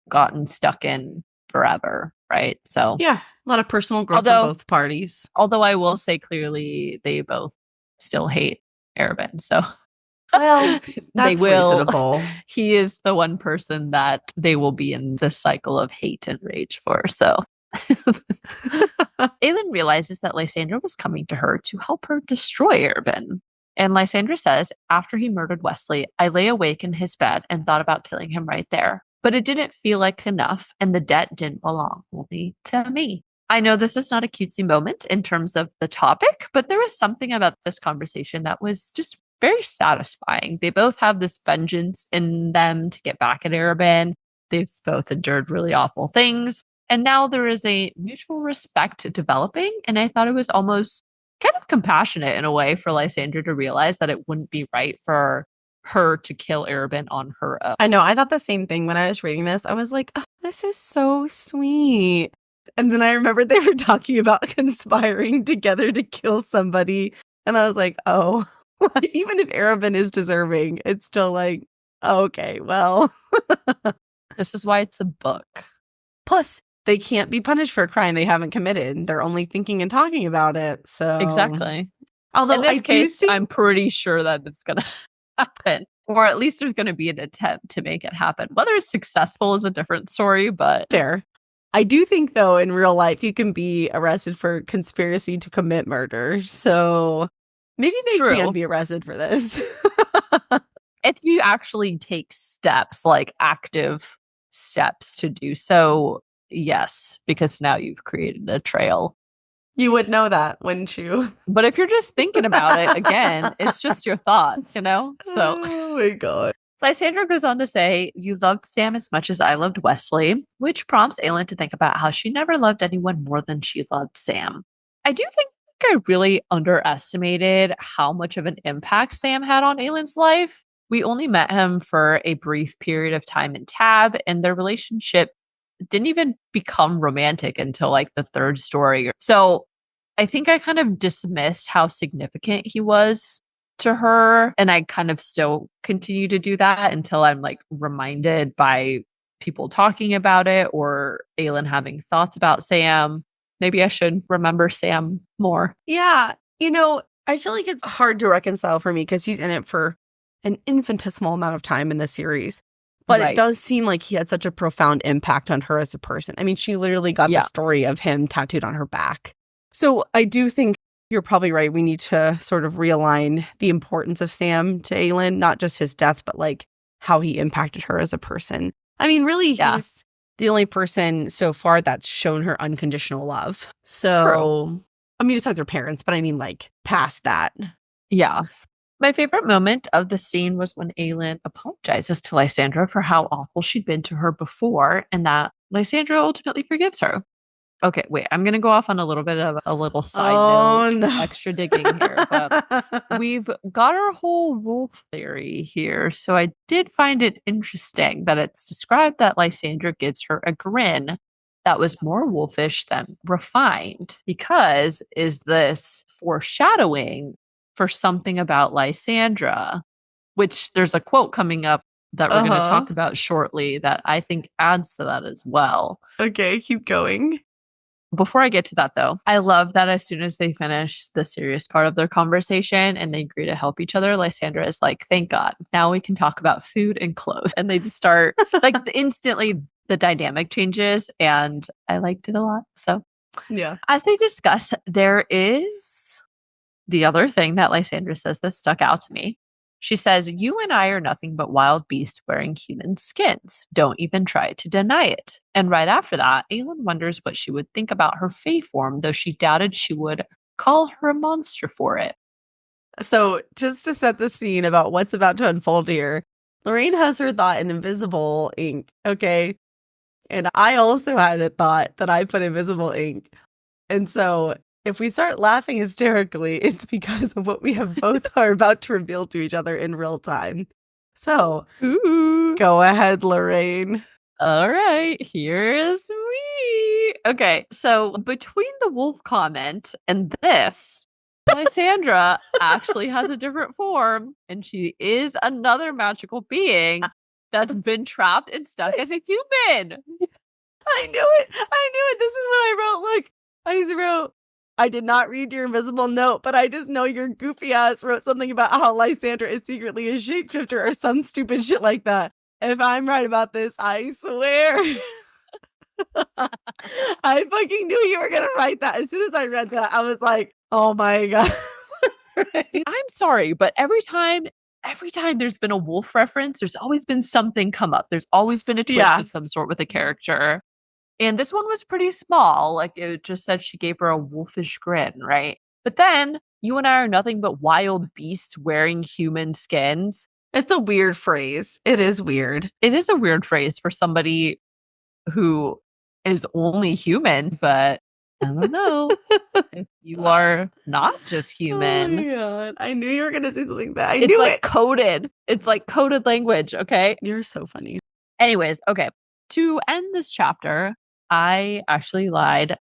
gotten stuck in forever, right? So yeah, a lot of personal growth on both parties. Although I will say clearly they both still hate Arobynn. So well, that's reasonable. He is the one person that they will be in this cycle of hate and rage for. So Aelin realizes that Lysandra was coming to her to help her destroy Arobynn. And Lysandra says, after he murdered Wesley, I lay awake in his bed and thought about killing him right there. But it didn't feel like enough, and the debt didn't belong only to me. I know this is not a cutesy moment in terms of the topic, but there was something about this conversation that was just very satisfying. They both have this vengeance in them to get back at Arobynn. They've both endured really awful things. And now there is a mutual respect developing. And I thought it was almost kind of compassionate in a way for Lysandra to realize that it wouldn't be right for her to kill Arobynn on her own. I know. I thought the same thing when I was reading this. I was like, oh, this is so sweet. And then I remembered they were talking about conspiring together to kill somebody. And I was like, oh, even if Arobynn is deserving, it's still like, okay, well. This is why it's a book. Plus, they can't be punished for a crime they haven't committed. They're only thinking and talking about it. So exactly. Although in this case, I'm pretty sure that it's going to happen. Or at least there's going to be an attempt to make it happen. Whether it's successful is a different story, but... Fair. I do think, though, in real life, you can be arrested for conspiracy to commit murder. So maybe they can be arrested for this. If you actually take steps, like active steps to do so, yes, because now you've created a trail. You would know that, wouldn't you? But if you're just thinking about it, again, it's just your thoughts, you know? So, oh my God. Lysandra goes on to say, you loved Sam as much as I loved Wesley, which prompts Aelin to think about how she never loved anyone more than she loved Sam. I do think I really underestimated how much of an impact Sam had on Aelin's life. We only met him for a brief period of time in Tab, and their relationship didn't even become romantic until like the third story. So I think I kind of dismissed how significant he was to her. And I kind of still continue to do that until I'm like reminded by people talking about it or Aelin having thoughts about Sam. Maybe I should remember Sam more. Yeah. You know, I feel like it's hard to reconcile for me because he's in it for an infinitesimal amount of time in the series. But It does seem like he had such a profound impact on her as a person. I mean, she literally got the story of him tattooed on her back. So I do think you're probably right. We need to sort of realign the importance of Sam to Aelin, not just his death, but like how he impacted her as a person. I mean, really, he's the only person so far that's shown her unconditional love. So, true. I mean, besides her parents, but I mean, like, past that. Yeah. My favorite moment of the scene was when Aelin apologizes to Lysandra for how awful she'd been to her before, and that Lysandra ultimately forgives her. Okay, wait, I'm going to go off on a little bit of a little side note, extra digging here, but we've got our whole wolf theory here. So I did find it interesting that it's described that Lysandra gives her a grin that was more wolfish than refined, because is this foreshadowing for something about Lysandra, which there's a quote coming up that we're going to talk about shortly that I think adds to that as well. Okay, keep going. Before I get to that, though, I love that as soon as they finish the serious part of their conversation and they agree to help each other, Lysandra is like, thank God, now we can talk about food and clothes. And they just start, like, instantly the dynamic changes, and I liked it a lot. So, yeah. As they discuss, there is the other thing that Lysandra says that stuck out to me. She says, you and I are nothing but wild beasts wearing human skins. Don't even try to deny it. And right after that, Aelin wonders what she would think about her fae form, though she doubted she would call her a monster for it. So just to set the scene about what's about to unfold here, Lorraine has her thought in invisible ink, okay? And I also had a thought that I put invisible ink. And so if we start laughing hysterically, it's because of what we have both are about to reveal to each other in real time. So, Go ahead, Lorraine. All right, here's me. Okay, so between the wolf comment and this, Lysandra actually has a different form, and she is another magical being that's been trapped and stuck as a human. I knew it. This is what I wrote. Look, I wrote, I did not read your invisible note, but I just know your goofy ass wrote something about how Lysandra is secretly a shapeshifter or some stupid shit like that. If I'm right about this, I swear. I fucking knew you were going to write that. As soon as I read that, I was like, oh my God. I'm sorry, but every time there's been a wolf reference, there's always been something come up. There's always been a twist of some sort with a character. And this one was pretty small. Like, it just said she gave her a wolfish grin, right? But then, you and I are nothing but wild beasts wearing human skins. It's a weird phrase. It is weird. It is a weird phrase for somebody who is only human, but I don't know. If you are not just human. Oh my God. I knew you were going to say something bad. It's like coded. It's like coded language, okay? You're so funny. Anyways, okay. To end this chapter, I actually lied.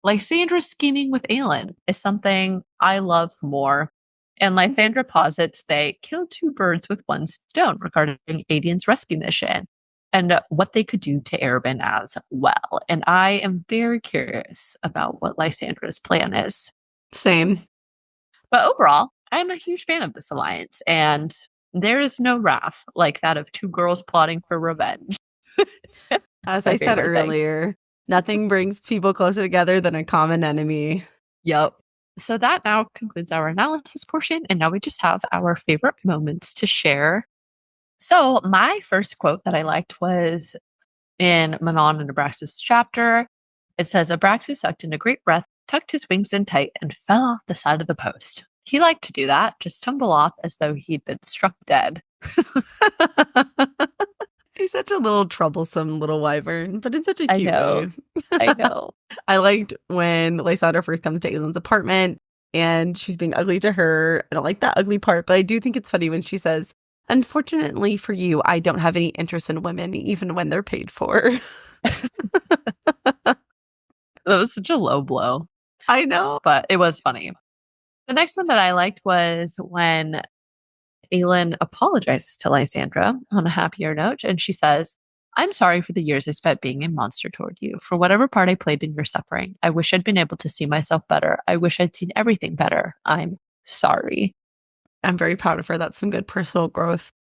Lysandra scheming with Aelin is something I love more. And Lysandra posits they killed two birds with one stone regarding Aedion's rescue mission and what they could do to Erebin as well. And I am very curious about what Lysandra's plan is. Same. But overall, I'm a huge fan of this alliance, and there is no wrath like that of two girls plotting for revenge. As I said earlier, nothing brings people closer together than a common enemy. Yep. So that now concludes our analysis portion, and now we just have our favorite moments to share. So my first quote that I liked was in Manon and Abraxas' chapter. It says, Abraxas sucked in a great breath, tucked his wings in tight, and fell off the side of the post. He liked to do that, just tumble off as though he'd been struck dead. He's such a little troublesome little wyvern, but in such a cute way. I know. I liked when Lysandra first comes to Aelin's apartment and she's being ugly to her. I don't like that ugly part, but I do think it's funny when she says, unfortunately for you, I don't have any interest in women, even when they're paid for. That was such a low blow. I know. But it was funny. The next one that I liked was when Aelin apologizes to Lysandra on a happier note, and she says, I'm sorry for the years I spent being a monster toward you, for whatever part I played in your suffering. I wish I'd been able to see myself better. I wish I'd seen everything better. I'm sorry. I'm very proud of her. That's some good personal growth.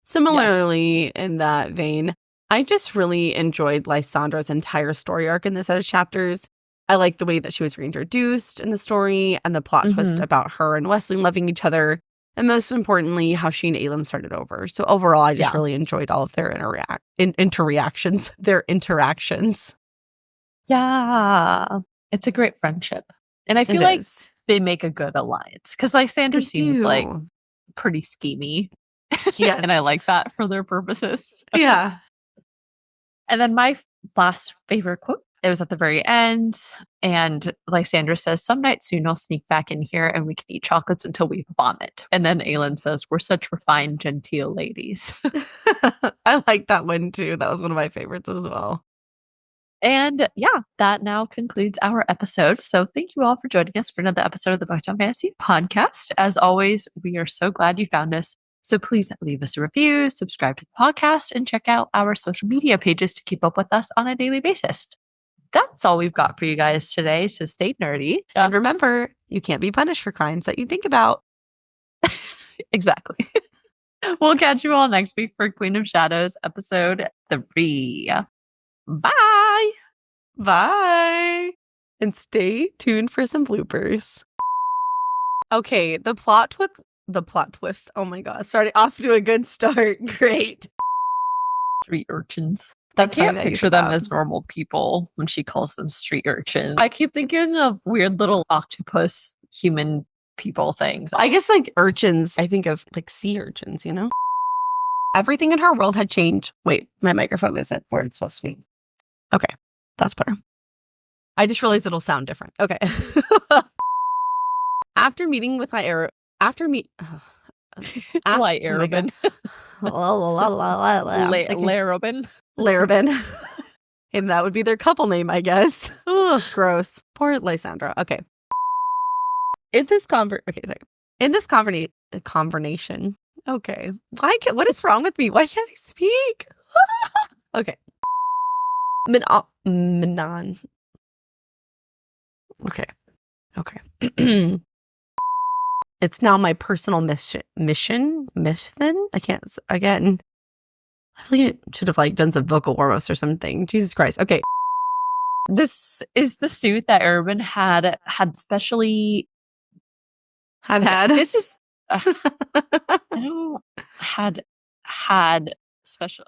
Similarly, in that vein, I just really enjoyed Lysandra's entire story arc in this set of chapters. I like the way that she was reintroduced in the story and the plot twist about her and Wesley loving each other. And most importantly, how she and Aelin started over. So overall, I just really enjoyed all of their interactions. Yeah. It's a great friendship. And I feel like they make a good alliance. Because Lysandra seems like pretty schemy. Yes. And I like that for their purposes. Yeah. And then my last favorite quote, it was at the very end. And Lysandra says, some night soon I'll sneak back in here and we can eat chocolates until we vomit. And then Aelin says, we're such refined, genteel ladies. I like that one too. That was one of my favorites as well. And yeah, that now concludes our episode. So thank you all for joining us for another episode of the Booktown Fantasy Podcast. As always, we are so glad you found us. So please leave us a review, subscribe to the podcast, and check out our social media pages to keep up with us on a daily basis. That's all we've got for you guys today. So stay nerdy. And remember, you can't be punished for crimes that you think about. Exactly. We'll catch you all next week for Queen of Shadows episode 3. Bye. Bye. And stay tuned for some bloopers. Okay, the plot twist. Oh my God. Starting off to a good start. Great. Street urchins. That's I can't picture them as normal people when she calls them street urchins. I keep thinking of weird little octopus human people things. I guess like urchins, I think of like sea urchins, you know? Everything in her world had changed. Wait, my microphone isn't where it's supposed to be. Okay, that's better. I just realized it'll sound different. Okay. After meeting with Larabin. Larabin. And that would be their couple name, I guess. Ugh, gross. Poor Lysandra. Okay. In this conversation. Okay. What is wrong with me? Why can't I speak? Okay. Manon. Okay. It's now my personal mission. I can't again. I feel like it should have like done some vocal warm-ups or something. Jesus Christ. Okay. This is the suit that Erwin had specially had. This is I don't had special